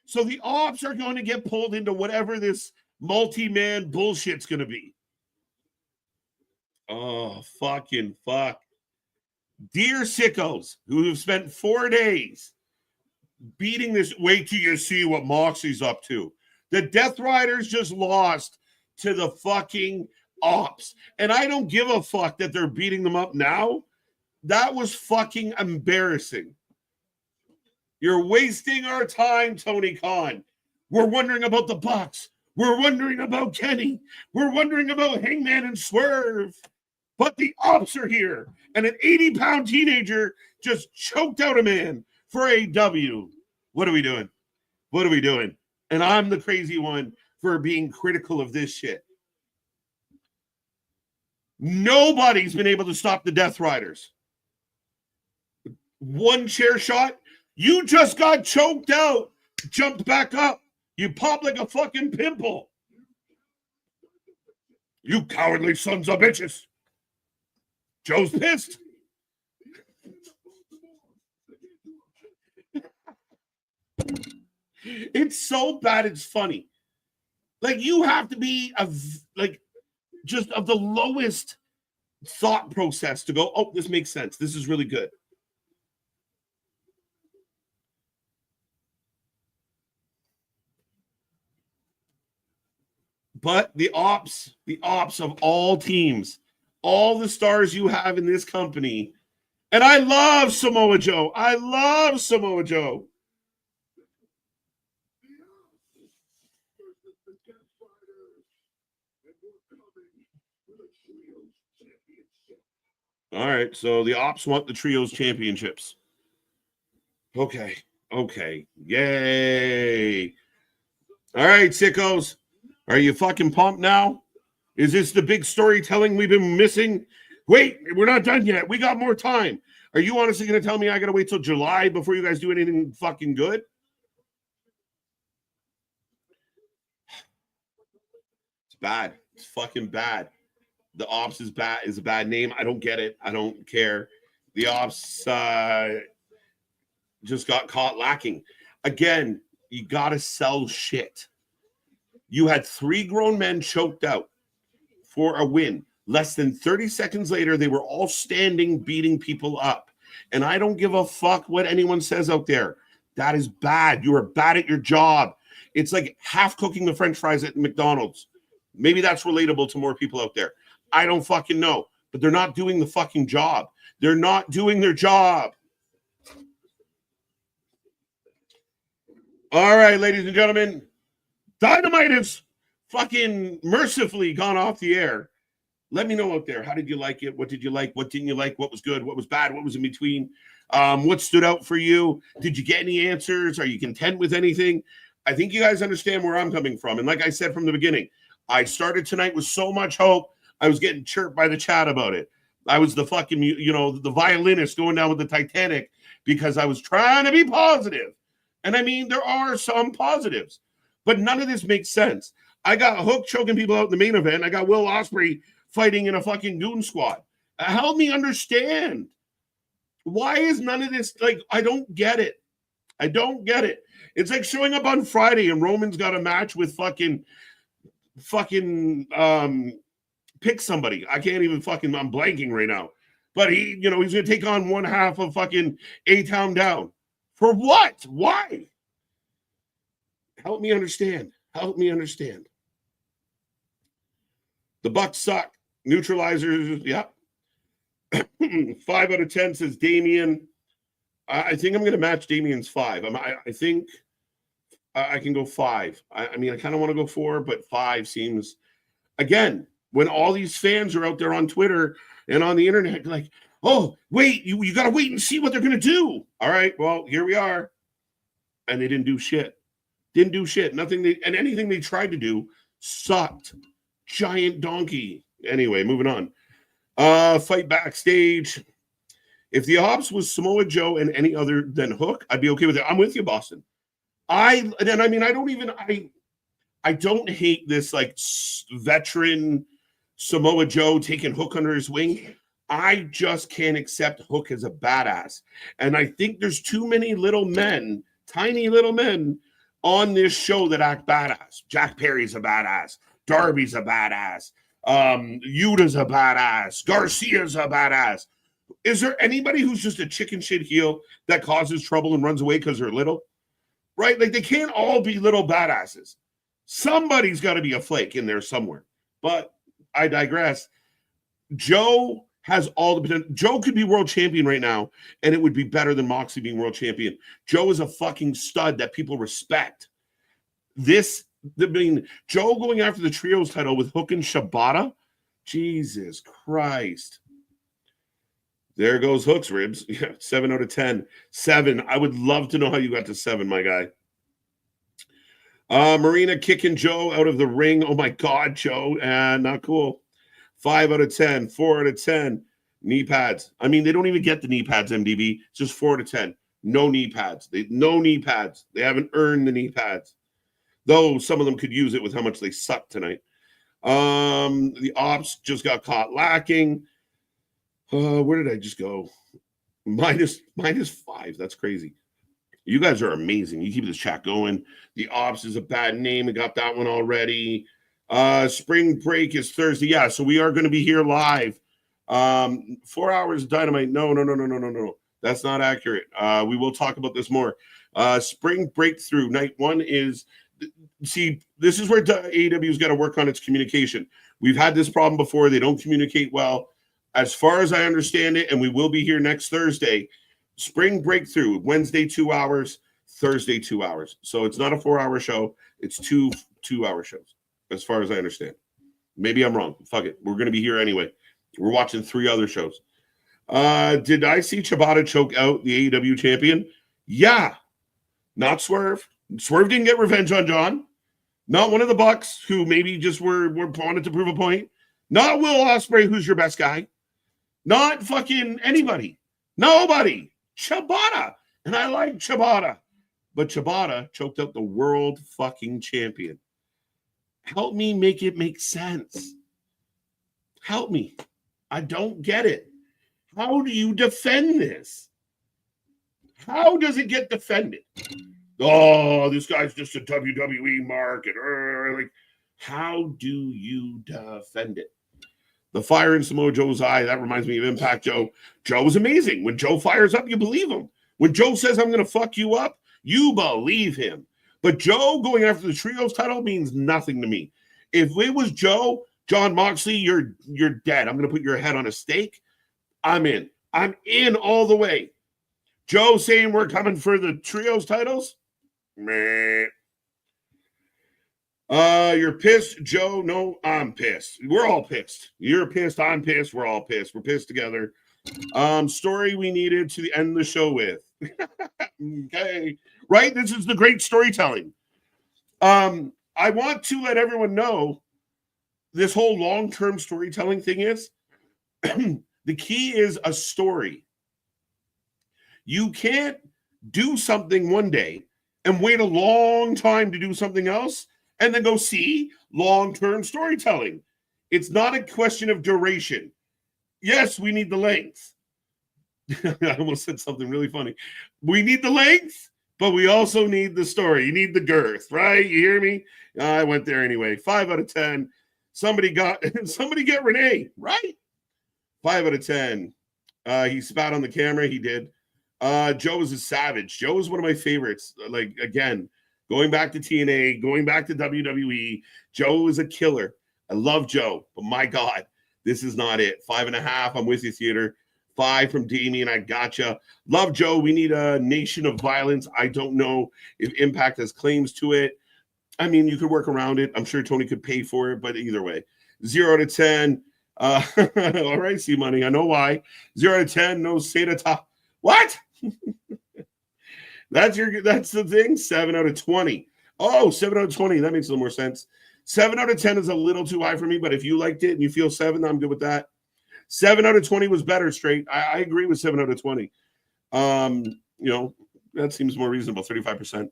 So the Ops are going to get pulled into whatever this multi-man bullshit's going to be. Oh, fucking fuck. Dear sickos who have spent 4 days beating this, wait till you see what Moxley's up to. The Death Riders just lost to the fucking Ops. And I don't give a fuck that they're beating them up now. That was fucking embarrassing. You're wasting our time, Tony Khan. We're wondering about the Bucks. We're wondering about Kenny. We're wondering about Hangman and Swerve. But the Ops are here. And an 80-pound teenager just choked out a man for AEW. What are we doing? What are we doing? And I'm the crazy one for being critical of this shit. Nobody's been able to stop the Death Riders. One chair shot. You just got choked out. Jumped back up. You popped like a fucking pimple. You cowardly sons of bitches. Joe's pissed. It's so bad it's funny. Like, you have to be just of the lowest thought process to go, oh, this makes sense. This is really good. But the ops of all teams, all the stars you have in this company, and I love Samoa Joe. I love Samoa Joe. All right, so the Ops want the Trios championships. Okay. Yay. All right, sickos. Are you fucking pumped now? Is this the big storytelling we've been missing? Wait, we're not done yet. We got more time. Are you honestly going to tell me I got to wait till July before you guys do anything fucking good? It's bad. It's fucking bad. The Ops is a bad name. I don't get it. I don't care. The Ops just got caught lacking. Again, you got to sell shit. You had 3 grown men choked out for a win. Less than 30 seconds later, they were all standing, beating people up. And I don't give a fuck what anyone says out there. That is bad. You are bad at your job. It's like half cooking the French fries at McDonald's. Maybe that's relatable to more people out there. I don't fucking know. But they're not doing the fucking job. They're not doing their job. All right, ladies and gentlemen. Dynamite has fucking mercifully gone off the air. Let me know out there. How did you like it? What did you like? What didn't you like? What was good? What was bad? What was in between? What stood out for you? Did you get any answers? Are you content with anything? I think you guys understand where I'm coming from. And like I said from the beginning, I started tonight with so much hope. I was getting chirped by the chat about it. I was the fucking, the violinist going down with the Titanic because I was trying to be positive. And I mean, there are some positives. But none of this makes sense. I got Hook choking people out in the main event. I got Will Ospreay fighting in a fucking goon squad. Help me understand. Why is none of this, I don't get it. I don't get it. It's like showing up on Friday and Roman's got a match with fucking pick somebody. I can't even I'm blanking right now. But he's going to take on one half of fucking A-Town Down. For what? Why? Help me understand. Help me understand. The Bucks suck. Neutralizers, yeah. 5 out of 10 says Damian. I think I'm going to match Damian's 5. I think I can go 5. I mean, I kind of want to go 4, but 5 seems, again, when all these fans are out there on Twitter and on the internet, like, oh, wait, you got to wait and see what they're going to do. All right, well, here we are. And they didn't do shit. Didn't do shit. And anything they tried to do sucked. Giant donkey. Anyway, moving on. Fight backstage. If the Ops was Samoa Joe and any other than Hook, I'd be okay with it. I'm with you, Boston. I don't hate this veteran Samoa Joe taking Hook under his wing. I just can't accept Hook as a badass. And I think there's too many little men, tiny little men, on this show that act badass. Jack Perry's a badass. Darby's a badass. Yuta's a badass. Garcia's a badass. Is there anybody who's just a chicken shit heel that causes trouble and runs away because they're little? Right? Like, they can't all be little badasses. Somebody's got to be a flake in there somewhere. But I digress. Joe has all the potential. Joe could be world champion right now, and it would be better than Moxley being world champion. Joe is a fucking stud that people respect. Joe going after the trios title with Hook and Shibata? Jesus Christ. There goes Hook's ribs. Yeah, 7 out of 10. 7. I would love to know how you got to 7, my guy. Marina kicking Joe out of the ring. Oh, my God, Joe. Not cool. 5 out of 10. 4 out of 10. Knee pads. I mean, they don't even get the knee pads, MDB. It's just 4 out of 10. No knee pads. No knee pads. They haven't earned the knee pads. Though some of them could use it with how much they suck tonight. The Ops just got caught lacking. Where did I just go? Minus 5. That's crazy. You guys are amazing. You keep this chat going. The Ops is a bad name. I got that one already. Spring break is Thursday. Yeah, so we are going to be here live. 4 hours of Dynamite. No. That's not accurate. We will talk about this more. Spring breakthrough. Night 1 is... See, this is where AEW's got to work on its communication. We've had this problem before. They don't communicate well. As far as I understand it, and we will be here next Thursday, Spring Breakthrough, Wednesday 2 hours, Thursday 2 hours. So it's not a 4-hour show. It's two 2-hour shows, as far as I understand. Maybe I'm wrong. Fuck it. We're going to be here anyway. We're watching 3 other shows. Did I see Shibata choke out the AEW champion? Yeah. Not Swerve. Swerve didn't get revenge on John. Not one of the Bucks who maybe just were wanted to prove a point. Not Will Ospreay, who's your best guy. Not fucking anybody. Nobody. Shibata. And I like Shibata. But Shibata choked out the world fucking champion. Help me make it make sense. Help me. I don't get it. How do you defend this? How does it get defended? Oh, this guy's just a WWE mark. And, like, how do you defend it? The fire in Samoa Joe's eye, that reminds me of Impact Joe. Joe is amazing. When Joe fires up, you believe him. When Joe says, I'm going to fuck you up, you believe him. But Joe going after the trios title means nothing to me. If it was Joe, John Moxley, you're dead. I'm going to put your head on a stake. I'm in. I'm in all the way. Joe saying we're coming for the trios titles? Meh. You're pissed, Joe? No, I'm pissed. We're all pissed. You're pissed. I'm pissed. We're all pissed. We're pissed together. Story we needed to end the show with. Okay. Right? This is the great storytelling. I want to let everyone know this whole long-term storytelling thing is the key is a story. You can't do something one day and wait a long time to do something else and then go see long-term storytelling. It's not a question of duration. Yes, we need the length. I almost said something really funny. We need the length, but we also need the story. You need the girth, right? You hear me? I went there anyway. 5 out of 10. Somebody get Renee, right? 5 out of 10. He spat on the camera. He did. Joe is a savage. Joe is one of my favorites. Like, again, going back to TNA, going back to WWE, Joe is a killer. I love Joe, but my God, this is not it. 5.5. I'm with you, Theater. 5 from Damien. I gotcha. Love Joe. We need a nation of violence. I don't know if Impact has claims to it. I mean, you could work around it. I'm sure Tony could pay for it, but either way, 0 out of 10. All right, C-Money. I know why. 0 out of 10. No Sadata. What? That's the thing. 7 out of 20. Oh, 7 out of 20. That makes a little more sense. 7 out of 10 is a little too high for me, but if you liked it and you feel 7, I'm good with that. 7 out of 20 was better straight. I agree with 7 out of 20. That seems more reasonable, 35%.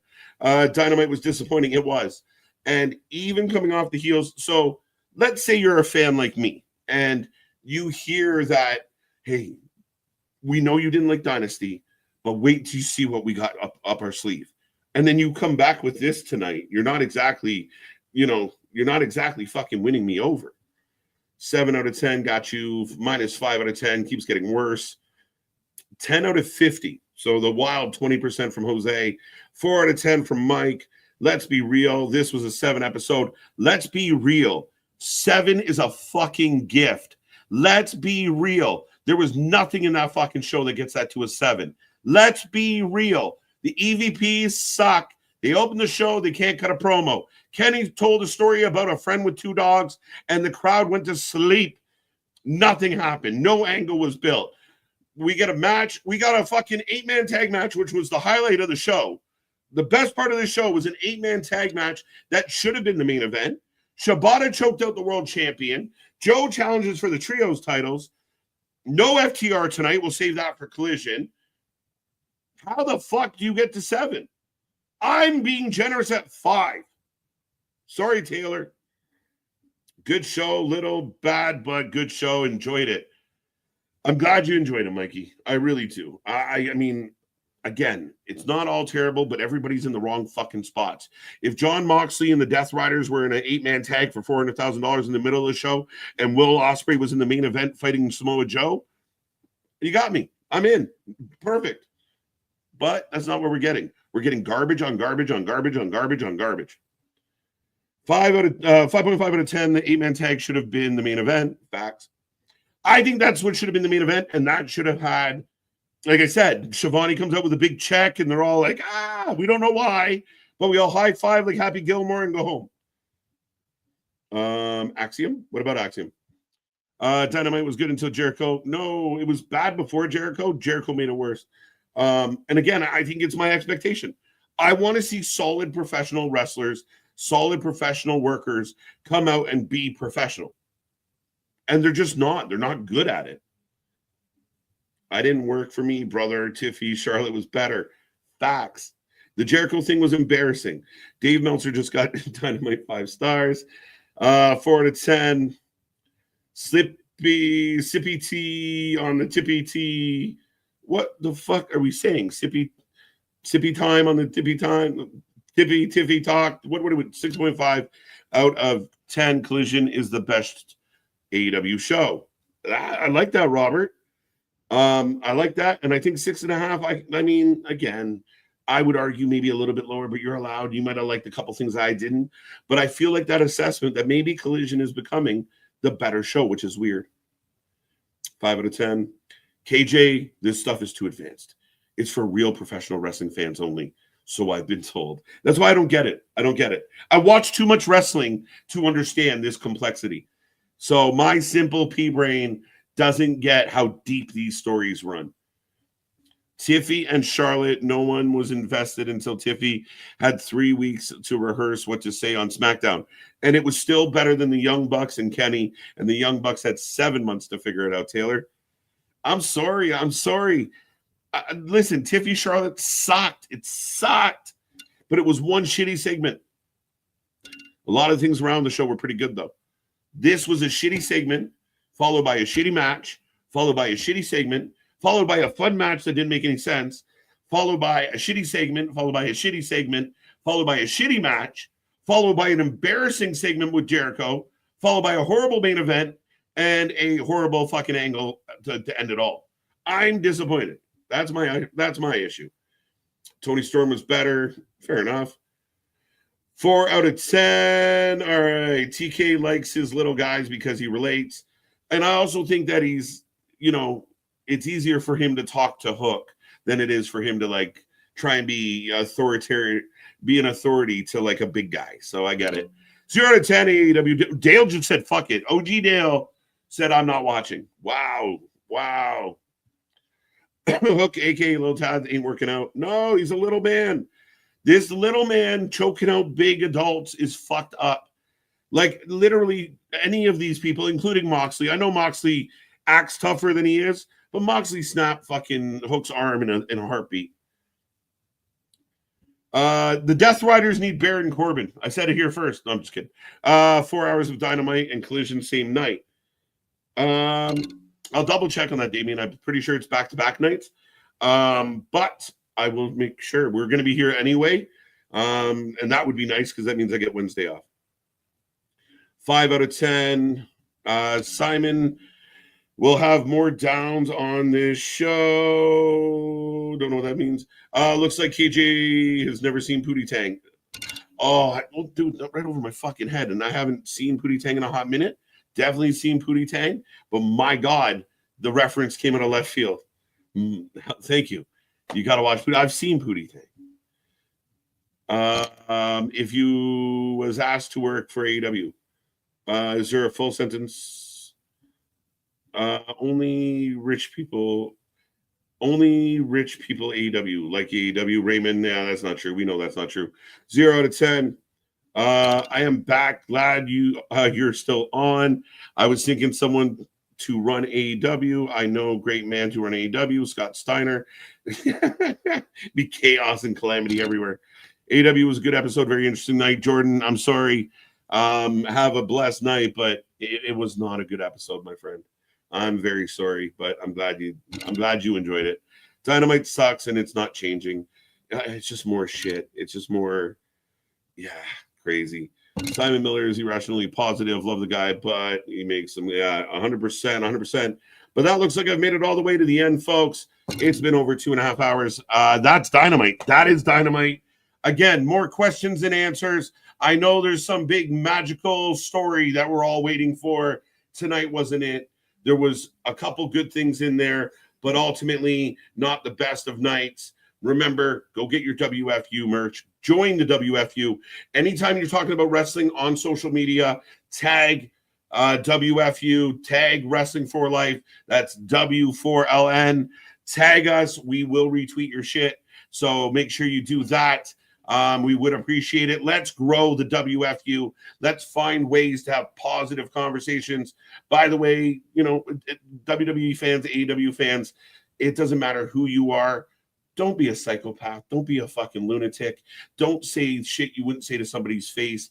Dynamite was disappointing. It was. And even coming off the heels. So let's say you're a fan like me and you hear that, hey, we know you didn't like Dynasty, but wait till you see what we got up our sleeve. And then you come back with this tonight. You're not exactly fucking winning me over. 7 out of 10 got you. -5 out of 10 keeps getting worse. 10 out of 50. So the wild 20% from Jose. 4 out of 10 from Mike. Let's be real. This was a 7 episode. Let's be real. 7 is a fucking gift. Let's be real. There was nothing in that fucking show that gets that to a 7. Let's be real. The EVPs suck. They opened the show. They can't cut a promo. Kenny told a story about a friend with 2 dogs, and the crowd went to sleep. Nothing happened. No angle was built. We get a match. We got a fucking 8-man tag match, which was the highlight of the show. The best part of the show was an 8-man tag match that should have been the main event. Shibata choked out the world champion. Joe challenges for the trios titles. No FTR tonight. We'll save that for Collision. How the fuck do you get to 7? I'm being generous at 5. Sorry, Taylor. Good show. Little bad, but good show. Enjoyed it. I'm glad you enjoyed it, Mikey. I really do. I mean, again, it's not all terrible, but everybody's in the wrong fucking spots. If John Moxley and the Death Riders were in an 8-man tag for $400,000 in the middle of the show, and Will Ospreay was in the main event fighting Samoa Joe, you got me. I'm in. Perfect. But that's not what we're getting. We're getting garbage on garbage on garbage on garbage on garbage. 5.5 out of 10. The 8-man tag should have been the main event. Facts. I think that's what should have been the main event, and that should have had, like I said, Shivani comes out with a big check, and they're all like, we don't know why, but we all high five like Happy Gilmore and go home. Axiom? What about Axiom? Dynamite was good until Jericho. No, it was bad before Jericho. Jericho made it worse. And again, I think it's my expectation. I want to see solid professional wrestlers, solid professional workers come out and be professional. And they're just not. They're not good at it. I didn't work for me, brother. Tiffy, Charlotte was better. Facts. The Jericho thing was embarrassing. Dave Meltzer just got Dynamite 5 stars. 4 out of 10. Sippy tea on the tippy tea. What the fuck are we saying? Sippy time on the tippy time. Tiffy talk. What are we? 6.5 out of 10. Collision is the best AEW show. I like that, Robert. I like that, and I think 6.5. I mean, again, I would argue maybe a little bit lower, but you're allowed. You might have liked a couple things I didn't, but I feel like that assessment that maybe Collision is becoming the better show, which is weird. 5 out of 10. KJ, this stuff is too advanced. It's for real professional wrestling fans only. So I've been told. That's why I don't get it. I watch too much wrestling to understand this complexity. So my simple pea brain doesn't get how deep these stories run. Tiffy and Charlotte, no one was invested until Tiffy had 3 weeks to rehearse what to say on SmackDown. And it was still better than the Young Bucks and Kenny. And the Young Bucks had 7 months to figure it out, Taylor. I'm sorry. Listen, Tiffy Charlotte sucked. It sucked. But it was one shitty segment. A lot of things around the show were pretty good, though. This was a shitty segment, followed by a shitty match, followed by a shitty segment, followed by a fun match that didn't make any sense, followed by a shitty segment, followed by a shitty segment, followed by a shitty match, followed by an embarrassing segment with Jericho, followed by a horrible main event, and a horrible fucking angle to end it all. I'm disappointed. That's my issue. Tony Storm was better. Fair enough. 4 out of 10. All right. TK likes his little guys because he relates. And I also think that he's, it's easier for him to talk to Hook than it is for him to like try and be authoritarian, be an authority to like a big guy. So I get it. 0 out of 10 AEW. Dale just said, fuck it. OG Dale said, I'm not watching. Wow. Hook, a.k.a. Lil Tad, ain't working out. No, he's a little man. This little man choking out big adults is fucked up. Like, literally, any of these people, including Moxley. I know Moxley acts tougher than he is, but Moxley snapped fucking Hook's arm in a heartbeat. The Death Riders need Barrett and Corbin. I said it here first. No, I'm just kidding. 4 hours of Dynamite and Collision same night. I'll double check on that, Damien. I'm pretty sure it's back-to-back nights. But I will make sure. We're going to be here anyway. And that would be nice because that means I get Wednesday off. 5 out of 10. Simon We'll have more downs on this show. Don't know what that means. Looks like KJ has never seen Pootie Tang. Oh, dude, right over my fucking head. And I haven't seen Pootie Tang in a hot minute. Definitely seen Pootie Tang. But my God, the reference came out of left field. Thank you. You got to watch Pootie. I've seen Pootie Tang. If you was asked to work for AEW, is there a full sentence? Only rich people AEW, like AEW. Raymond, yeah, that's not true. We know that's not true. 0 out of 10. I am back. Glad you're still on. I was thinking someone to run AEW. I know a great man to run AEW, Scott Steiner. Be chaos and calamity everywhere. AEW was a good episode, very interesting night. Jordan, I'm sorry. Have a blessed night, but it was not a good episode, my friend. I'm very sorry, but I'm glad you enjoyed it. Dynamite sucks and it's not changing. It's just more shit. It's just more, crazy. Simon Miller is irrationally positive. Love the guy, but he makes some, 100%. But that looks like I've made it all the way to the end, folks. It's been over 2.5 hours. That's Dynamite. That is Dynamite. Again, more questions and answers. I know there's some big magical story that we're all waiting for. Tonight wasn't it. There was a couple good things in there, but ultimately not the best of nights. Remember, go get your WFU merch. Join the WFU. Anytime you're talking about wrestling on social media, tag WFU, tag Wrestling for Life. That's W4LN. Tag us. We will retweet your shit. So make sure you do that. We would appreciate it. Let's grow the WFU. Let's find ways to have positive conversations. By the way, WWE fans, AEW fans, it doesn't matter who you are. Don't be a psychopath. Don't be a fucking lunatic. Don't say shit you wouldn't say to somebody's face.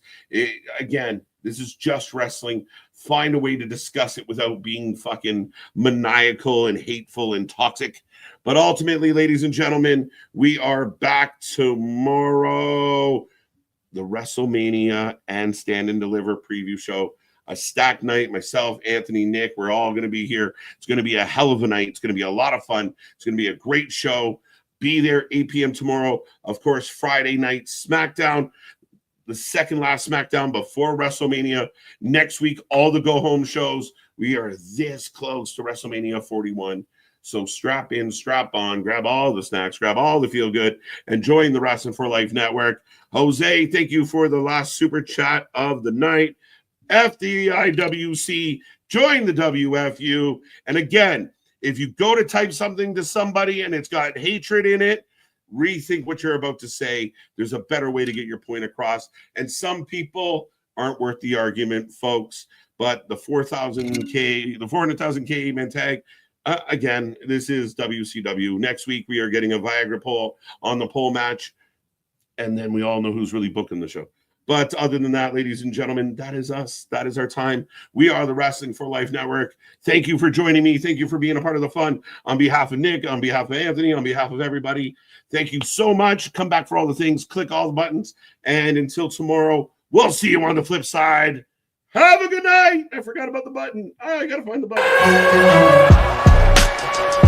Again, this is just wrestling. Find a way to discuss it without being fucking maniacal and hateful and toxic. But ultimately, ladies and gentlemen, we are back tomorrow. The WrestleMania and Stand and Deliver preview show. A stacked night. Myself, Anthony, Nick, we're all going to be here. It's going to be a hell of a night. It's going to be a lot of fun. It's going to be a great show. Be there 8 p.m. tomorrow. Of course, Friday night SmackDown. The second last SmackDown before WrestleMania. Next week, all the go-home shows. We are this close to WrestleMania 41. So strap in, strap on, grab all the snacks, grab all the feel-good, and join the Wrestling for Life Network. Jose, thank you for the last super chat of the night. FDIWC, join the WFU. And again, if you go to type something to somebody and it's got hatred in it, rethink what you're about to say. There's a better way to get your point across. And some people aren't worth the argument, folks. But the 400,000K man tag, again, this is WCW. Next week, we are getting a Viagra poll on the poll match. And then we all know who's really booking the show. But other than that, ladies and gentlemen, that is us. That is our time. We are the Wrestling for Life Network. Thank you for joining me. Thank you for being a part of the fun. On behalf of Nick, on behalf of Anthony, on behalf of everybody, thank you so much. Come back for all the things. Click all the buttons. And until tomorrow, we'll see you on the flip side. Have a good night. I forgot about the button. I got to find the button.